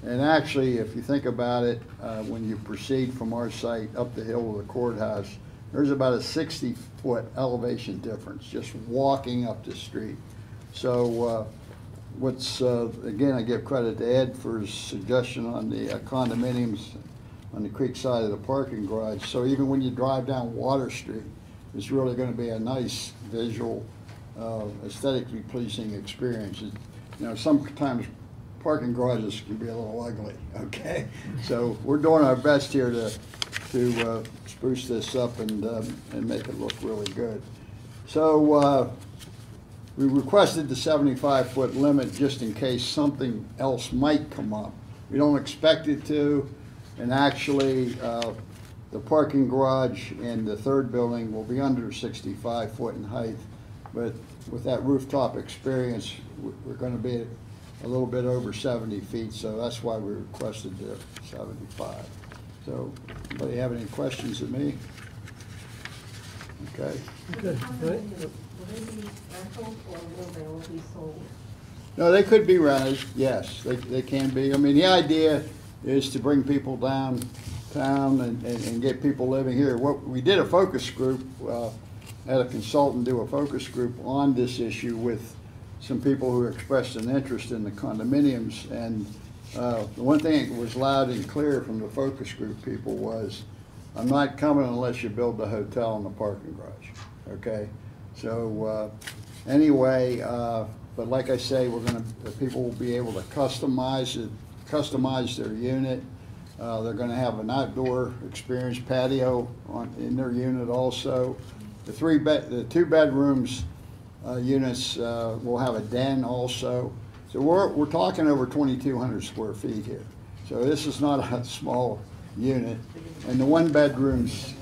Speaker 17: And actually, if you think about it, when you proceed from our site up the hill to the courthouse, there's about a 60-foot elevation difference just walking up the street. So again, I give credit to Ed for his suggestion on the condominiums on the creek side of the parking garage. So even when you drive down Water Street, it's really going to be a nice visual, aesthetically pleasing experience. Sometimes parking garages can be a little ugly, okay? So we're doing our best here to spruce this up and make it look really good. So we requested the 75-foot limit just in case something else might come up. We don't expect it to, and actually the parking garage and the third building will be under 65 foot in height, but with that Rooftop Experience, we're going to be a little bit over 70 feet, so that's why we requested the 75. So, anybody have any questions of me? Okay.
Speaker 1: Okay.
Speaker 7: Will they be rentals or will they all be sold?
Speaker 17: No, they could be rented, yes, they can be. I mean, the idea is to bring people down town and get people living here. We did a focus group, had a consultant do a focus group on this issue with some people who expressed an interest in the condominiums. And the one thing that was loud and clear from the focus group people was, I'm not coming unless you build the hotel in the parking garage, okay? So anyway, but like I say, people will be able to customize their unit. They're gonna have an outdoor experience patio in their unit also. The 2 bedrooms units will have a den also. So we're talking over 2,200 square feet here. So this is not a small unit. And the 1 bedrooms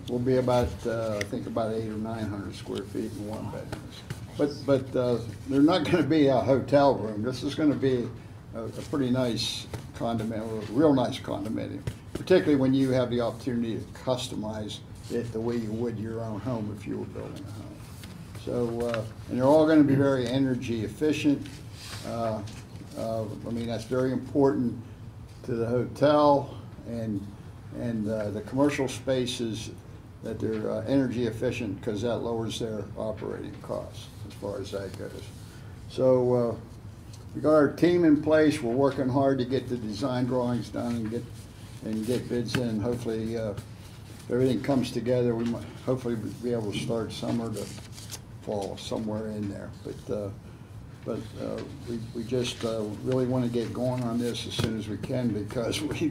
Speaker 17: will be about, I think about 800 or 900 square feet in 1 bedrooms. But they're not gonna be a hotel room. This is gonna be a pretty nice condominium, a real nice condominium, particularly when you have the opportunity to customize it the way you would your own home if you were building a home. So, and they're all gonna be very energy efficient. I mean, that's very important to the hotel and the commercial spaces, that they're energy efficient, because that lowers their operating costs as far as that goes. So we got our team in place. We're working hard to get the design drawings done and get bids in. Hopefully, if everything comes together, we might hopefully be able to start summer to fall somewhere in there. But we just really want to get going on this as soon as we can, because we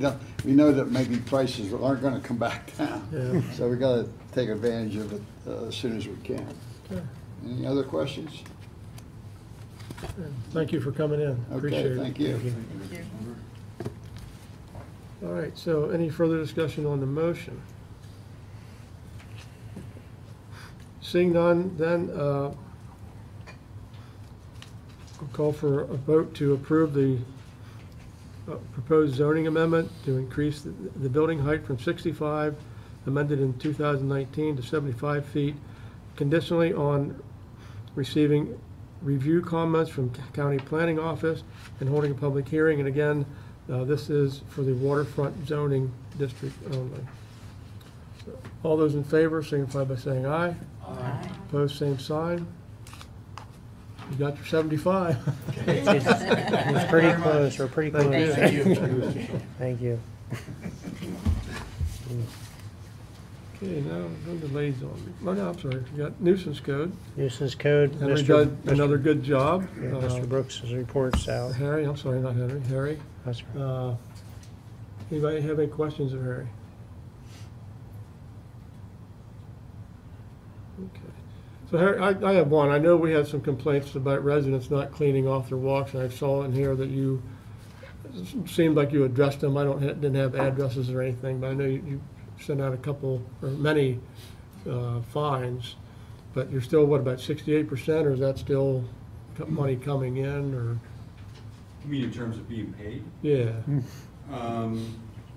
Speaker 17: know that maybe prices aren't going to come back down.
Speaker 1: Yeah.
Speaker 17: So we got to take advantage of it as soon as we can.
Speaker 1: Okay.
Speaker 17: Any other questions?
Speaker 1: Thank you for coming in. Appreciate
Speaker 17: Okay,
Speaker 1: it.
Speaker 17: thank you.
Speaker 1: All right, so any further discussion on the motion? Seeing none, then I'll call for a vote to approve the proposed zoning amendment to increase the building height from 65, amended in 2019, to 75 feet, conditionally on receiving review comments from County Planning Office and holding a public hearing. And again, this is for the waterfront zoning district only. So, all those in favor signify by saying aye.
Speaker 2: Aye.
Speaker 1: Opposed, same sign. You got your 75.
Speaker 8: It's pretty close, we're pretty close.
Speaker 1: Thank you.
Speaker 8: Thank you.
Speaker 1: Okay, now go to Liaison. Oh, no, I'm sorry. You got nuisance code.
Speaker 8: Nuisance code.
Speaker 1: Henry
Speaker 8: Mr.
Speaker 1: did another good job.
Speaker 8: Yeah, Mr. Brooks' report's out.
Speaker 1: Harry, I'm sorry, not Henry. Harry.
Speaker 8: That's right.
Speaker 1: Anybody have any questions of Harry? Okay. So Harry, I have one. I know we had some complaints about residents not cleaning off their walks, and I saw in here that you seemed like you addressed them. I didn't have addresses or anything, but I know you sent out a couple or many fines. But you're still, what, about 68%, or is that still money coming in, or?
Speaker 18: You mean in terms of being paid?
Speaker 1: Yeah.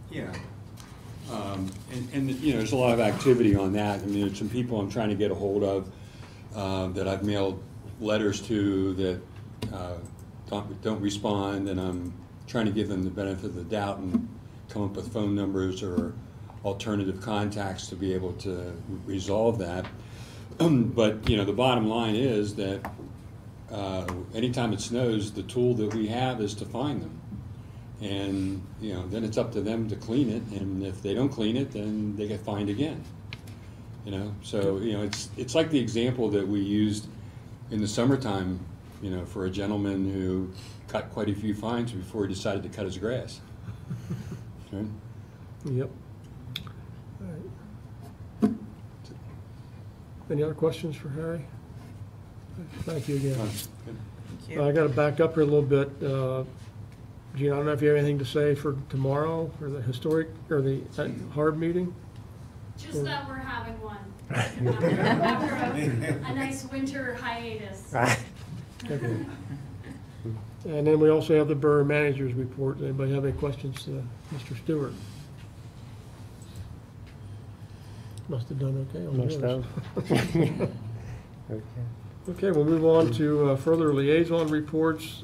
Speaker 18: Yeah. And you know, there's a lot of activity on that. I mean, there's some people I'm trying to get a hold of that I've mailed letters to that don't respond, and I'm trying to give them the benefit of the doubt and come up with phone numbers or alternative contacts to be able to resolve that. But you know, the bottom line is that anytime it snows, the tool that we have is to find them. And you know, then it's up to them to clean it, and if they don't clean it, then they get fined again. You know, so you know, it's like the example that we used in the summertime, you know, for a gentleman who got quite a few fines before he decided to cut his grass. Right?
Speaker 1: Yep. All right. Any other questions for Harry? Thank you again.
Speaker 13: Thank you.
Speaker 1: I got to back up here a little bit. Gene, I don't know if you have anything to say for tomorrow, or the historic, or the HARB meeting?
Speaker 19: Just that we're having one. After a nice winter hiatus.
Speaker 1: Okay. And then we also have the borough manager's report. Anybody have any questions to Mr. Stewart? Must have done okay on
Speaker 8: Must
Speaker 1: yours.
Speaker 8: have. Okay.
Speaker 1: Okay, we'll move on to further liaison reports.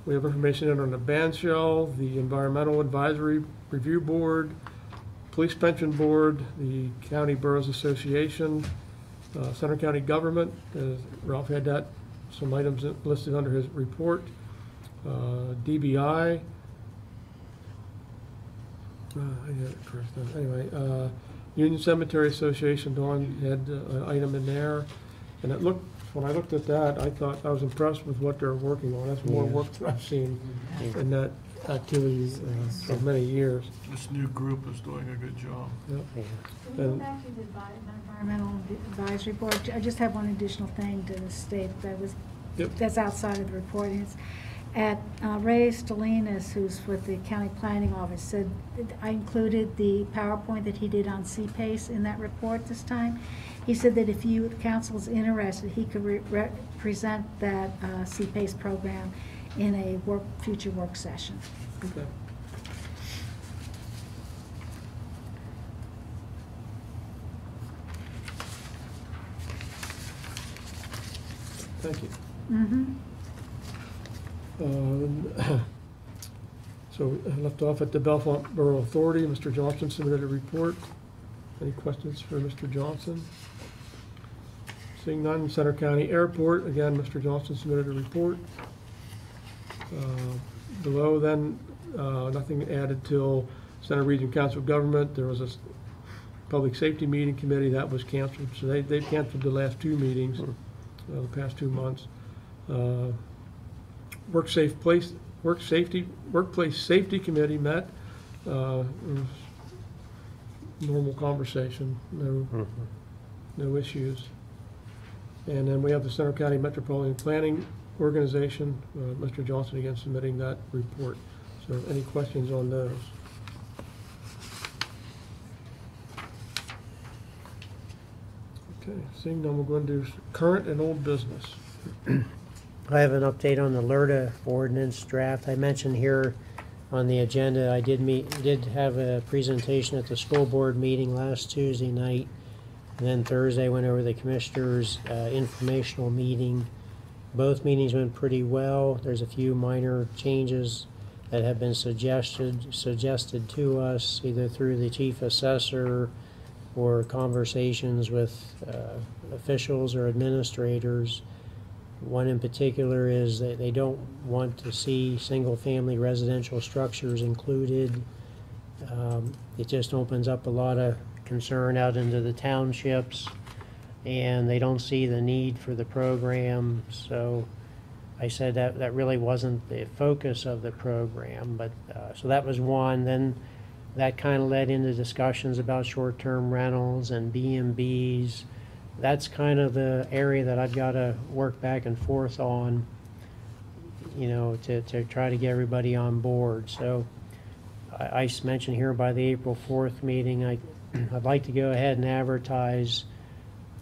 Speaker 1: We have information in on the band shell, the Environmental Advisory Review Board, Police Pension Board, the County Boroughs Association, Center County Government. Ralph had that, some items listed under his report. DBI. I got it first. Anyway, Union Cemetery Association, Dawn had an item in there. And it looked, when I looked at that, I thought, I was impressed with what they're working on. That's more work than I've seen in that activity for many years.
Speaker 10: This new group is doing a good job.
Speaker 1: Yep.
Speaker 4: Can we go back to the Environmental Advisory Board? I just have one additional thing to state that was, that's outside of the report. And it's at Ray Stalinas, who's with the County Planning Office, said, I included the PowerPoint that he did on CPACE in that report this time. He said that if you, the council, is interested, he could present that CPACE program in a future work session.
Speaker 1: Okay. Thank you.
Speaker 4: Mm-hmm.
Speaker 1: So I left off at the Bellefonte Borough Authority. Mr. Johnson submitted a report. Any questions for Mr. Johnson? Seeing none, Center County Airport, again, Mr. Johnson submitted a report. Below then, nothing added till Center Region Council of Government. There was a Public Safety Meeting Committee that was canceled, so they canceled the last two meetings, the past 2 months. Workplace Safety Committee met. It was normal conversation, no issues. And then we have the Center County Metropolitan Planning Organization, Mr. Johnson again submitting that report. So any questions on those? Okay, seeing none, we'll go into current and old business.
Speaker 8: I have an update on the Alerta ordinance draft. I mentioned here on the agenda, I did have a presentation at the school board meeting last Tuesday night. And then Thursday went over the commissioners' informational meeting. Both meetings went pretty well. There's a few minor changes that have been suggested to us either through the chief assessor or conversations with officials or administrators. One in particular is that they don't want to see single-family residential structures included. It just opens up a lot of concern out into the townships, and they don't see the need for the program. So I said that really wasn't the focus of the program, but so that was one. Then that kind of led into discussions about short-term rentals and B&Bs. That's kind of the area that I've got to work back and forth on, you know, to try to get everybody on board. So I mentioned here by the April 4th meeting, I'd like to go ahead and advertise,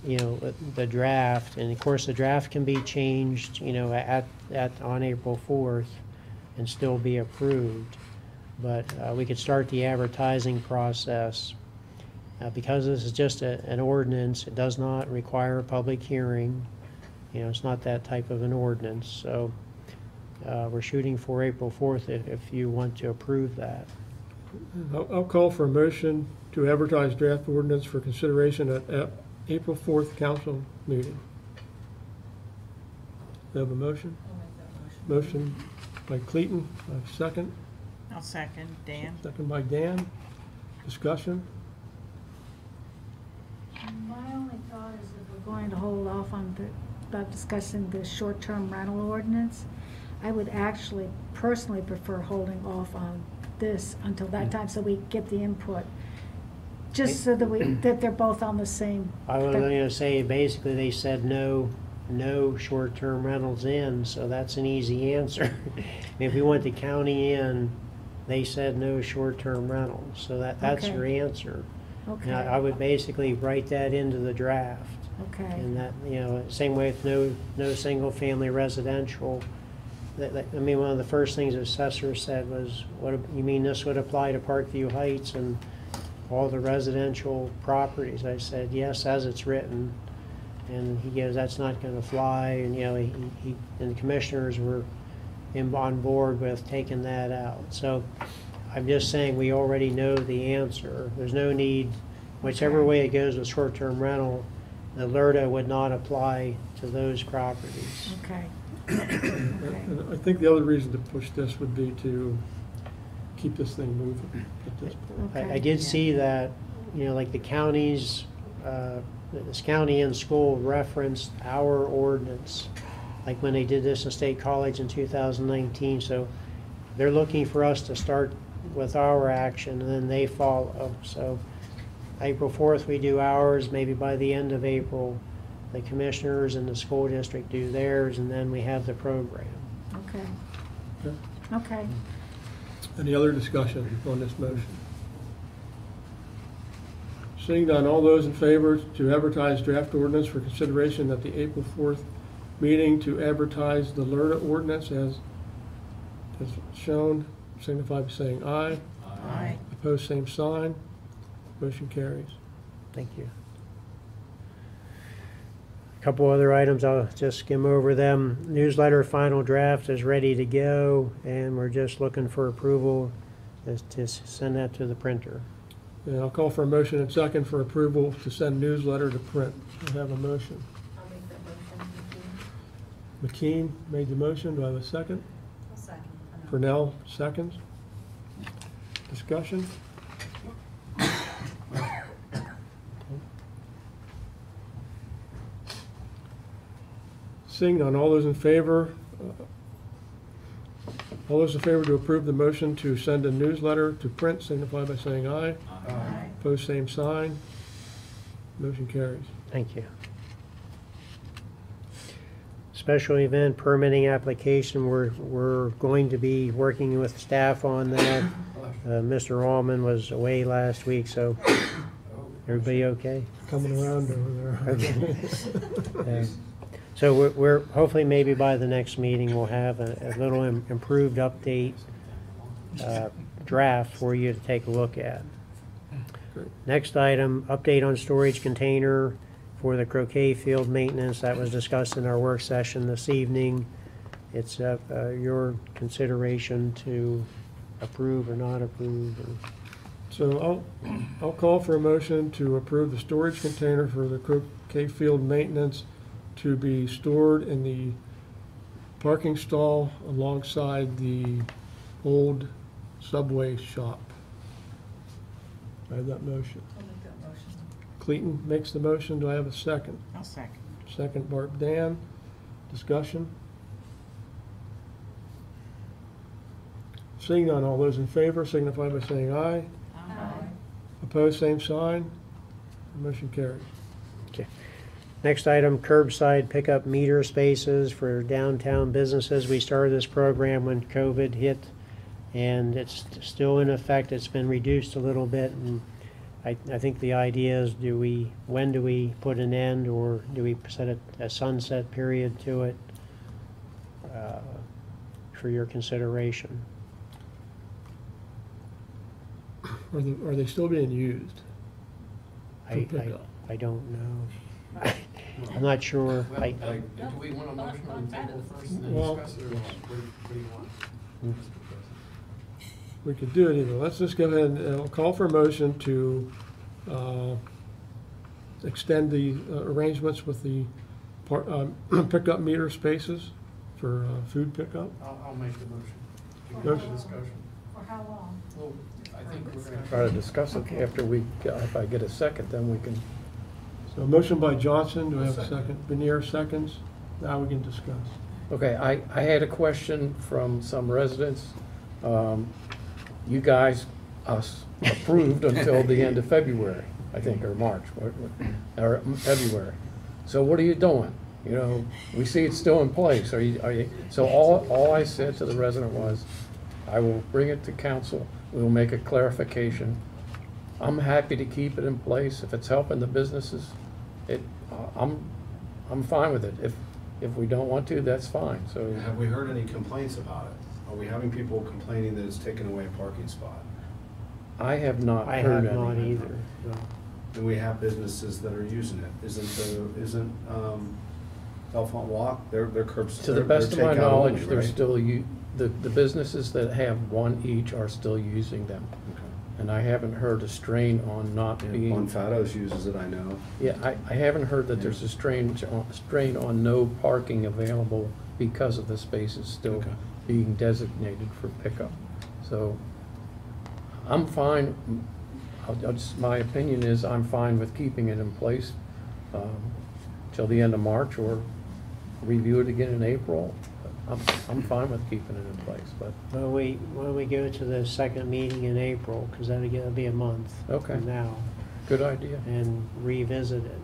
Speaker 8: you know, the draft. And of course the draft can be changed, you know, on April 4th and still be approved. But we could start the advertising process. Because this is just an ordinance, it does not require a public hearing. You know, it's not that type of an ordinance. So we're shooting for April 4th if you want to approve that.
Speaker 1: I'll call for a motion to advertise draft ordinance for consideration at April 4th council meeting. Do you have a motion? Motion by Clayton, second.
Speaker 13: I'll second. Dan?
Speaker 1: Second by Dan. Discussion?
Speaker 4: My only thought is if we're going to hold off on about discussing the short-term rental ordinance, I would actually personally prefer holding off on this until that time so we get the input. Just so that they're both on the same.
Speaker 8: I was going to say, basically they said no short-term rentals in, so that's an easy answer. If we went to county in, they said no short-term rentals, so that's your answer.
Speaker 4: Okay.
Speaker 8: Now, I would basically write that into the draft.
Speaker 4: Okay.
Speaker 8: And that, you know, same way with no single-family residential. I mean, one of the first things the assessor said was, "What you mean this would apply to Parkview Heights and all the residential properties?" I said, "Yes, as it's written." And he goes, "That's not going to fly." And you know, he and the commissioners were him on board with taking that out. So I'm just saying we already know the answer. There's no need, whichever way it goes with short-term rental, the Alerta would not apply to those properties.
Speaker 4: Okay.
Speaker 1: And I think the other reason to push this would be to keep this thing moving at this point.
Speaker 8: I did see that, you know, like the counties, this county and school referenced our ordinance, like when they did this in State College in 2019. So they're looking for us to start with our action, and then they follow. So April 4th, we do ours. Maybe by the end of April, the commissioners and the school district do theirs, and then we have the program.
Speaker 4: Okay. Okay.
Speaker 1: Any other discussion on this motion? Seeing none, all those in favor to advertise draft ordinance for consideration at the April 4th meeting to advertise the Alerta ordinance as shown, signify by saying aye.
Speaker 13: Aye.
Speaker 1: Opposed, same sign. Motion carries.
Speaker 8: Thank you. A couple other items, I'll just skim over them. Newsletter final draft is ready to go, and we're just looking for approval to send that to the printer.
Speaker 1: Yeah, I'll call for a motion and second for approval to send newsletter to print. I have a motion.
Speaker 7: I'll make that motion.
Speaker 1: McKean made the motion. Do I have a second?
Speaker 7: I'll second.
Speaker 1: Purnell, seconds. Discussion? Seeing none, all those in favor to approve the motion to send a newsletter to print signify by saying aye.
Speaker 13: Aye.
Speaker 1: Opposed, same sign. Motion carries.
Speaker 8: Thank you. Special event permitting application, we're going to be working with staff on that. Mr. Allman was away last week, so everybody okay?
Speaker 1: Coming around over there.
Speaker 8: Okay. So we're hopefully maybe by the next meeting we'll have a little improved update draft for you to take a look at. Next item, update on storage container for the Croquet field maintenance. That was discussed in our work session this evening. It's your consideration to approve or not approve.
Speaker 1: So I'll call for a motion to approve the storage container for the Croquet field maintenance to be stored in the parking stall alongside the old Subway shop. I have that motion.
Speaker 7: I'll make that motion.
Speaker 1: Clayton makes the motion. Do I have a second?
Speaker 13: I'll second.
Speaker 1: Second, Barb Dan. Discussion? Seeing none, all those in favor signify by saying aye.
Speaker 13: Aye.
Speaker 1: Opposed, same sign. Motion carries.
Speaker 8: Okay. Next item, curbside pickup meter spaces for downtown businesses. We started this program when COVID hit, and it's still in effect. It's been reduced a little bit, and I think the idea is when do we put an end, or do we set a sunset period to it for your consideration?
Speaker 1: Are they still being used?
Speaker 8: I don't know. I'm not sure.
Speaker 2: Do we want a motion on the table first and then
Speaker 1: Well,
Speaker 2: discuss it, or what do you want?
Speaker 1: We could do it either. Let's just go ahead and I'll call for a motion to extend the arrangements with the pickup meter spaces for food pickup.
Speaker 2: I'll make the motion.
Speaker 1: Motion.
Speaker 2: Discussion.
Speaker 7: For how long?
Speaker 2: Well, I think we're gonna.
Speaker 5: Try to discuss it after if I get a second, then we can.
Speaker 1: So a motion by Johnson, do I have a second? Veneer seconds. Now we can discuss.
Speaker 5: Okay, I had a question from some residents. You guys, us, approved until the end of February, I think, or March, or February. So what are you doing? You know, we see it's still in place. Are you? So all I said to the resident was, I will bring it to council. We'll make a clarification. I'm happy to keep it in place if it's helping the businesses. I'm fine with it. If we don't want to, that's fine. So
Speaker 3: Have we heard any complaints about it? Are we having people complaining that it's taken away a parking spot?
Speaker 5: I have not
Speaker 8: I
Speaker 5: heard
Speaker 8: have not
Speaker 5: any.
Speaker 8: either. No.
Speaker 3: And we have businesses that are using it. Isn't Bellefonte Walk, their curbs?
Speaker 5: To the best of my
Speaker 3: takeout
Speaker 5: knowledge,
Speaker 3: only,
Speaker 5: they're
Speaker 3: right?
Speaker 5: still the businesses that have one each are still using them. And I haven't heard a strain on not being.
Speaker 3: Bonfados uses it, I know.
Speaker 5: Yeah, I haven't heard that there's a strain on no parking available because of the spaces still being designated for pickup. So I'm fine, my opinion is I'm fine with keeping it in place till the end of March, or review it again in April. I'm fine with keeping it in place, but.
Speaker 8: Well, why don't we go to the second meeting in April, because that'll be a month from now.
Speaker 5: Good idea.
Speaker 8: And revisit it,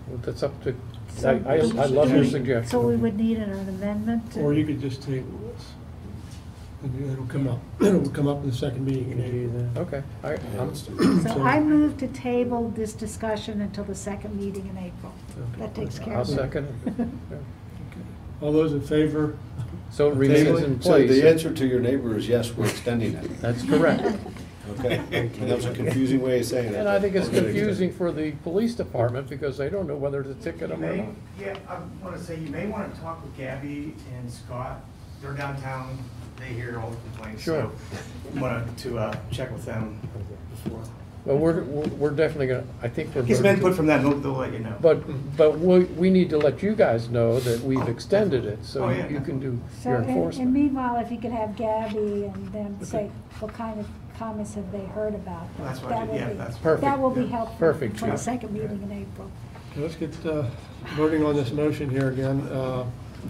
Speaker 5: Well, that's up to,
Speaker 4: So-
Speaker 5: I love your suggestion.
Speaker 4: So we would need an amendment?
Speaker 1: Or you could just table this. And it'll come up, it'll come up in the second meeting in April.
Speaker 5: Okay.
Speaker 4: So I move to table this discussion until the second meeting in April. That takes care of it.
Speaker 5: I'll second it.
Speaker 1: All those in favor?
Speaker 5: So it remains in
Speaker 3: So
Speaker 5: place.
Speaker 3: the answer to your neighbor is yes, we're extending it.
Speaker 5: That's correct.
Speaker 3: Okay, and that was a confusing way of saying it.
Speaker 5: And I think it's
Speaker 3: Okay.
Speaker 5: confusing for the police department because they don't know whether to ticket them or not.
Speaker 16: Yeah, I want to say, you may want to talk with Gabby and Scott. They're downtown, they hear all the complaints.
Speaker 5: Sure.
Speaker 16: So wanted to check with them before.
Speaker 5: Well, we're definitely gonna, I think we're.
Speaker 16: Get some
Speaker 5: going
Speaker 16: input
Speaker 5: to-
Speaker 16: from them, they'll let you know.
Speaker 5: But we need to let you guys know that we've extended it, so
Speaker 16: Oh, yeah.
Speaker 5: you can do
Speaker 4: So,
Speaker 5: your
Speaker 4: and
Speaker 5: enforcement.
Speaker 4: meanwhile, if you could have Gabby and them say, what kind of comments have they heard about?
Speaker 16: That's what
Speaker 4: That
Speaker 16: I
Speaker 4: will
Speaker 16: did,
Speaker 4: be-
Speaker 16: that's
Speaker 5: perfect.
Speaker 4: That will be
Speaker 5: Yeah.
Speaker 4: helpful
Speaker 5: Perfect,
Speaker 4: for
Speaker 5: yeah.
Speaker 4: the second meeting in April.
Speaker 1: Okay, let's get voting on this motion here again.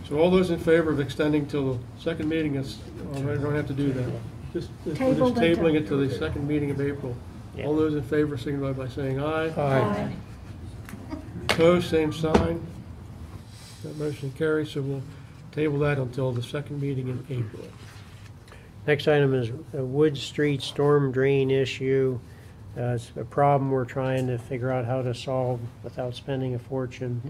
Speaker 1: So all those in favor of extending till the second meeting is, I don't have to do that. Just we're
Speaker 4: Tabled
Speaker 1: just tabling
Speaker 4: until-
Speaker 1: it to the second meeting of April. All those in favor signify by saying aye.
Speaker 5: Aye.
Speaker 1: Opposed, same sign. That motion carries, so we'll table that until the second meeting in April.
Speaker 8: Next item is a Wood Street storm drain issue. It's a problem we're trying to figure out how to solve without spending a fortune.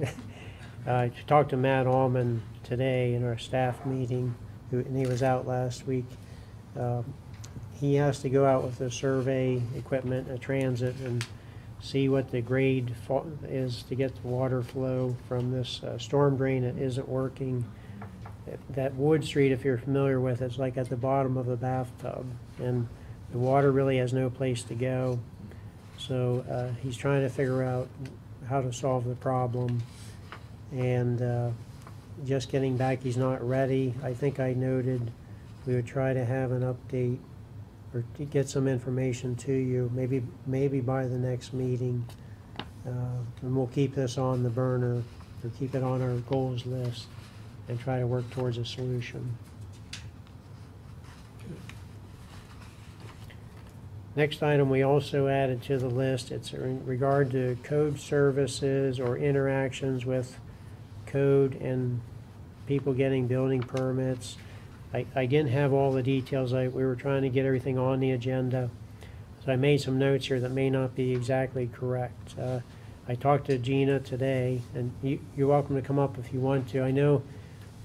Speaker 8: I talked to Matt Allman today in our staff meeting, and he was out last week. He has to go out with a survey equipment, a transit, and see what the grade is to get the water flow from this storm drain that isn't working. That Wood Street, if you're familiar with, it's like at the bottom of the bathtub, and the water really has no place to go. So he's trying to figure out how to solve the problem, and just getting back, he's not ready. I think I noted we would try to have an update or to get some information to you, maybe by the next meeting. And we'll keep this on the burner, or keep it on our goals list, and try to work towards a solution. Next item we also added to the list, it's in regard to code services or interactions with code and people getting building permits. I didn't have all the details. We were trying to get everything on the agenda. So I made some notes here that may not be exactly correct. I talked to Gina today, and you're welcome to come up if you want to. I know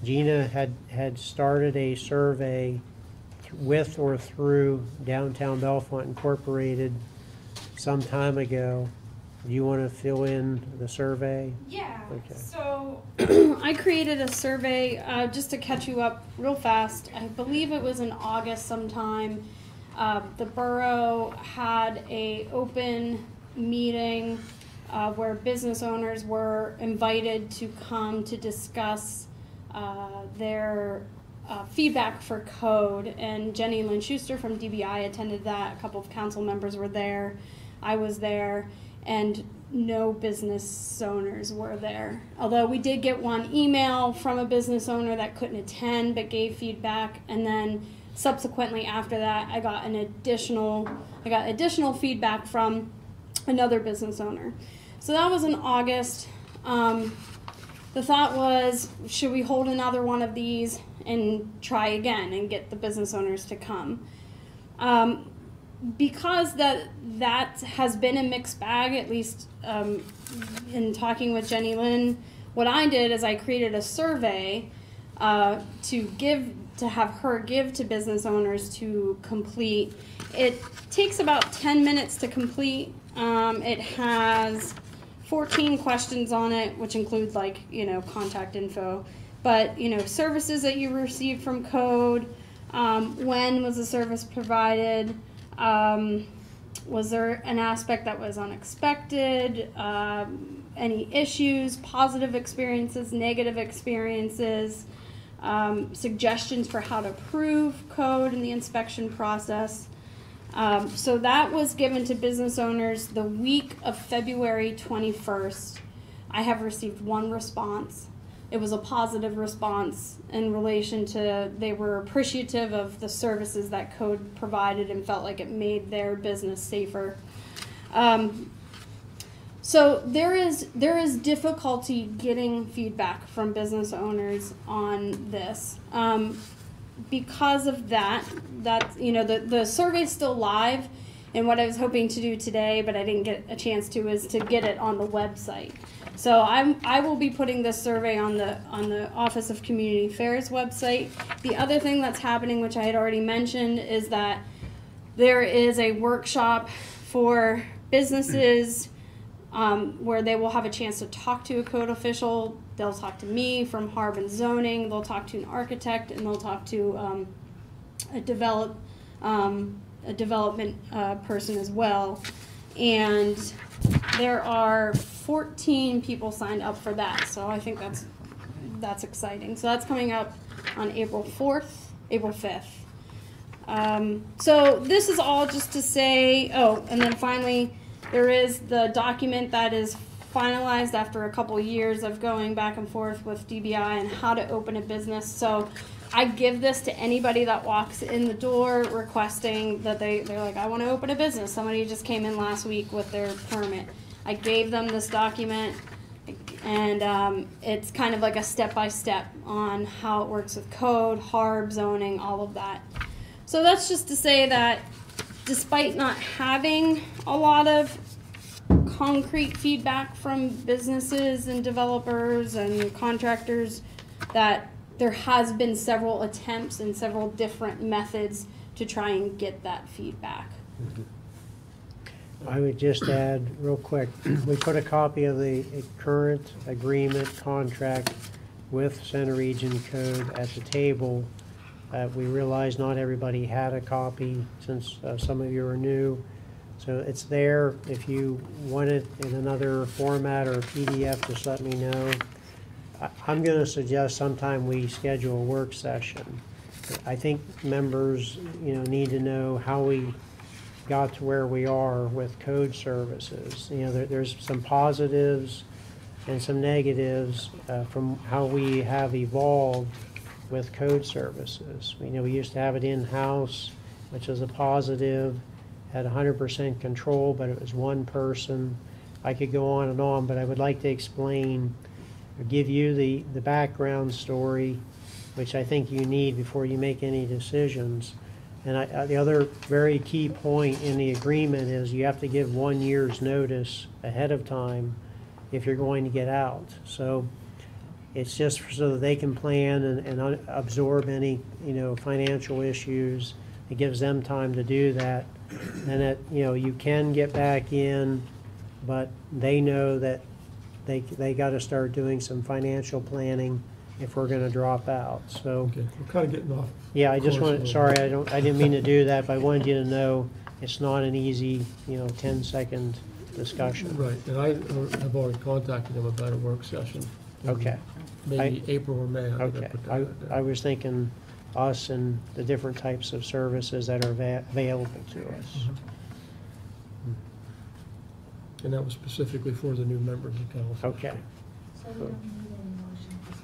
Speaker 8: Gina had started a survey with or through Downtown Bellefonte Incorporated some time ago. Do you want to fill in the survey?
Speaker 12: Yeah,
Speaker 8: Okay.
Speaker 12: so I created a survey, just to catch you up real fast. I believe it was in August sometime. The borough had a open meeting where business owners were invited to come to discuss their feedback for code, and Jenny Lynn Schuster from DBI attended that. A couple of council members were there. I was there. And no business owners were there. Although we did get one email from a business owner that couldn't attend but gave feedback, and then subsequently after that I got additional feedback from another business owner. So that was in August. The thought was, should we hold another one of these and try again and get the business owners to come? Because that has been a mixed bag, at least in talking with Jenny Lynn, what I did is I created a survey to have her give to business owners to complete. It takes about 10 minutes to complete. It has 14 questions on it, which include contact info, but, you know, services that you received from code, when was the service provided, was there an aspect that was unexpected, any issues, positive experiences, negative experiences, suggestions for how to prove code in the inspection process. So that was given to business owners the week of February 21st. I have received one response. It was a positive response in relation to they were appreciative of the services that code provided and felt like it made their business safer. So there is difficulty getting feedback from business owners on this. Because of that, you know, the survey's still live, and what I was hoping to do today, but I didn't get a chance to, is to get it on the website. So I will be putting this survey on the Office of Community Affairs website. The other thing that's happening, which I had already mentioned, is that there is a workshop for businesses where they will have a chance to talk to a code official. They'll talk to me from Harbin Zoning. They'll talk to an architect, and they'll talk to a development person as well. And there are 14 people signed up for that, so I think that's exciting. So that's coming up on April 5th. So this is all just to say, oh, and then finally, there is the document that is finalized after a couple years of going back and forth with DBI and how to open a business. So I give this to anybody that walks in the door requesting that they're like, I want to open a business. Somebody just came in last week with their permit. I gave them this document, and it's kind of like a step-by-step on how it works with code, HARB, zoning, all of that. So that's just to say that despite not having a lot of concrete feedback from businesses and developers and contractors, that there has been several attempts and several different methods to try and get that feedback.
Speaker 8: I would just add real quick, we put a copy of the current agreement contract with Center Region Code at the table. We realize not everybody had a copy since some of you are new. So it's there. If you want it in another format or PDF, just let me know. I'm going to suggest sometime we schedule a work session. I think members, you know, need to know how we got to where we are with code services. You know, there's some positives and some negatives from how we have evolved with code services. You know, we used to have it in-house, which was a positive, had 100% control, but it was one person. I could go on, but I would like to explain or give you the background story, which I think you need before you make any decisions. And the other very key point in the agreement is you have to give 1 year's notice ahead of time if you're going to get out. So it's just so that they can plan and absorb any, you know, financial issues. It gives them time to do that. And that, you know, you can get back in, but they know that they got to start doing some financial planning if we're going to drop out. So
Speaker 1: Okay, we're kind of getting off.
Speaker 8: yeah, I just wanted, sorry, I didn't mean to do that, but I wanted you to know it's not an easy, you know, 10-second discussion.
Speaker 1: Right, and I have already contacted them about a work session.
Speaker 8: Okay.
Speaker 1: Maybe April or May.
Speaker 8: Okay, I was thinking us and the different types of services that are available to us.
Speaker 1: And that was specifically for the new members of council.
Speaker 8: Okay.
Speaker 4: So we don't need any motion at this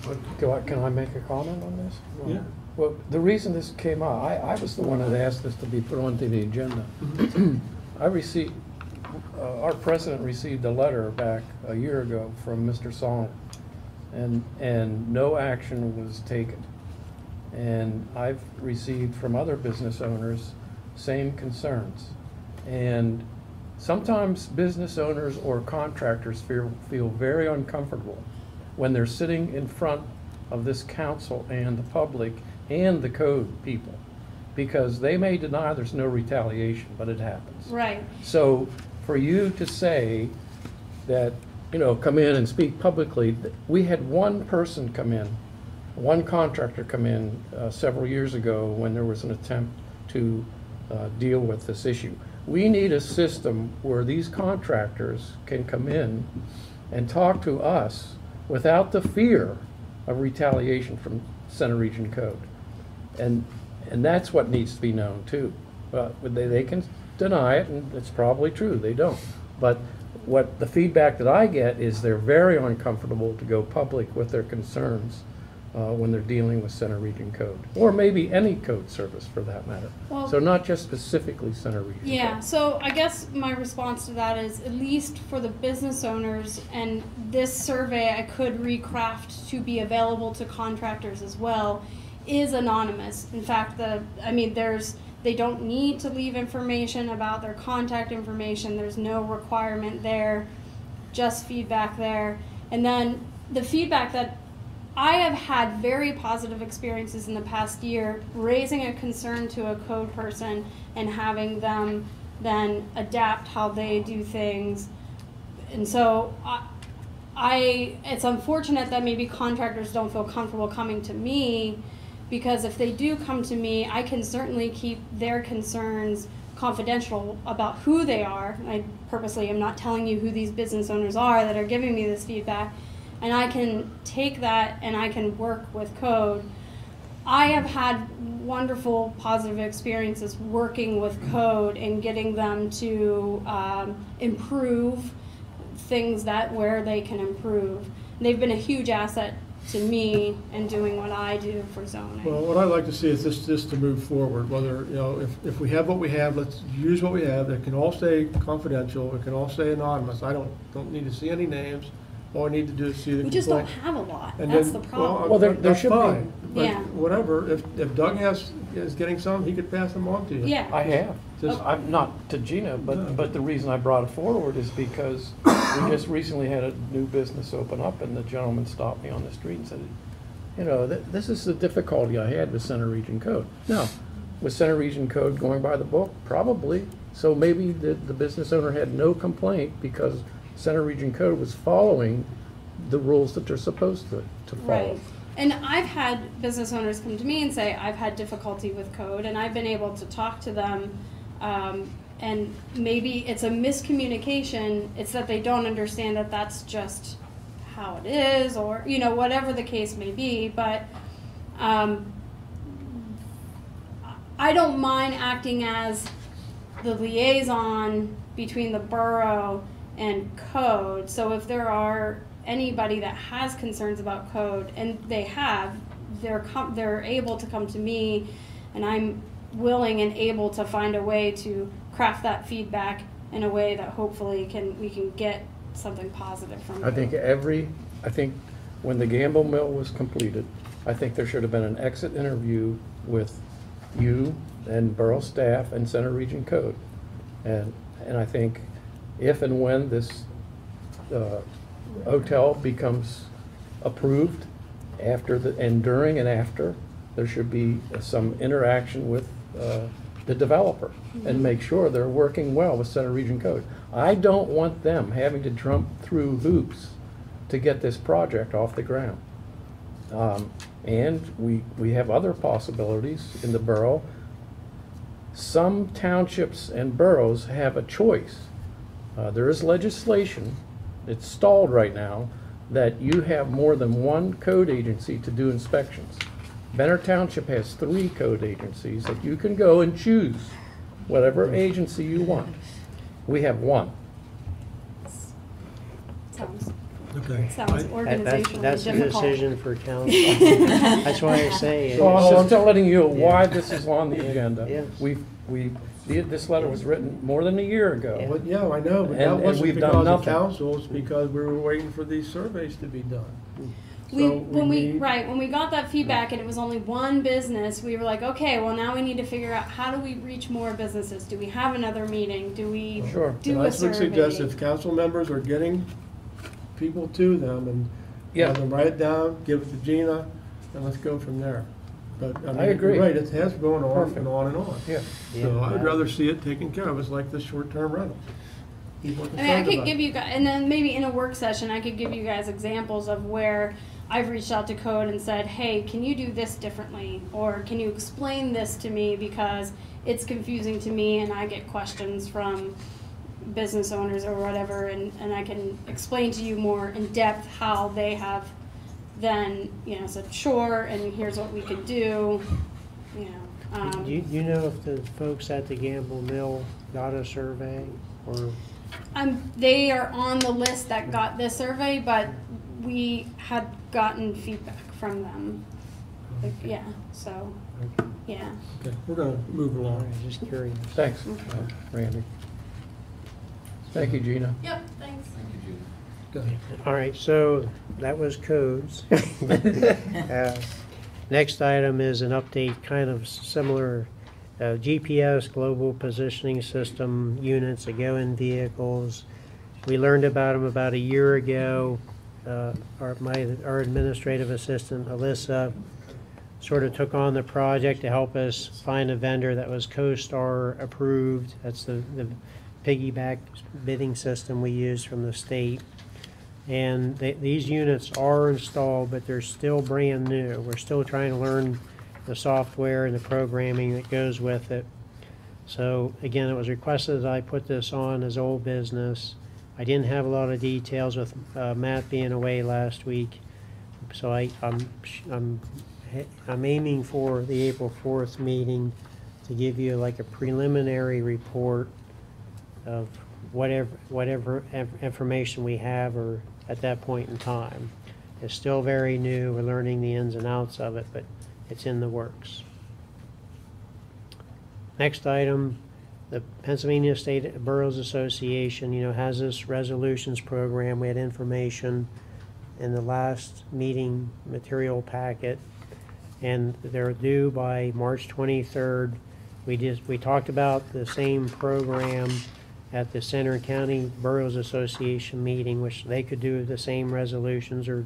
Speaker 4: point. Okay.
Speaker 5: Can I make a comment on this?
Speaker 1: Yeah.
Speaker 5: Well, the reason this came out, I was the one that asked this to be put onto the agenda. I received, our president received a letter back a year ago from Mr. Song, and no action was taken. And I've received from other business owners same concerns. And sometimes business owners or contractors feel very uncomfortable when they're sitting in front of this council and the public and the code people, because they may deny there's no retaliation, but it happens.
Speaker 12: Right.
Speaker 5: So for you to say that come in and speak publicly. We had one person come in, one contractor come in several years ago when there was an attempt to deal with this issue. We need a system where these contractors can come in and talk to us without the fear of retaliation from Center Region Code. And that's what needs to be known too. They can deny it, and it's probably true, they don't. But what the feedback that I get is they're very uncomfortable to go public with their concerns when they're dealing with Center Region Code, or maybe any code service for that matter.
Speaker 12: Well,
Speaker 5: so not just specifically Center Region
Speaker 12: yeah,
Speaker 5: Code.
Speaker 12: so I guess my response to that is, at least for the business owners, and this survey I could recraft to be available to contractors as well, is anonymous. In fact, they don't need to leave information about their contact information. There's no requirement there, just feedback there. And then the feedback that I have had very positive experiences in the past year, raising a concern to a code person and having them then adapt how they do things. And so it's unfortunate that maybe contractors don't feel comfortable coming to me, because if they do come to me, I can certainly keep their concerns confidential about who they are. I purposely am not telling you who these business owners are that are giving me this feedback. And I can take that and I can work with code. I have had wonderful positive experiences working with code and getting them to improve things where they can improve. They've been a huge asset to me in doing what I do for zoning.
Speaker 1: Well, what I'd like to see is this to move forward, whether, if we have what we have, let's use what we have. It can all stay confidential, it can all stay anonymous. I don't need to see any names. All I need to do is see the complaint.
Speaker 12: We just don't have a lot,
Speaker 1: And
Speaker 12: that's
Speaker 1: then,
Speaker 12: the problem.
Speaker 5: Well, there should be.
Speaker 1: Fine, but
Speaker 12: Yeah.
Speaker 1: whatever, if Doug is getting some, he could pass them on to you.
Speaker 12: Yeah.
Speaker 5: I have.
Speaker 1: Just-
Speaker 5: I'm not to Gina, but the reason I brought it forward is because we just recently had a new business open up, and the gentleman stopped me on the street and said, this is the difficulty I had with Center Region Code. Now, was Center Region Code going by the book? Probably. So maybe the business owner had no complaint because Center Region Code was following the rules that they're supposed to follow.
Speaker 12: Right. And I've had business owners come to me and say, I've had difficulty with code, and I've been able to talk to them, and maybe it's a miscommunication. It's that they don't understand that that's just how it is, or, whatever the case may be. But I don't mind acting as the liaison between the borough and code. So if there are anybody that has concerns about code, and they're able to come to me, and I'm willing and able to find a way to craft that feedback in a way that hopefully we can get something positive from it.
Speaker 5: I think when the Gamble Mill was completed, I think there should have been an exit interview with you and borough staff and Center Region Code. And I think if and when this hotel becomes approved, during and after, there should be some interaction with the developer and make sure they're working well with Center Region Code. I don't want them having to jump through hoops to get this project off the ground. And we have other possibilities in the borough. Some townships and boroughs have a choice. There is legislation, it's stalled right now, that you have more than one code agency to do inspections. Benner Township has 3 code agencies that you can go and choose whatever agency you want. We have 1.
Speaker 12: Sounds organizationally
Speaker 8: That's a
Speaker 12: difficult.
Speaker 8: decision for council. That's why I say.
Speaker 5: Well, I'm telling you why this is on the agenda.
Speaker 8: Yes.
Speaker 5: This letter was written more than a year ago.
Speaker 1: Well, yeah, I know, but
Speaker 5: And
Speaker 1: that wasn't
Speaker 5: we've done
Speaker 1: because of
Speaker 5: nothing.
Speaker 1: council, it's because we were waiting for these surveys to be done.
Speaker 12: When we got that feedback and it was only one business, we were like, okay, well now we need to figure out how do we reach more businesses? Do we have another meeting? Do we do a
Speaker 1: I would
Speaker 12: survey?
Speaker 1: suggest if council members are getting people to them and have them write it down, give it to Gina, and let's go from there. But I mean,
Speaker 5: I agree.
Speaker 1: You're right, it has gone on
Speaker 5: Perfect.
Speaker 1: and on and on.
Speaker 5: Yeah.
Speaker 1: So I'd rather see it taken care of. It's like the short-term rentals. people are
Speaker 19: I mean, I
Speaker 1: concerned
Speaker 19: could
Speaker 1: about.
Speaker 19: give you guys, and then maybe in a work session, I could give you guys examples of where I've reached out to code and said, hey, can you do this differently? Or can you explain this to me because it's confusing to me and I get questions from business owners or whatever, and I can explain to you more in depth how they have then, said, sure, and here's what we could do,
Speaker 8: You know if the folks at the Gamble Mill got a survey, or?
Speaker 19: They are on the list that got this survey, but we had gotten feedback from them. Yeah, so, yeah.
Speaker 1: Okay, we're gonna move
Speaker 8: All
Speaker 1: along.
Speaker 8: right, just curious.
Speaker 5: Thanks, Randy. Thank you, Gina.
Speaker 19: Yep, thanks.
Speaker 1: Go ahead.
Speaker 8: All right, so that was codes. Next item is an update, kind of similar, GPS, global positioning system units that go in vehicles. We learned about them about a year ago. Our administrative assistant, Alyssa, sort of took on the project to help us find a vendor that was CoStar approved. That's the piggyback bidding system we use from the state. And these units are installed, but they're still brand new. We're still trying to learn the software and the programming that goes with it. So again, it was requested that I put this on as old business. I didn't have a lot of details with Matt being away last week. So I'm aiming for the April 4th meeting to give you like a preliminary report of whatever information we have or at that point in time. It's still very new. We're learning the ins and outs of it, but it's in the works. Next item, the Pennsylvania State Boroughs Association, has this resolutions program. We had information in the last meeting material packet, and they're due by March 23rd. We talked about the same program at the Center County Boroughs Association meeting, which they could do the same resolutions or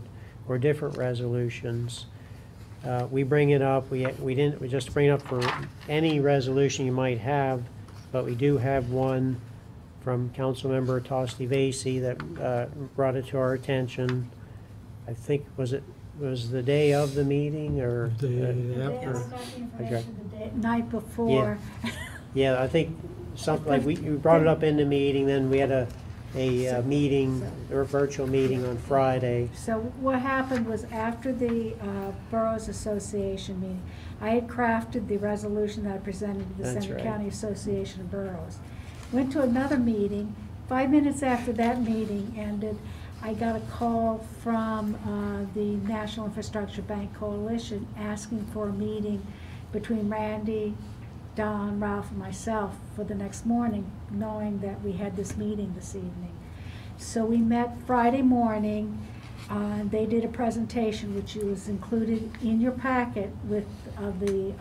Speaker 8: different resolutions. We bring it up. We just bring it up for any resolution you might have, but we do have one from Councilmember Tosti Vasey that brought it to our attention. I think was the day of the meeting or
Speaker 4: The night before.
Speaker 8: Yeah, I think something like we brought it up in the meeting, then we had a meeting or virtual meeting on Friday.
Speaker 4: So what happened was after the Boroughs Association meeting, I had crafted the resolution that I presented to the
Speaker 8: That's
Speaker 4: Center
Speaker 8: right.
Speaker 4: County Association of Boroughs. Went to another meeting. 5 minutes after that meeting ended, I got a call from the National Infrastructure Bank Coalition asking for a meeting between Randy, Don, Ralph, and myself for the next morning, knowing that we had this meeting this evening. So we met Friday morning. They did a presentation, which was included in your packet with the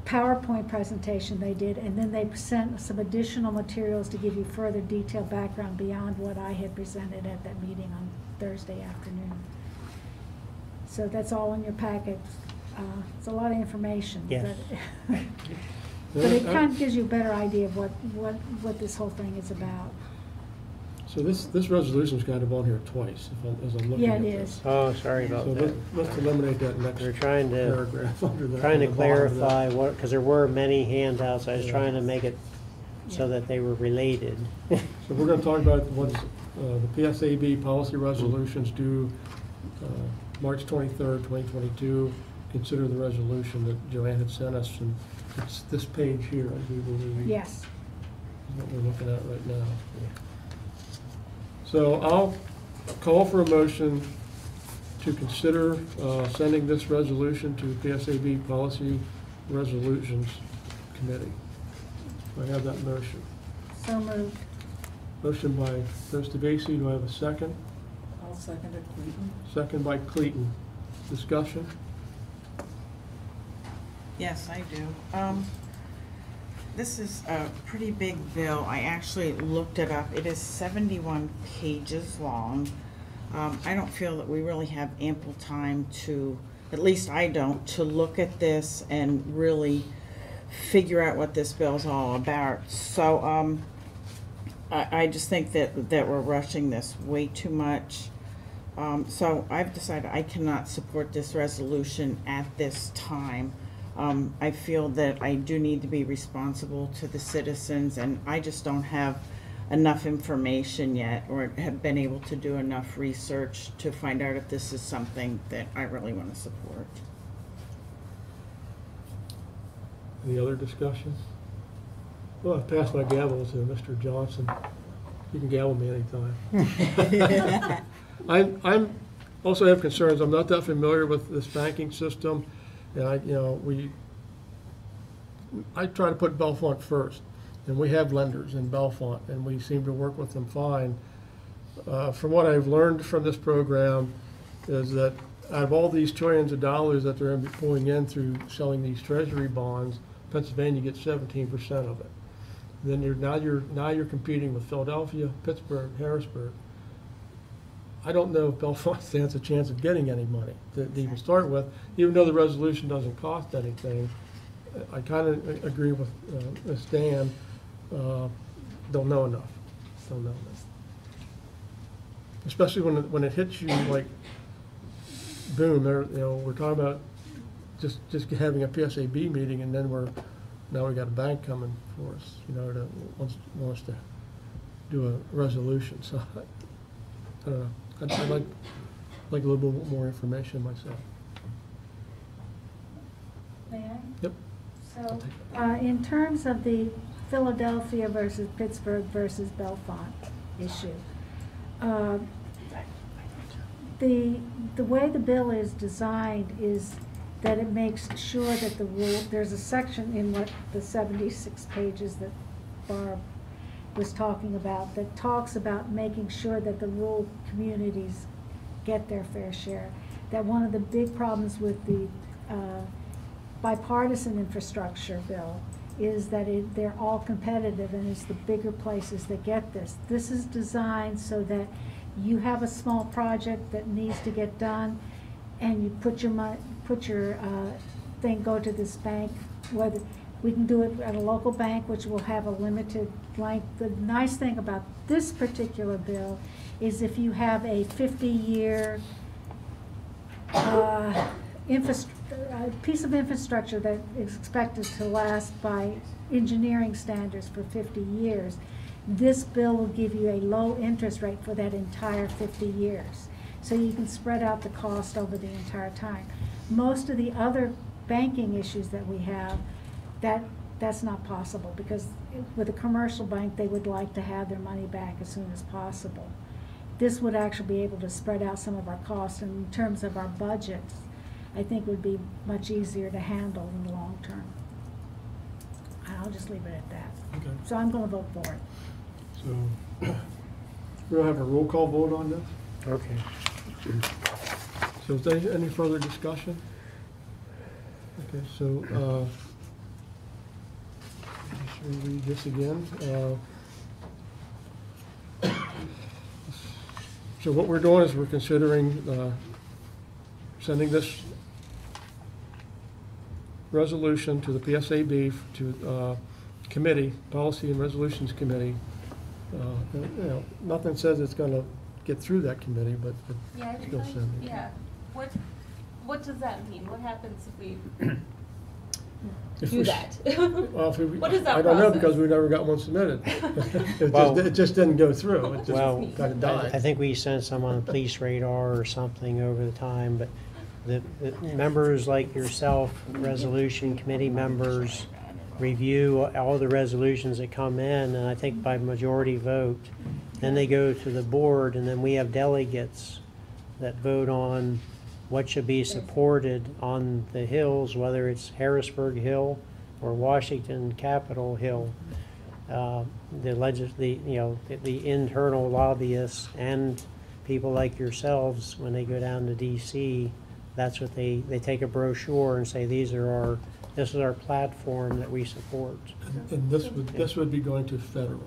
Speaker 4: PowerPoint presentation they did, and then they sent some additional materials to give you further detailed background beyond what I had presented at that meeting on Thursday afternoon. So that's all in your packet. It's a lot of information.
Speaker 8: Yes.
Speaker 4: But it kind of gives you a better idea of what this whole thing is about.
Speaker 1: So this resolution's kind of on here twice, as I'm looking
Speaker 4: Yeah,
Speaker 1: at
Speaker 4: it
Speaker 1: this.
Speaker 4: is.
Speaker 8: Oh, sorry about
Speaker 1: So
Speaker 8: that.
Speaker 1: let's eliminate that next
Speaker 8: We're trying to
Speaker 1: paragraph under that.
Speaker 8: trying to
Speaker 1: on the bottom of that.
Speaker 8: clarify because there were many handouts. I was
Speaker 1: Yeah.
Speaker 8: trying to make it so that they were related.
Speaker 1: So we're gonna talk about what's, the PSAB policy resolutions due, March 23rd, 2022. Consider the resolution that Joanne had sent us, and it's this page here, I do believe.
Speaker 4: Yes.
Speaker 1: Is what we're looking at right now. So I'll call for a motion to consider sending this resolution to PSAB Policy Resolutions Committee. Do I have that motion?
Speaker 4: So moved.
Speaker 1: Motion by Trustee Vasey, do I have a second?
Speaker 11: I'll second it, Clayton.
Speaker 1: Second by Clayton. Discussion?
Speaker 13: Yes, I do. This is a pretty big bill. I actually looked it up. It is 71 pages long. I don't feel that we really have ample time to, at least I don't, to look at this and really figure out what this bill's all about. So, I just think that we're rushing this way too much. So I've decided I cannot support this resolution at this time. I feel that I do need to be responsible to the citizens, and I just don't have enough information yet, or have been able to do enough research to find out if this is something that I really want to support.
Speaker 1: Any other discussion? Well, I've passed my gavel to Mr. Johnson. You can gavel me anytime. I'm also have concerns. I'm not that familiar with this banking system, and I try to put Bellefonte first, and we have lenders in Bellefonte, and we seem to work with them fine. From what I've learned from this program is that out of all these trillions of dollars that they're pulling in through selling these treasury bonds, Pennsylvania gets 17% of it. Then now you're competing with Philadelphia, Pittsburgh, Harrisburg. I don't know if Bellefonte stands a chance of getting any money to even start with, even though the resolution doesn't cost anything. I kind of agree with Ms. Dan. Don't know enough. Don't know enough. Especially when it hits you like boom. We're talking about just having a PSAB meeting, and then now we got a bank coming for us. To wants us to do a resolution. So I don't know. I'd like a little bit more information myself.
Speaker 4: May I?
Speaker 1: Yep.
Speaker 4: So, in terms of the Philadelphia versus Pittsburgh versus Bellefonte issue, the way the bill is designed is that it makes sure that the rule, there's a section in what the 76 pages that Barb was talking about that talks about making sure that the rural communities get their fair share. That one of the big problems with the bipartisan infrastructure bill is that they're all competitive, and it's the bigger places that get this. This is designed so that you have a small project that needs to get done, and you put your thing, go to this bank, whether we can do it at a local bank, which will have a limited length. The nice thing about this particular bill is if you have a 50-year piece of infrastructure that is expected to last by engineering standards for 50 years, this bill will give you a low interest rate for that entire 50 years. So you can spread out the cost over the entire time. Most of the other banking issues that we have, that's not possible, because with a commercial bank, they would like to have their money back as soon as possible. This would actually be able to spread out some of our costs, and in terms of our budgets, I think would be much easier to handle in the long term. I'll just leave it at that.
Speaker 1: Okay.
Speaker 4: So I'm going to vote for it.
Speaker 1: So we'll have a roll call vote on this.
Speaker 5: Okay.
Speaker 1: So is there any further discussion? Okay, so just read this again. So what we're doing is we're considering sending this resolution to the PSAB, to committee, Policy and Resolutions Committee. Nothing says it's going to get through that committee, but still send it.
Speaker 14: Yeah. What does that mean? What happens if we do that?
Speaker 1: Well,
Speaker 14: what is that
Speaker 1: I don't know,
Speaker 14: process?
Speaker 1: because we never got one submitted. It just didn't go through. It just kind of died.
Speaker 8: I think we sent some on the police radar or something over the time, but the members like yourself, resolution committee members, review all the resolutions that come in, and I think by majority vote, then they go to the board, and then we have delegates that vote on what should be supported on the hills, whether it's Harrisburg Hill or Washington Capitol Hill. The internal lobbyists and people like yourselves, when they go down to DC, that's what they take a brochure and say, this is our platform that we support.
Speaker 1: And this would be going to federal.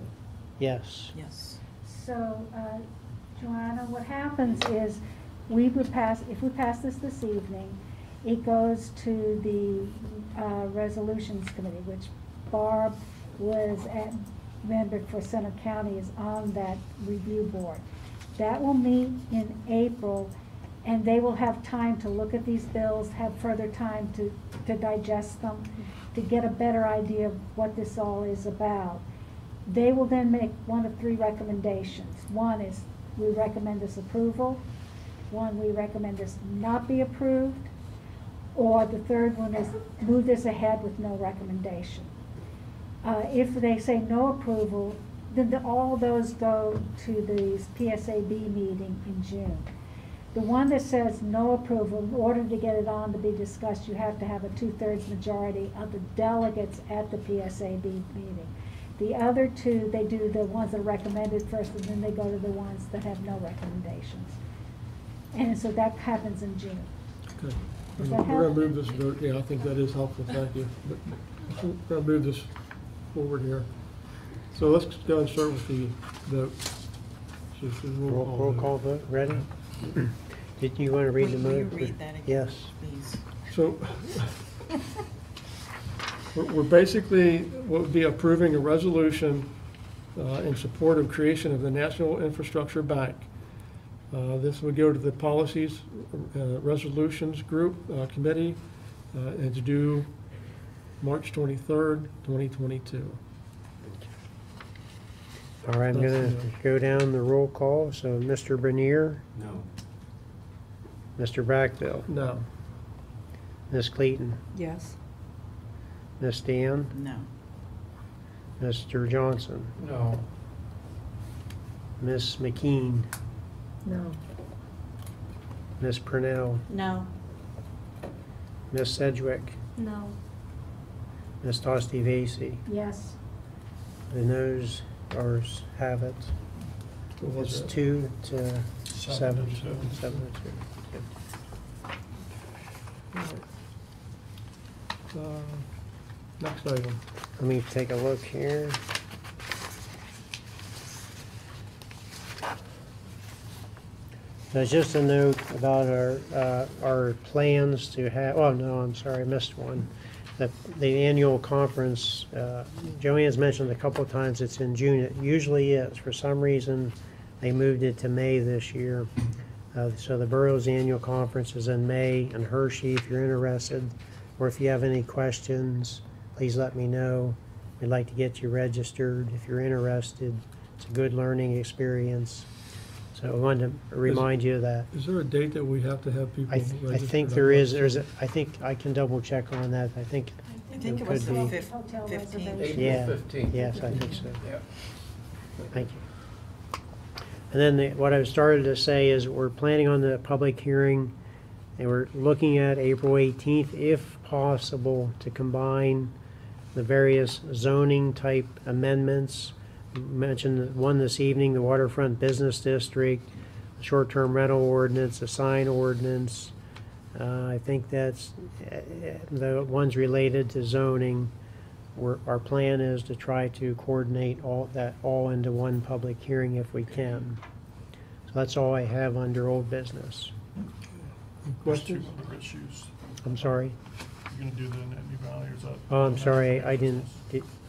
Speaker 8: Yes.
Speaker 13: Yes.
Speaker 4: So, Joanna, what happens is if we pass this evening, it goes to the Resolutions Committee, which Barb was at, member for Center County, is on that review board. That will meet in April, and they will have time to look at these bills, have further time to digest them, to get a better idea of what this all is about. They will then make one of three recommendations. One is, we recommend this approval. One, we recommend this not be approved. Or the third one is, move this ahead with no recommendation. If they say no approval, then all those go to the PSAB meeting in June. The one that says no approval, in order to get it on to be discussed, you have to have a 2/3 majority of the delegates at the PSAB meeting. The other two, they do the ones that are recommended first, and then they go to the ones that have no recommendations. And so that happens in June.
Speaker 1: Okay.
Speaker 4: Does
Speaker 1: We're
Speaker 4: that
Speaker 1: going
Speaker 4: help?
Speaker 1: to move this vote. Yeah, I think that is helpful. Thank you. But we're going to move this forward here. So let's go and start with the vote. So it's a
Speaker 8: Roll call vote, ready? Did you want to read the
Speaker 13: Will you
Speaker 8: motion?
Speaker 13: read that again,
Speaker 8: Yes.
Speaker 13: please?
Speaker 1: So we're basically, what would be approving a resolution in support of creation of the National Infrastructure Bank. This would go to the Policies Resolutions Group Committee. It's due March 23rd, 2022.
Speaker 8: All right, I'm gonna go down the roll call. So Mr. Bernier,
Speaker 3: No.
Speaker 8: Mr. Brackville,
Speaker 1: No.
Speaker 8: Ms. Clayton,
Speaker 11: Yes.
Speaker 8: Ms. Dan,
Speaker 13: No.
Speaker 8: Mr. Johnson,
Speaker 5: No.
Speaker 8: Ms. McKean,
Speaker 4: No.
Speaker 8: Ms. Purnell,
Speaker 7: No.
Speaker 8: Ms. Sedgwick,
Speaker 19: No.
Speaker 8: Ms. Tosti Vasey.
Speaker 4: Yes.
Speaker 8: The noes have it.
Speaker 1: What was
Speaker 8: It's
Speaker 1: that?
Speaker 8: 2 to 7.
Speaker 10: 7.
Speaker 8: 7 to 2.
Speaker 1: Next item.
Speaker 8: Let me take a look here. There's just a note about our plans to have, oh no, I'm sorry, I missed one. The annual conference, Joanne's mentioned a couple of times it's in June. It usually is. For some reason, they moved it to May this year. So the borough's annual conference is in May in Hershey. If you're interested, or if you have any questions, please let me know. We'd like to get you registered if you're interested. It's a good learning experience. So I wanted to remind you of that.
Speaker 1: Is there a date that we have to have people
Speaker 8: I
Speaker 1: registered?
Speaker 8: think there is, I think I can double check on that. I think
Speaker 13: it was the
Speaker 8: could be.
Speaker 13: 15th.
Speaker 8: Yeah, yes, I think so. Thank you. And then what I started to say is we're planning on the public hearing, and we're looking at April 18th, if possible, to combine the various zoning type amendments. Mentioned one this evening, the waterfront business district, the short-term rental ordinance, the sign ordinance. I think that's the ones related to zoning. Our plan is to try to coordinate all into one public hearing if we can. So that's all I have under old business.
Speaker 1: Questions?
Speaker 10: Other issues.
Speaker 8: I'm sorry.
Speaker 10: You're gonna do the Nittany Valley, or is that?
Speaker 8: Oh, I'm sorry, I didn't,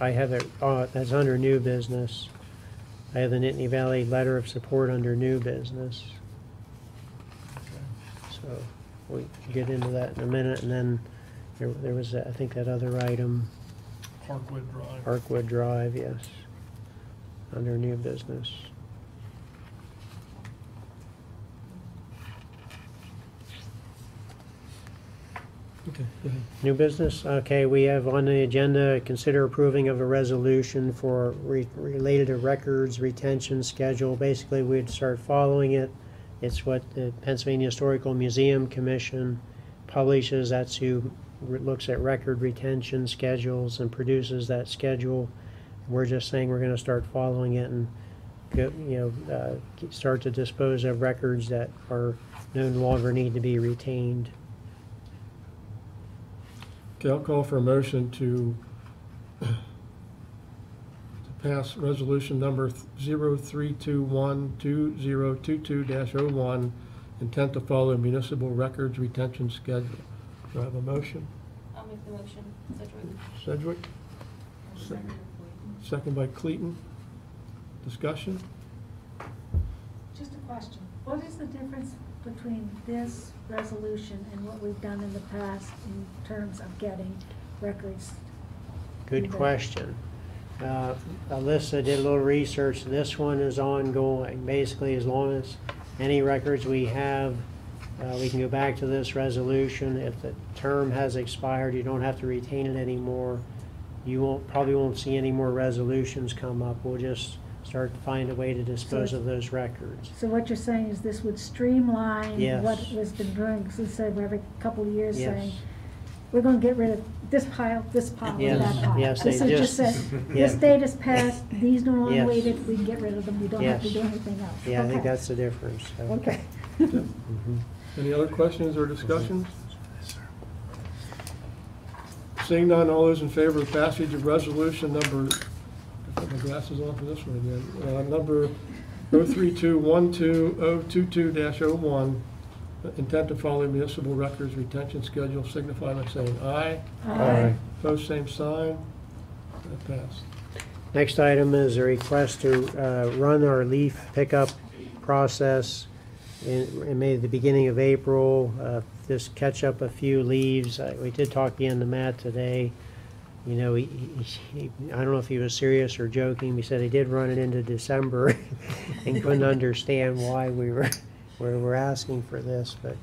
Speaker 8: I have it, that's under new business. I have the Nittany Valley letter of support under new business. So we'll get into that in a minute, and then there was, I think, that other item,
Speaker 10: Parkwood Drive.
Speaker 8: Parkwood Drive, yes, under new business.
Speaker 1: Okay, go ahead.
Speaker 8: New business, okay, we have on the agenda, consider approving of a resolution for related to records retention schedule. Basically, we'd start following it. It's what the Pennsylvania Historical Museum Commission publishes. That's who looks at record retention schedules and produces that schedule. We're just saying we're gonna start following it and start to dispose of records that are no longer need to be retained.
Speaker 1: Okay, I'll call for a motion to pass resolution number 03212022-01, intent to follow municipal records retention schedule. Do I have a motion?
Speaker 19: I'll make the motion, Sedgwick.
Speaker 1: Sedgwick? Second by Clayton. Discussion?
Speaker 4: Just a question. What is the difference between this resolution and what we've done in the past in terms of getting records?
Speaker 8: Good question. Alyssa did a little research. This one is ongoing. Basically, as long as any records we have, we can go back to this resolution. If the term has expired, you don't have to retain it anymore. You probably won't see any more resolutions come up. We'll just start to find a way to dispose of those records.
Speaker 4: So what you're saying is this would streamline
Speaker 8: Yes.
Speaker 4: what has been doing, because instead of every couple of years
Speaker 8: Yes.
Speaker 4: saying, we're gonna get rid of this pile, and
Speaker 8: Yes.
Speaker 4: that pile.
Speaker 8: Yes,
Speaker 4: This
Speaker 8: they
Speaker 4: is just
Speaker 8: just-
Speaker 4: said,
Speaker 8: yeah.
Speaker 4: this date is passed, these no longer
Speaker 8: Yes.
Speaker 4: waited, we can get rid of them, you don't have to
Speaker 8: Yes.
Speaker 4: do anything else.
Speaker 8: Yeah, I think
Speaker 4: Okay.
Speaker 8: that's the difference. So.
Speaker 4: Okay.
Speaker 8: Mhm.
Speaker 1: Any other questions or discussions? Seeing none, all those in favor of passage of resolution number, I put my glasses on for this one again, number 03212-022-01, intent to follow municipal records retention schedule, signify by saying aye.
Speaker 8: Aye.
Speaker 1: Opposed, same sign. That passed.
Speaker 8: Next item is a request to run our leaf pickup process in maybe the beginning of April. Just catch up a few leaves. We did talk again to Matt today. You know, I don't know if he was serious or joking. He said he did run it into December and couldn't understand why we were asking for this. But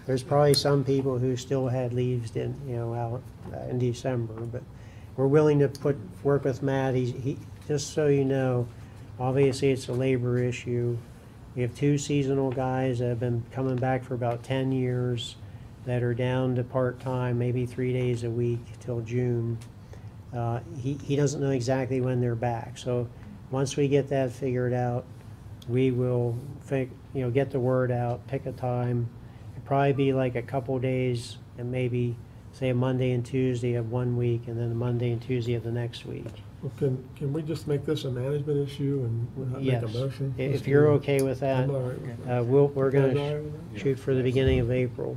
Speaker 8: there's probably some people who still had leaves out in December. But we're willing to work with Matt. He just so you know, obviously it's a labor issue. We have 2 seasonal guys that have been coming back for about 10 years that are down to part-time, maybe 3 days a week till June. He doesn't know exactly when they're back. So once we get that figured out, we will get the word out, pick a time. It'd probably be like a couple days and maybe say a Monday and Tuesday of one week and then a Monday and Tuesday of the next week.
Speaker 1: Well, can we just make this a management issue and not make a motion?
Speaker 8: If you're okay with that,
Speaker 1: I'm all right with that.
Speaker 8: we're going
Speaker 1: You guys all right with
Speaker 8: to
Speaker 1: that?
Speaker 8: shoot for the beginning of April.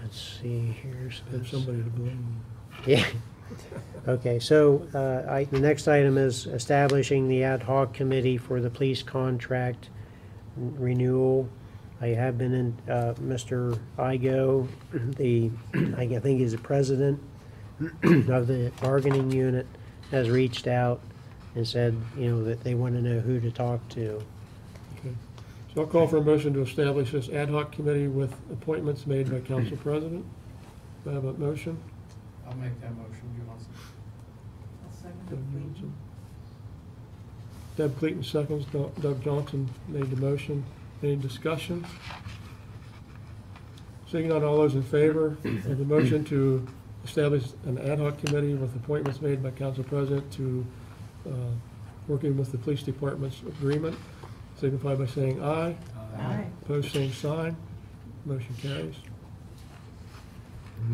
Speaker 8: Let's see here.
Speaker 1: Have somebody to blame.
Speaker 8: Yeah. Okay, so the next item is establishing the ad hoc committee for the police contract renewal. I have been in, Mr. Igo, I think he's the president of the bargaining unit, has reached out and said, that they want to know who to talk to.
Speaker 1: Okay. So I'll call for a motion to establish this ad hoc committee with appointments made by council president. Do I have a motion?
Speaker 11: I'll make that motion, Johnson.
Speaker 1: Deb Clayton seconds, Doug Johnson made the motion. Any discussion? Seeing none, all those in favor of the motion to establish an ad hoc committee with appointments made by council president to working with the police department's agreement, signify by saying aye.
Speaker 11: Aye.
Speaker 1: Opposed, same sign. Motion carries.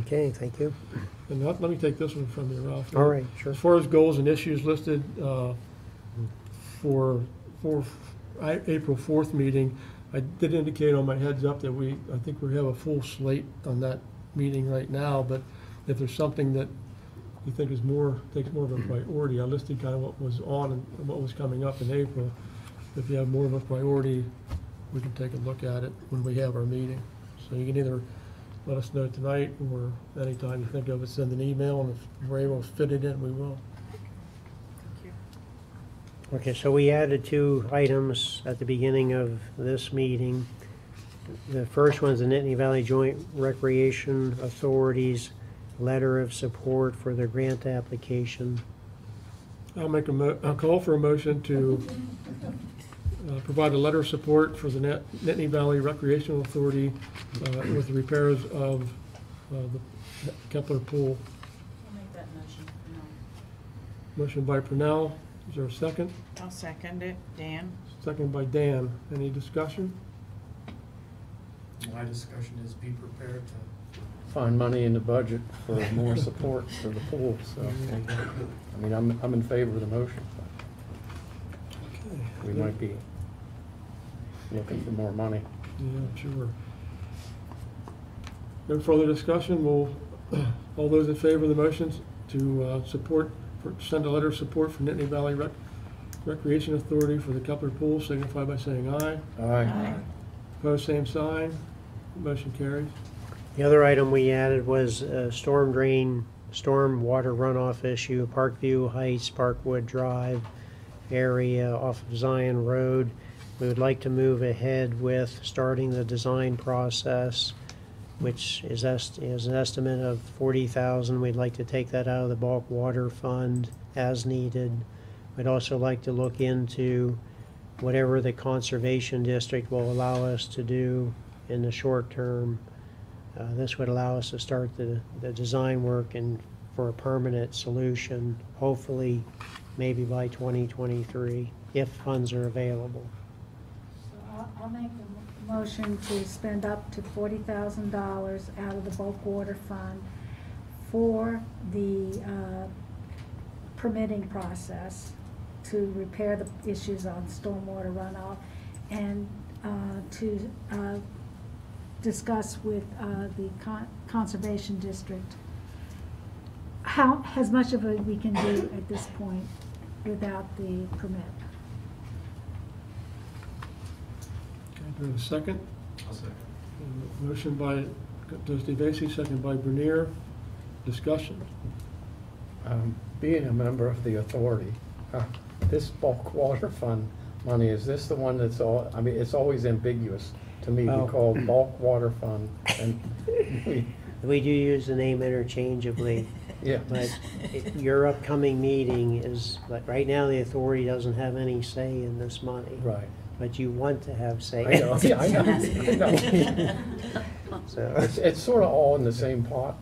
Speaker 8: Okay, thank you.
Speaker 1: And let me take this one from you, Ralph.
Speaker 8: All right, sure.
Speaker 1: As far as goals and issues listed for April 4th meeting, I did indicate on my heads up that I think we have a full slate on that meeting right now, but if there's something that you think takes more of a priority, I listed kind of what was on and what was coming up in April. If you have more of a priority, we can take a look at it when we have our meeting. So you can either let us know tonight or anytime you think of it, send an email, and if we're able to fit it in, we will.
Speaker 8: Okay, so we added 2 items at the beginning of this meeting. The first one is the Nittany Valley Joint Recreation Authority's letter of support for their grant application.
Speaker 1: I'll call for a motion to provide a letter of support for the Nittany Valley Recreational Authority with the repairs of the Kepler Pool.
Speaker 13: I'll make that motion.
Speaker 1: Motion by Purnell. Is there a second?
Speaker 13: I'll second it. Dan?
Speaker 1: Second by Dan. Any discussion?
Speaker 11: My discussion is be prepared to.
Speaker 5: Find money in the budget for more support for the pool, so, I mean, I'm in favor of the motion.
Speaker 1: Okay.
Speaker 5: We might be looking for more money.
Speaker 1: Yeah, sure. No further discussion, we'll, all those in favor of the motions to send a letter of support from Nittany Valley Recreation Authority for the Kepler Pool, signify by saying aye.
Speaker 5: Aye.
Speaker 1: Opposed, same sign. Motion carries.
Speaker 8: The other item we added was stormwater runoff issue, Parkview Heights, Parkwood Drive area off of Zion Road. We would like to move ahead with starting the design process, which is an estimate of $40,000. We'd like to take that out of the bulk water fund as needed. We'd also like to look into whatever the conservation district will allow us to do in the short term. This would allow us to start the design work and for a permanent solution, hopefully maybe by 2023, if funds are available.
Speaker 4: So I'll make the motion to spend up to $40,000 out of the bulk water fund for the permitting process to repair the issues on stormwater runoff and to discuss with the conservation district as much of it we can do at this point without the permit.
Speaker 1: Okay, do we have a second?
Speaker 2: I'll second.
Speaker 1: Motion by Trustee Vacy, second by Bernier. Discussion.
Speaker 5: Being a member of the authority, this bulk water fund money, is this the one that's all, I mean, it's always ambiguous to me to call bulk water fund, and
Speaker 8: we do use the name interchangeably.
Speaker 5: Yeah.
Speaker 8: But your upcoming meeting is, like, right now the authority doesn't have any say in this money.
Speaker 5: Right.
Speaker 8: But you want to have say.
Speaker 5: I know, yeah, I know.
Speaker 8: So
Speaker 5: it's sort of all in the same pot,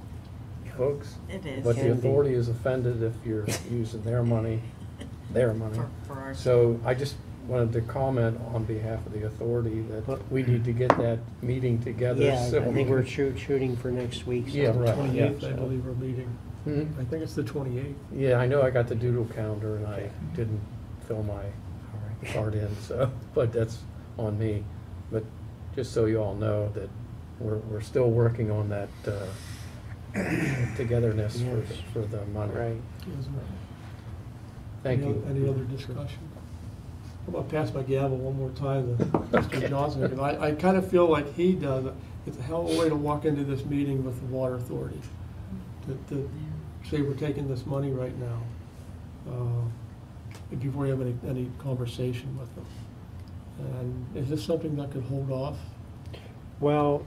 Speaker 5: folks.
Speaker 13: It is.
Speaker 5: But the authority is offended if you're using their money.
Speaker 13: For our
Speaker 5: So I just wanted to comment on behalf of the authority that we need to get that meeting together.
Speaker 8: yeah,
Speaker 5: so
Speaker 8: I think we're shooting for next week.
Speaker 5: Yeah, right.
Speaker 1: 28th,
Speaker 5: Yeah.
Speaker 1: I believe, we're meeting.
Speaker 5: Hmm?
Speaker 1: I think it's the 28th.
Speaker 5: Yeah, I know I got the doodle calendar and I didn't fill my part in, so, but that's on me. But just so you all know that we're still working on that togetherness for the money.
Speaker 8: Right.
Speaker 5: Thank you.
Speaker 1: Any other discussion? I'm gonna pass my gavel one more time to Mr. Johnson, because I kind of feel like he does. It's a hell of a way to walk into this meeting with the water authority, to say we're taking this money right now, before you have any conversation with them. And is this something that could hold off?
Speaker 8: Well,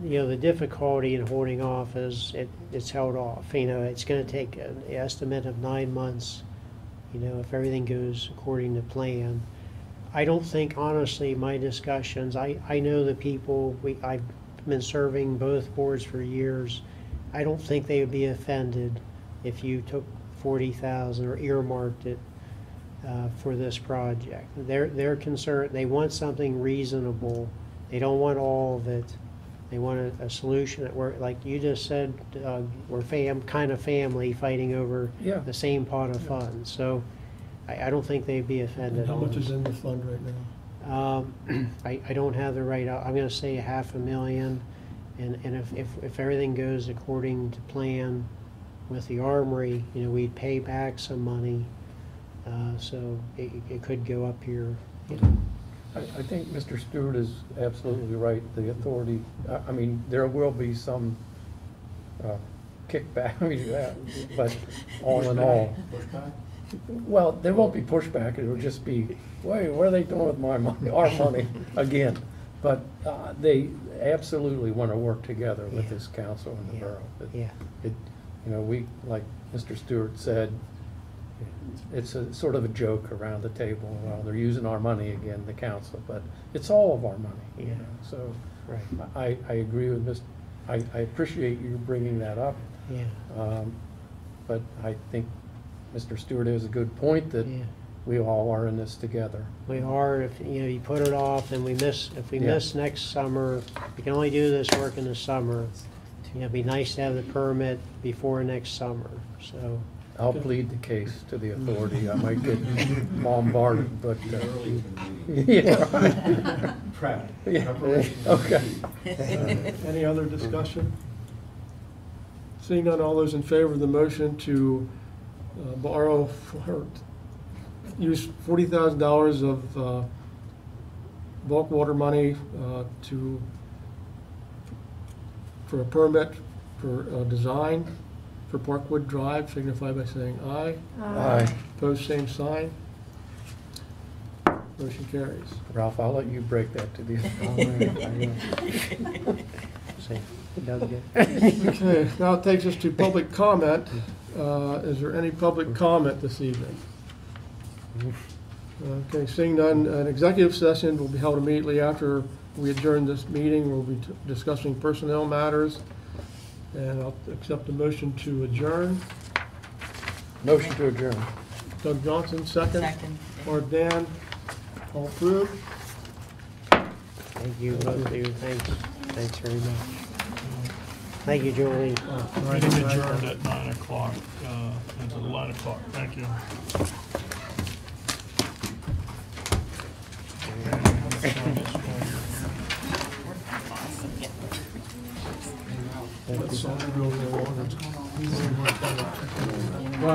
Speaker 8: you know, the difficulty in holding off is it's held off. You know, it's going to take an estimate of 9 months, you know, if everything goes according to plan. I don't think, honestly, my discussions, I know the people, I've been serving both boards for years. I don't think they would be offended if you took 40,000 or earmarked it for this project. They're concerned, they want something reasonable. They don't want all of it. They want a solution that we're, like you just said, we're kind of family fighting over the same pot of funds. So I don't think they'd be offended.
Speaker 1: How much is in the fund right now?
Speaker 8: I don't have the right, I'm going to say $500,000. And if everything goes according to plan with the armory, you know, we'd pay back some money. So it could go up here, you know.
Speaker 5: I think Mr. Stewart is absolutely right. The authority, I mean, there will be some kickback, I mean, but all in all.
Speaker 2: Pushback?
Speaker 5: Well, there won't be pushback. It will just be, wait, what are they doing with my money, our money again? But they absolutely want to work together with this council and the borough. You know, we, like Mr. Stewart said, it's a sort of a joke around the table. Well, they're using our money again, the council, but it's all of our money. You know? So I agree with Mr. I appreciate you bringing that up.
Speaker 8: Yeah.
Speaker 5: But I think Mr. Stewart has a good point that we all are in this together.
Speaker 8: We are. If you put it off and if we miss next summer, we can only do this work in the summer. It'd be nice to have the permit before next summer. So
Speaker 5: I'll plead the case to the authority. I might get bombarded, but
Speaker 1: Prep.
Speaker 5: Okay.
Speaker 1: Any other discussion? Seeing none, all those in favor of the motion to borrow, or use $40,000 of bulk water money for a permit for design for Parkwood Drive, signify by saying aye.
Speaker 5: Aye.
Speaker 1: Opposed, same sign. Motion carries.
Speaker 5: Ralph, I'll let you break that to the.
Speaker 1: Okay, now it takes us to public comment. Is there any public comment this evening? Okay, seeing none, an executive session will be held immediately after we adjourn this meeting. We'll be discussing personnel matters. And I'll accept the motion to adjourn.
Speaker 5: Motion to adjourn.
Speaker 1: Doug Johnson, second.
Speaker 13: Second.
Speaker 1: Or Dan, all approved?
Speaker 8: Thank you, both of you, thanks very much. Thank you, Julie.
Speaker 10: Meeting adjourned at 9 o'clock, until 9 o'clock, thank you.
Speaker 1: That's all real
Speaker 8: I